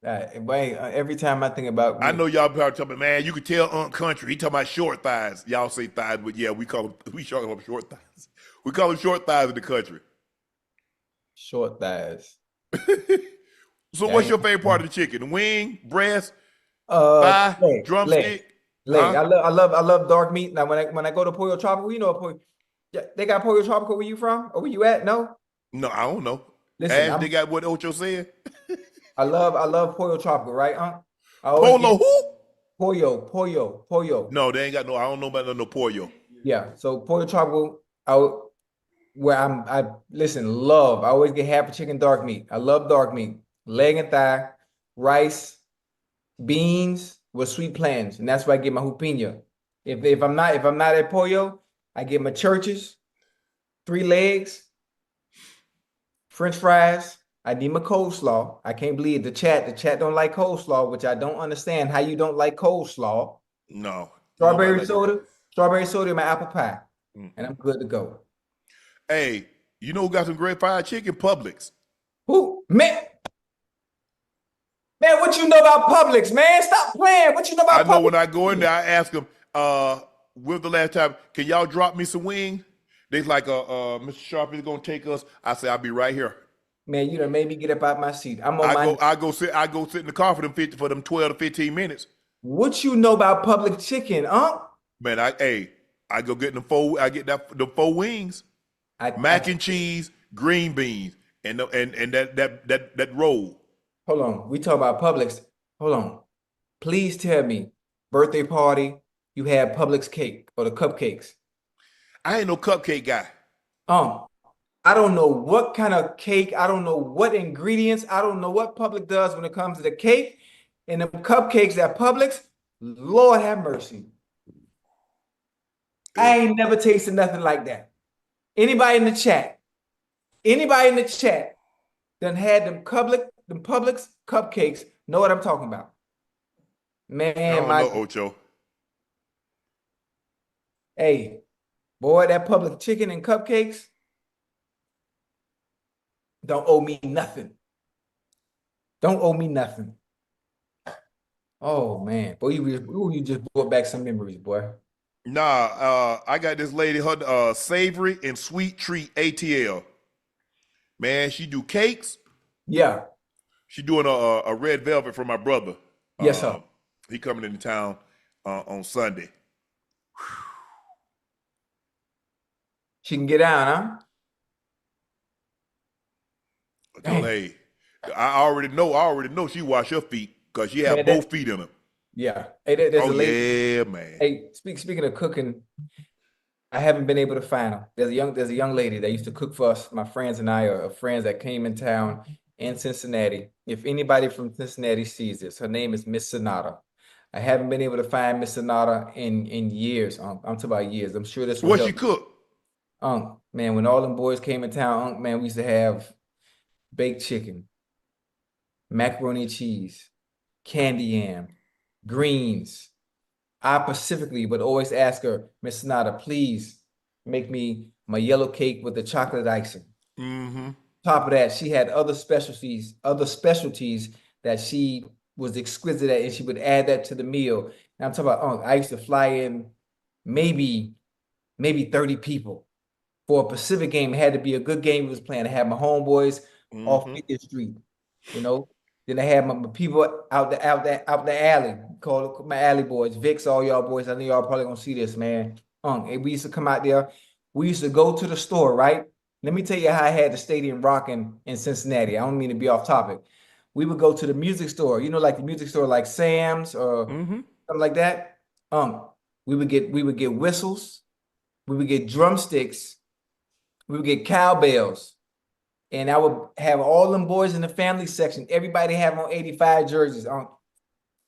Every time I think about, I know y'all probably talking, man, you could tell Unc Country. He talking about short thighs. Y'all say thighs, but yeah, we call them short thighs. We call them short thighs in the country. Short thighs. So what's your favorite part of the chicken? Wing, breast, thigh, drumstick? Leg. I love dark meat. Now when I go to Pollo Tropical, you know they got Pollo Tropical where you from? Or where you at? No, I don't know. Listen, they got what Ocho said. I love Pollo Tropical, right, Unc? Polo who? Pollo. No, they ain't got no. I don't know about no pollo. Yeah, so Pollo Tropical, I love. I always get half a chicken dark meat. I love dark meat, leg and thigh, rice, beans with sweet plantains, and that's why I get my jupina. If I'm not at Pollo, I get my churches, 3 legs, French fries. I need my coleslaw. I can't believe the chat don't like coleslaw, which I don't understand how you don't like coleslaw. No. Strawberry soda and my apple pie. And I'm good to go. Hey, you know who got some great fried chicken? Publix. Who? Man, what you know about Publix, man? Stop playing. What you know about Publix? I know when I go in there, I ask them, when the last time, can y'all drop me some wings? They's like, Mr. Sharpe is going to take us. I say, I'll be right here. Man, you done made me get up out my seat. I'm on my. I go sit in the car for them 12 to 15 minutes. What you know about public chicken, huh? Man, I go get the 4 wings, mac and cheese, green beans, and that roll. Hold on. We talk about Publix. Hold on. Please tell me, birthday party, you had Publix cake or the cupcakes. I ain't no cupcake guy. I don't know what kind of cake. I don't know what ingredients. I don't know what Publix does when it comes to the cake and the cupcakes at Publix. Lord have mercy. I ain't never tasted nothing like that. Anybody in the chat done had them Publix cupcakes know what I'm talking about. Man, I don't know, Ocho. Hey, boy, that Publix chicken and cupcakes don't owe me nothing. Don't owe me nothing. Oh man, boy, you just brought back some memories, boy. Nah, I got this lady, her savory and sweet treat ATL. Man, she do cakes. Yeah. She doing a red velvet for my brother. Yes, sir. He coming into town on Sunday. She can get down, huh? Hey, I already know she wash her feet because she have both feet in them. Yeah. Hey, there's a lady. Yeah, man. Hey, speaking of cooking, I haven't been able to find her. There's a young lady that used to cook for us. My friends and I are friends that came in town in Cincinnati. If anybody from Cincinnati sees this, her name is Miss Sonata. I haven't been able to find Miss Sonata in years. I'm talking about years. I'm sure this. What she cook? Man, when all them boys came in town, man, we used to have baked chicken, macaroni and cheese, candy yam, greens. I specifically would always ask her, Miss Sonata, please make me my yellow cake with the chocolate icing. Mm-hmm. Top of that, she had other specialties that she was exquisite at, and she would add that to the meal. And I'm talking about, I used to fly in maybe 30 people for a Pacific game. It had to be a good game we was playing. I had my homeboys off 50th Street, you know. Then I had my people out the alley. Call my alley boys, Vicks, all y'all boys. I know y'all probably gonna see this, man. And we used to come out there. We used to go to the store, right? Let me tell you how I had the stadium rocking in Cincinnati. I don't mean to be off topic. We would go to the music store, you know, like the music store like Sam's or something like that. We would get whistles, we would get drumsticks, we would get cowbells, and I would have all them boys in the family section. Everybody have on 85 jerseys.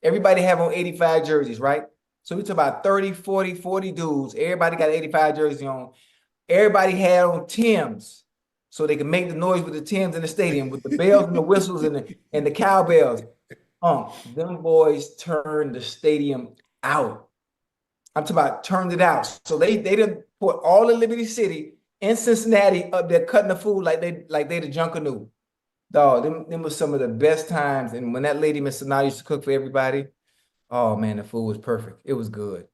Everybody have on 85 jerseys, right? So we talk about 30, 40 dudes. Everybody got 85 jerseys on. Everybody had on Timbs so they could make the noise with the Timbs in the stadium with the bells and the whistles and the cowbells. Them boys turned the stadium out. I'm talking about turned it out. So they done put all of Liberty City in Cincinnati up there cutting the food like they the Junkanoo. Dog, them was some of the best times. And when that lady, Miss Sonata, used to cook for everybody, oh man, the food was perfect. It was good.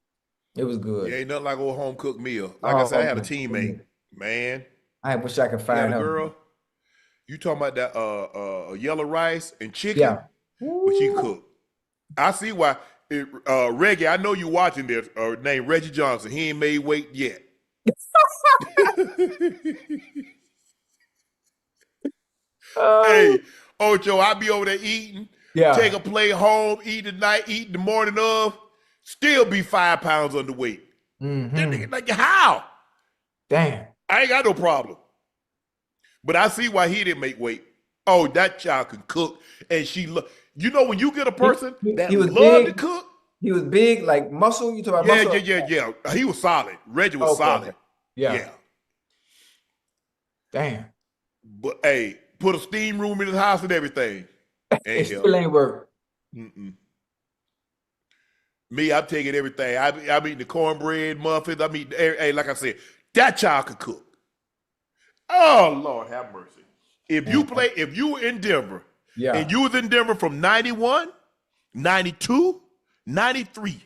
It was good. Yeah, ain't nothing like old home cooked meal. Like I said, I had a teammate, man. I wish I could find her. Girl, you talking about that yellow rice and chicken? Yeah. But she cooked. I see why. Reggie, I know you watching this. Named Reggie Johnson. He ain't made weight yet. Hey, Ocho, I be over there eating. Yeah. Take a plate home, eat tonight, eat the morning of. Still be 5 pounds underweight. Like, how? Damn. I ain't got no problem. But I see why he didn't make weight. Oh, that child can cook. And you know, when you get a person that love to cook. He was big, like muscle. You talk about muscle? Yeah. He was solid. Reggie was solid. Yeah. Damn. But, hey, put a steam room in his house and everything. It still ain't work. Me, I'm taking everything. I'm eating the cornbread, muffins. I'm eating, hey, like I said, that child could cook. Oh, Lord, have mercy. If you were in Denver, and you was in Denver from 91, 92, 93.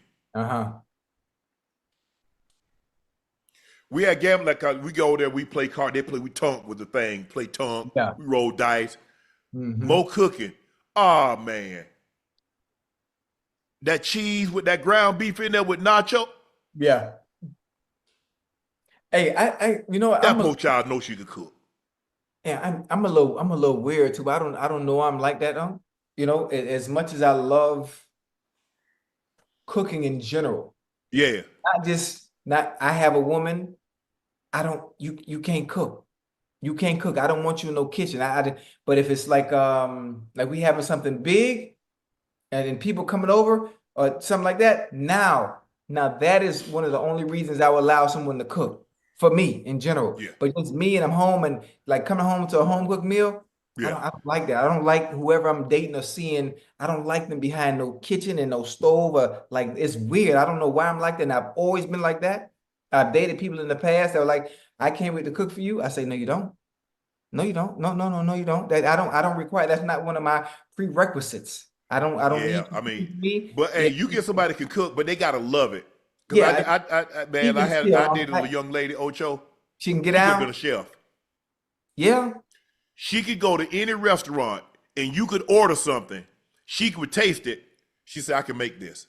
We had gambling, like we go there, we play card, we tunk with the thing, play tunk, Yeah. we roll dice. Mm-hmm. Mo cooking. Oh man. That cheese with that ground beef in there with nacho. Yeah. Hey, you know what? That poor child knows she could cook. Yeah, I'm a little weird too. I don't know I'm like that. You know, as much as I love cooking in general, Yeah. I have a woman. You can't cook. You can't cook. I don't want you in no kitchen. But if it's like we having something big and then people coming over or something like that, now that is one of the only reasons I would allow someone to cook for me in general. Yeah. But it's me and I'm home and like coming home to a home cooked meal. Yeah. I don't like that. I don't like whoever I'm dating or seeing. I don't like them behind no kitchen and no stove or like it's weird. I don't know why I'm like that. And I've always been like that. I've dated people in the past that were like, I can't wait to cook for you. I say, no, you don't. No, you don't. No, you don't. I don't require. That's not one of my prerequisites. I don't Yeah, need me. but hey, you get somebody who can cook, but they gotta love it. Yeah, I dated a young lady, Ocho. She can get She could have out. been a chef. Yeah. She could go to any restaurant and you could order something. She would taste it. She said, I can make this.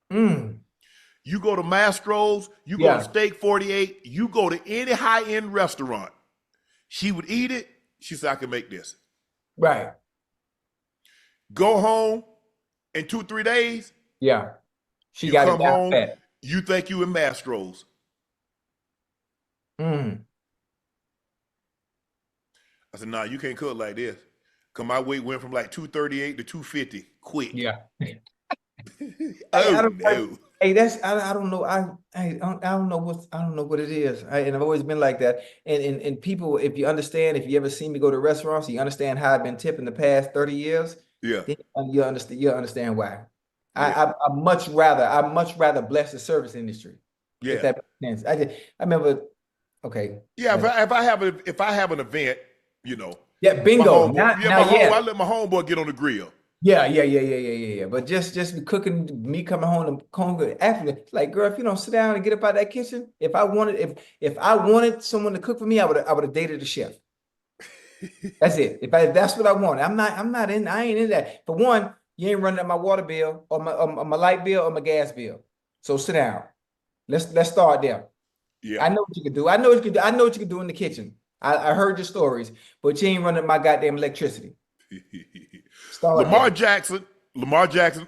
You go to Mastro's, you go to Steak 48, you go to any high-end restaurant. She would eat it. She said, I can make this. Right. Go home in 2-3 days. Yeah. She You got come it down home, pat. you think you in Mastro's. I said, nah, you can't cook like this. Cause my weight went from like 238 to 250 quick. Yeah. Oh, no. Hey, I don't know. I don't know what it is. And I've always been like that. And people, if you ever seen me go to restaurants, you understand how I've been tipping the past 30 years. Yeah. Then you understand why. Yeah. I much rather bless the service industry. Yeah. If that makes sense. I remember. Okay. Yeah. If I have an event, you know. Yeah. Bingo. I let my homeboy get on the grill. Yeah. But just cooking, me coming home and cooking after, like, girl, if you don't sit down and get up out of that kitchen, if I wanted someone to cook for me, I would have dated a chef. That's it. If that's what I want. I ain't in that. For one, you ain't running up my water bill or my light bill or my gas bill. So sit down. Let's start there. Yeah. I know what you can do. I know what you can do in the kitchen. I heard your stories, but you ain't running up my goddamn electricity. Lamar Jackson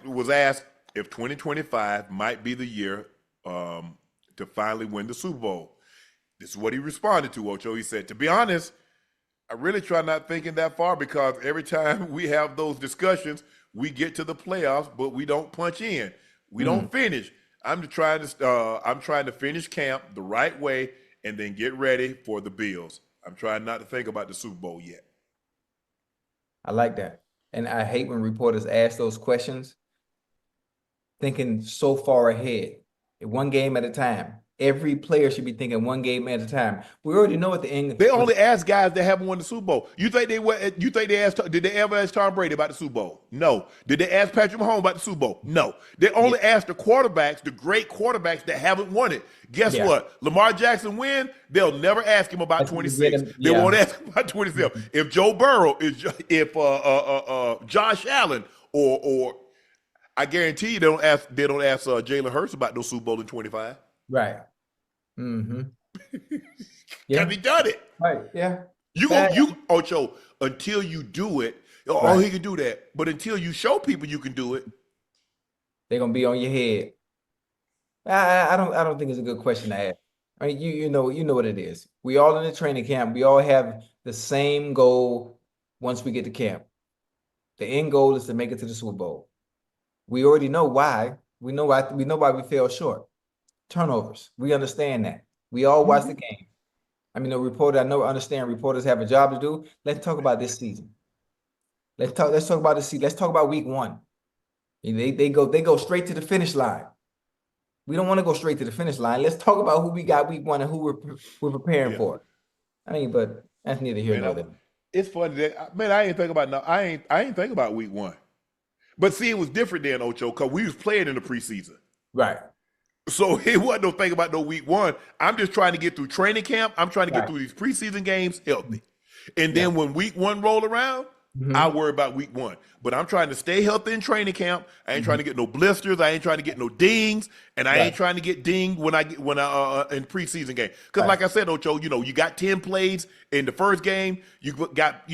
was asked if 2025 might be the year to finally win the Super Bowl. This is what he responded to, Ocho. He said, to be honest, I really try not thinking that far because every time we have those discussions, we get to the playoffs, but we don't punch in. We don't finish. I'm trying to finish camp the right way and then get ready for the Bills. I'm trying not to think about the Super Bowl yet. I like that. And I hate when reporters ask those questions, thinking so far ahead, one game at a time. Every player should be thinking one game at a time. We already know at the end. They only ask guys that haven't won the Super Bowl. Did they ever ask Tom Brady about the Super Bowl? No. Did they ask Patrick Mahomes about the Super Bowl? No. They only ask the quarterbacks, the great quarterbacks that haven't won it. Guess what? Lamar Jackson win, they'll never ask him about 26. They won't ask him about 27. If Joe Burrow if Josh Allen or I guarantee you they don't ask Jalen Hurts about no Super Bowl in 25. Right. Have he done it? Right. Yeah. Ocho, until you do it, he can do that. But until you show people you can do it, they're gonna be on your head. I don't think it's a good question to ask. I mean, you know what it is. We all in the training camp. We all have the same goal once we get to camp. The end goal is to make it to the Super Bowl. We already know why. We know why we fell short. Turnovers. We understand that. We all watch the game. I mean, understand reporters have a job to do. Let's talk about this season. Let's talk about this season. Let's talk about week 1. They go straight to the finish line. We don't want to go straight to the finish line. Let's talk about who we got week 1 and who we're preparing for. I mean, but that's neither here nor there. It's funny that I ain't think about week 1. But see, it was different then, Ocho, because we was playing in the preseason. Right. So it wasn't no thing about no week one. I'm just trying to get through training camp. I'm trying to get Right. through these preseason games healthy. And Yeah. then when week one roll around, I worry about week one. But I'm trying to stay healthy in training camp. I ain't trying to get no blisters. I ain't trying to get no dings. And I ain't trying to get dinged when I in preseason game. Because like I said, Ocho, you got 10 plays in the first game. You got,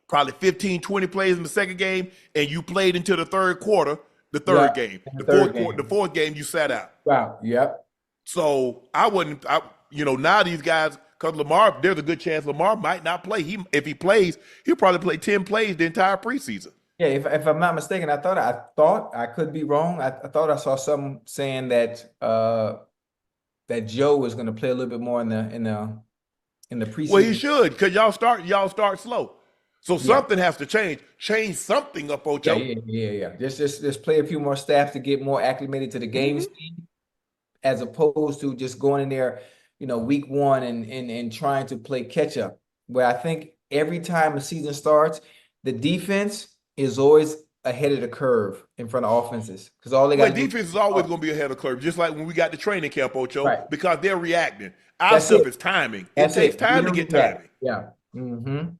probably 15, 20 plays in the second game, and you played into the third quarter, the third game. The fourth game, you sat out. Wow. Yep. So now these guys, because Lamar, there's a good chance Lamar might not play. If he plays, he'll probably play 10 plays the entire preseason. Yeah, if I'm not mistaken, I thought I could be wrong. I thought I saw something saying that that Joe is going to play a little bit more in the preseason. Well, he should, because y'all start slow. So something has to change. Change something up, Ocho. Yeah. Just play a few more snaps to get more acclimated to the game scheme, as opposed to just going in there, week one and trying to play catch up. Where I think every time a season starts, the defense is always ahead of the curve in front of offenses, because all they got. Defense is always going to be ahead of the curve, just like when we got the training camp, Ocho, Right. because they're reacting. Our stuff is timing. It takes time to get timing. Yeah. Mm-hmm.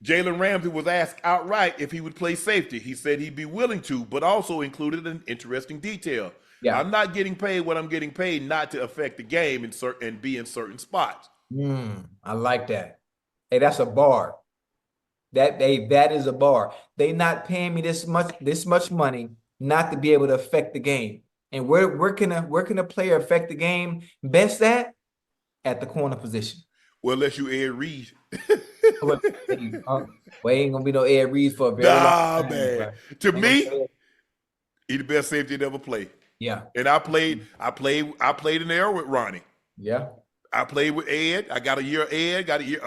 Jalen Ramsey was asked outright if he would play safety. He said he'd be willing to, but also included an interesting detail. Yeah. I'm not getting paid what I'm getting paid not to affect the game and be in certain spots. I like that. Hey, that's a bar. That is a bar. They not paying me this much money not to be able to affect the game. And where can a player affect the game best at the corner position? Well, unless you Ed Reed. Well, ain't gonna be no Ed Reed for a very long time. Man. To me, he the best safety to ever play. Yeah. And I played in the air with Ronnie. Yeah. I played with Ed. I got a year Ed, got a year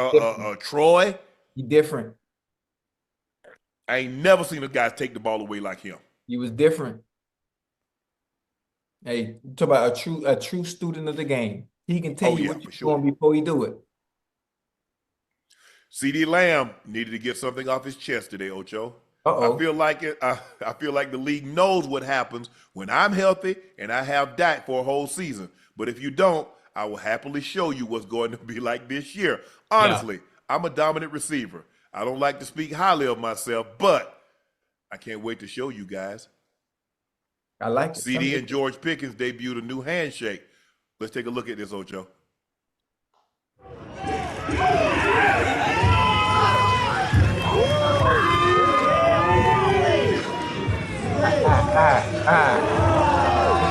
Troy. He different. I ain't never seen a guy take the ball away like him. He was different. Hey, talk about a true student of the game. He can tell you what you're doing before you do it. CD Lamb needed to get something off his chest today, Ocho. Uh-oh. I feel like the league knows what happens when I'm healthy and I have Dak for a whole season. But if you don't, I will happily show you what's going to be like this year. Honestly, I'm a dominant receiver. I don't like to speak highly of myself, but I can't wait to show you guys. I like it. CD and George Pickens debuted a new handshake. Let's take a look at this, Ocho.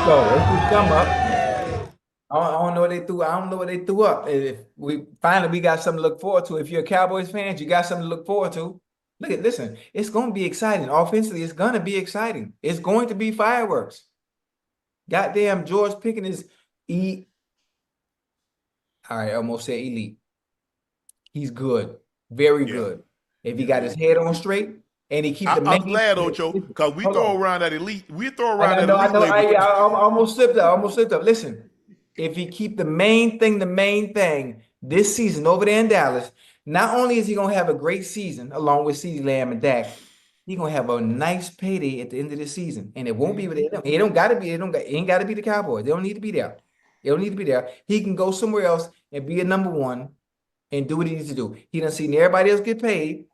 Let's just come up. I don't know what they threw. I don't know what they threw up. If we got something to look forward to. If you're a Cowboys fan, you got something to look forward to. Listen, it's going to be exciting. Offensively, it's going to be exciting. It's going to be fireworks. Goddamn, George Pickens is all right, I almost said elite. He's good. Very good. If he got his head on straight and he keep the I'm glad, Ocho, because we throw around that elite. We throw around that elite. I almost slipped up. Listen, if he keep the main thing this season over there in Dallas, not only is he going to have a great season along with CeeDee Lamb and Dak, he's going to have a nice payday at the end of the season. And it won't be with them. It ain't got to be the Cowboys. They don't need to be there. He can go somewhere else and be a number one and do what he needs to do. He done seen everybody else get paid,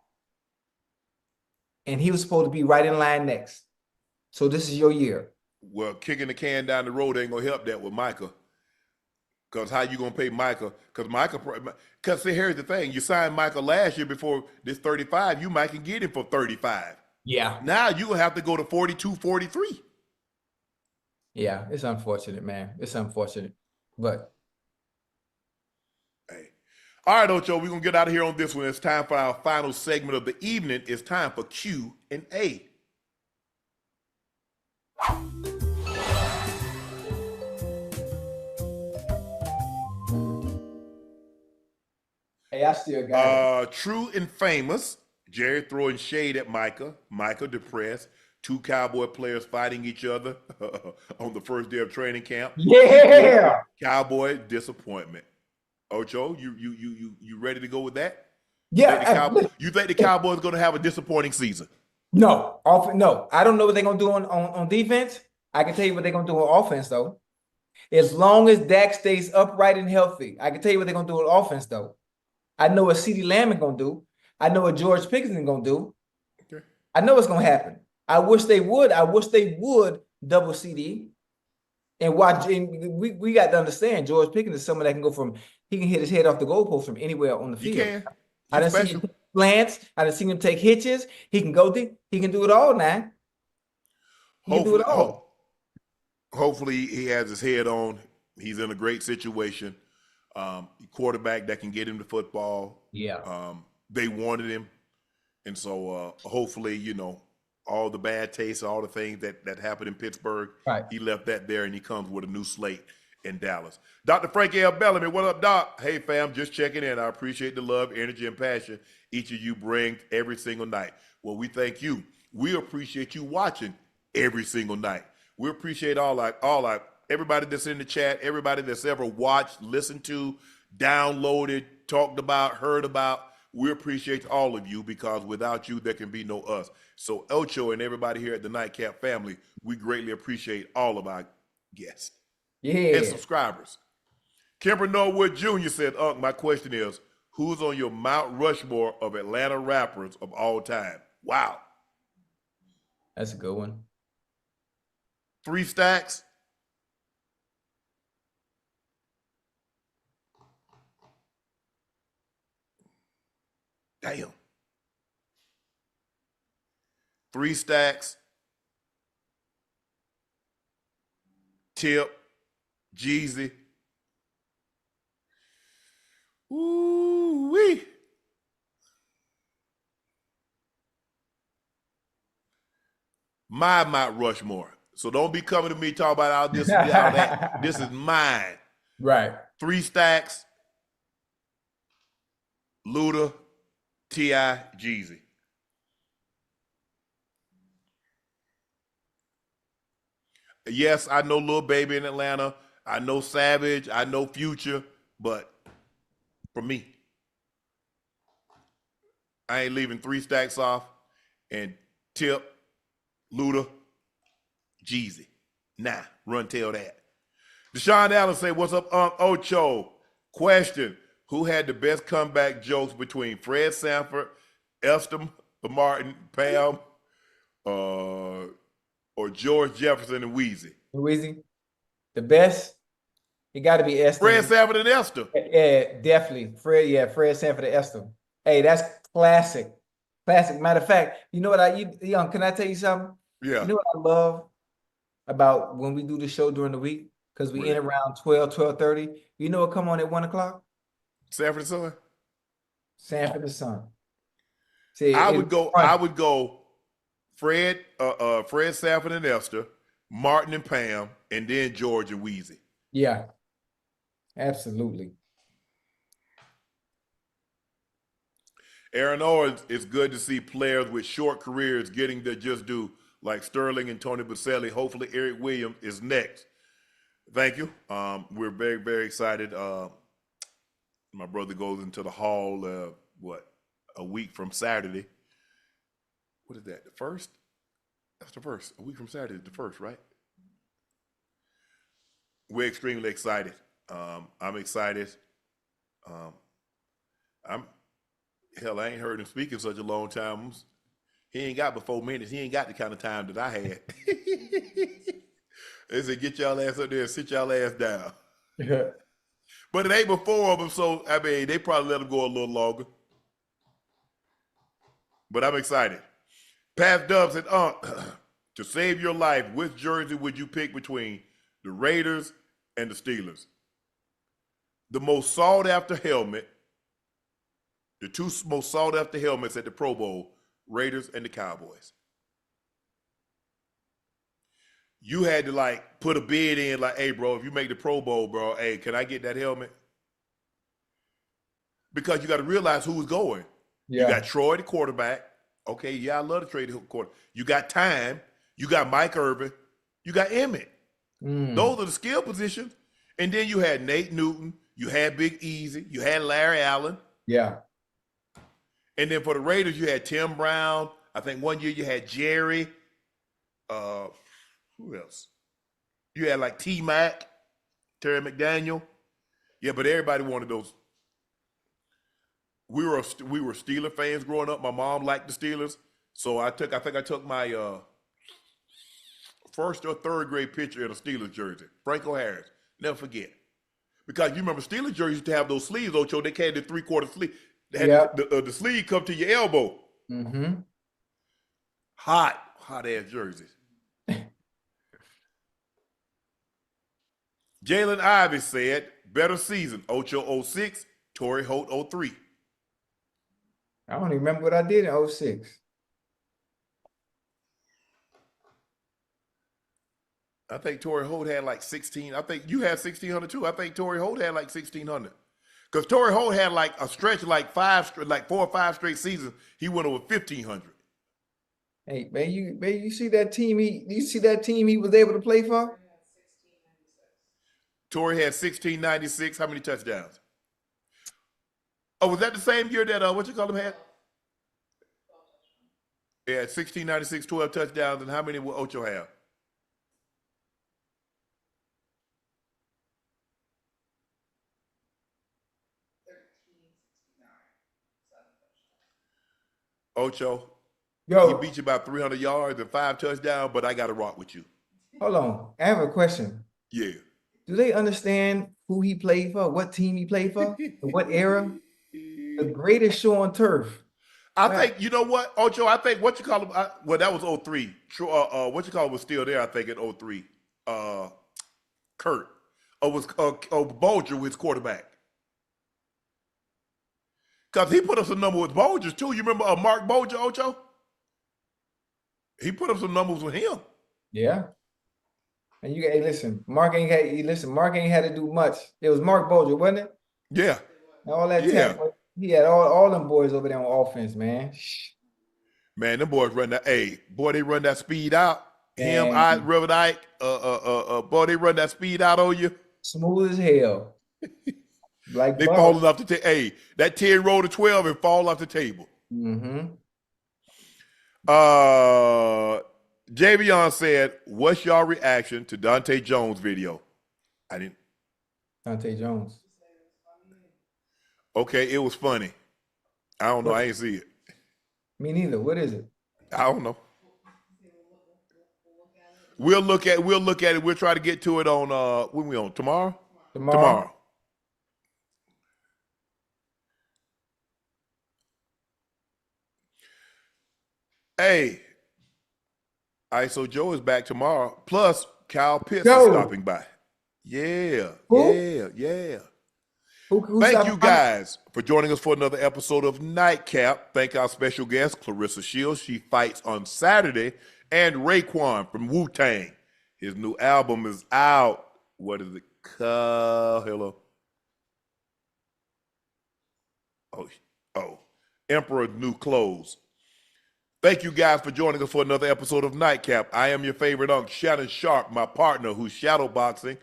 and he was supposed to be right in line next. So this is your year. Well, kicking the can down the road ain't going to help that with Micah. Because how you going to pay Micah? Because see, here's the thing. You signed Micah last year before this 35. You might can get him for 35. Yeah. Now you're going to have to go to 42, 43. Yeah, it's unfortunate, man. It's unfortunate. But hey. All right, Ocho, we're going to get out of here on this one. It's time for our final segment of the evening. It's time for Q&A. hey, I still got it. True and famous. Jerry throwing shade at Micah. Micah depressed. Two Cowboy players fighting each other on the first day of training camp. Yeah. Cowboy disappointment. Ocho, you ready to go with that? Yeah. You think the Cowboys going to have a disappointing season? No. I don't know what they're going to do on defense. I can tell you what they're going to do on offense, though. As long as Dak stays upright and healthy, I can tell you what they're gonna do with offense, though. I know what CeeDee Lamb is gonna do. I know what George Pickens is gonna do. Okay. I know what's gonna happen. I wish they would. I wish they would double CD. And watch. And we got to understand George Pickens is someone that can go from. He can hit his head off the goalpost from anywhere on the He field. can. I done seen him take slants. I done seen him take hitches. He can go deep. He can do it all now. He can do it all. Hopefully he has his head on. He's in a great situation. Quarterback that can get him the football. Yeah. They wanted him. And so hopefully, you know, all the bad taste, all the things that happened in Pittsburgh, Right. he left that there and he comes with a new slate in Dallas. Dr. Frank L. Bellamy, what up, Doc? Hey, fam, just checking in. I appreciate the love, energy, and passion each of you bring every single night. Well, we thank you. We appreciate you watching every single night. We appreciate everybody that's in the chat, everybody that's ever watched, listened to, downloaded, talked about, heard about. We appreciate all of you because without you, there can be no us. So Ocho and everybody here at the Nightcap family, we greatly appreciate all of our guests and subscribers. Kimber Norwood Jr. said, Unc, my question is, who's on your Mount Rushmore of Atlanta rappers of all time? Wow. That's a good one. 3 Stacks. Damn. 3 Stacks. Tip. Jeezy. Ooh-wee. My Mount Rushmore. So don't be coming to me talking about all this and all that. This is mine. Right. 3 Stacks. Luda. T.I. Jeezy. Yes, I know Lil Baby in Atlanta. I know Savage. I know Future. But for me, I ain't leaving 3 Stacks off and Tip, Luda, Jeezy. Nah, run tell that. Deshaun Allen say, what's up, Unc Ocho? Question, who had the best comeback jokes between Fred Sanford, Esther Martin, Pam, or George Jefferson and Wheezy? Wheezy, the best. It got to be Esther. Fred Sanford and Esther. Yeah, definitely. Fred Sanford and Esther. Hey, that's classic. Classic. Matter of fact, you know what Young, can I tell you something? Yeah. You know what I love about when we do the show during the week? Because we end around 12:30. You know what come on at 1 o'clock? Sanford and Son? Sanford and Son. See, I would go Fred Sanford and Esther, Martin and Pam, and then George and Wheezy. Yeah. Absolutely. Aaron Owens, it's good to see players with short careers getting their just due, like Sterling and Tony Baselli. Hopefully Eric Williams is next. Thank you. We're very, very excited. My brother goes into the hall, a week from Saturday. What is that, the 1st? That's the 1st. A week from Saturday is the 1st, right? We're extremely excited. I'm excited. I ain't heard him speak in such a long time. He ain't got but 4 minutes. He ain't got the kind of time that I had. They said, get y'all ass up there and sit y'all ass down. Yeah. But it ain't but 4 of them, so, I mean, they probably let him go a little longer. But I'm excited. Pat Dubs said, to save your life, which jersey would you pick between the Raiders and the Steelers? The most sought-after helmet, the 2 most sought-after helmets at the Pro Bowl, Raiders and the Cowboys. You had to, put a bid in, hey, bro, if you make the Pro Bowl, bro, hey, can I get that helmet? Because you got to realize who's going. Yeah. You got Troy, the quarterback. Okay, yeah, I love to trade the quarterback. You got Time. You got Mike Irvin. You got Emmett. Those are the skill positions. And then you had Nate Newton. You had Big Easy. You had Larry Allen. Yeah. And then for the Raiders, you had Tim Brown. I think one year you had Jerry. Who else? You had T-Mac. Terry McDaniel. Yeah, but everybody wanted those. We were Steeler fans growing up. My mom liked the Steelers, so I think I took my first or third grade picture in a Steelers jersey. Franco Harris, never forget. Because you remember Steelers jerseys used to have those sleeves, Ocho. They carried the 3/4 sleeve. They had the sleeve come to your elbow. Mm-hmm. Hot ass jerseys. Jalen Ivey said, better season, Ocho 06, Torrey Holt 03. I don't even remember what I did in 06. I think Torrey Holt had like 16. I think you had 1,600 too. I think Torrey Holt had like 1,600. Because Torrey Holt had like a stretch like 4 or 5 straight seasons. He went over 1,500. Hey, man, you see that team he was able to play for? Torrey had 1,696. How many touchdowns? Oh, was that the same year that what you call him had? Yeah, 1,696, 12 touchdowns. And how many will Ocho have? Ocho, he beat you about 300 yards and 5 touchdowns, but I got to rock with you. Hold on. I have a question. Yeah. Do they understand who he played for, what team he played for, and what era? The greatest show on turf. I think, you know what, Ocho, I think what you call him, well, that was 03. What you call him was still there, I think, in 03. Kurt. Was Bolger with his quarterback. Because he put up some numbers with Bolgers, too. You remember Mark Bolger, Ocho? He put up some numbers with him. Yeah. And you listen, Mark ain't had to do much. It was Mark Bolger, wasn't it? Yeah. And all that talent. He had all them boys over there on offense, man. Man, them boys run that. Hey, boy, they run that speed out. Reverend Ike, boy, they run that speed out on you. Smooth as hell. Like they falling off the table. Hey, that 10 roll to 12 and fall off the table. Mm-hmm. Javion said, what's y'all reaction to Dante Jones video? I didn't. Dante Jones. Okay, it was funny. I don't know. I ain't see it. Me neither. What is it? I don't know. We'll look at it. We'll try to get to it on when we on tomorrow? Tomorrow. Hey, ISO Joe is back tomorrow. Plus, Kyle Pitts is stopping by. Yeah. Thank you guys for joining us for another episode of Nightcap. Thank our special guest, Claressa Shields. She fights on Saturday. And Raekwon from Wu-Tang. His new album is out. What is it called? Hello. Oh. Emperor New Clothes. Thank you guys for joining us for another episode of Nightcap. I am your favorite Unc, Shannon Sharpe, my partner who's shadowboxing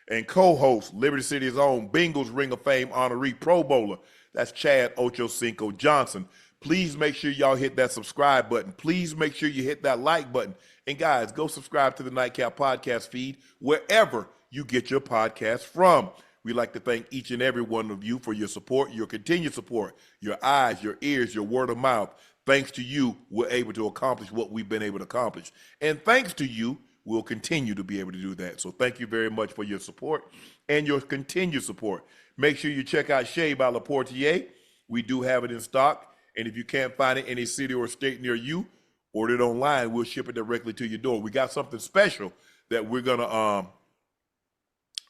and co-host, Liberty City's own Bengals Ring of Fame honoree Pro Bowler. That's Chad Ochocinco Johnson. Please make sure y'all hit that subscribe button. Please make sure you hit that like button. And guys, go subscribe to the Nightcap podcast feed wherever you get your podcasts from. We'd like to thank each and every one of you for your support, your continued support, your eyes, your ears, your word of mouth. Thanks to you, we're able to accomplish what we've been able to accomplish. And thanks to you, we'll continue to be able to do that. So thank you very much for your support and your continued support. Make sure you check out Shea by Laportier. We do have it in stock. And if you can't find it in a city or state near you, order it online. We'll ship it directly to your door. We got something special that we're gonna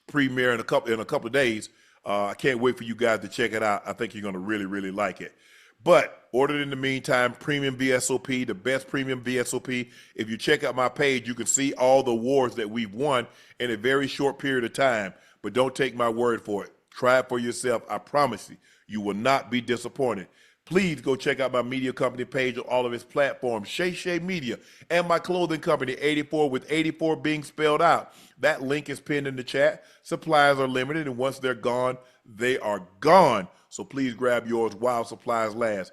premiere in a couple of days. I can't wait for you guys to check it out. I think you're gonna really, really like it. But order it in the meantime. Premium VSOP, the best premium VSOP. If you check out my page, you can see all the awards that we've won in a very short period of time. But don't take my word for it. Try it for yourself. I promise you, you will not be disappointed. Please go check out my media company page on all of its platforms, Shay Media, and my clothing company, 84 with 84 being spelled out. That link is pinned in the chat. Supplies are limited, and once they're gone, they are gone. So please grab yours while supplies last.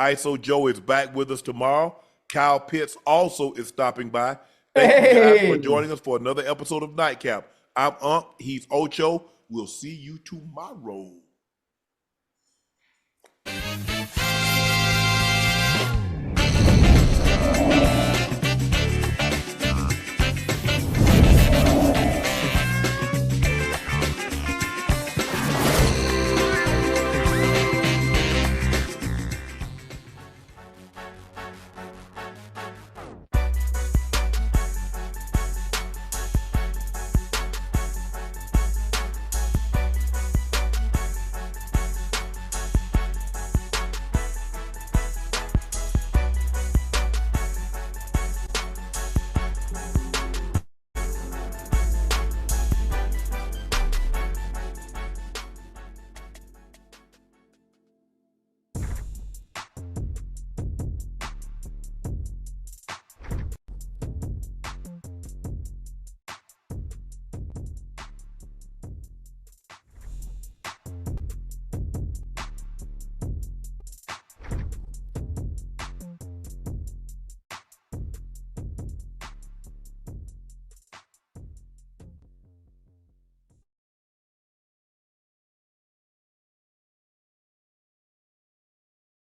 ISO Joe is back with us tomorrow. Kyle Pitts also is stopping by. Thank you guys for joining us for another episode of Nightcap. I'm Unc. He's Ocho. We'll see you tomorrow.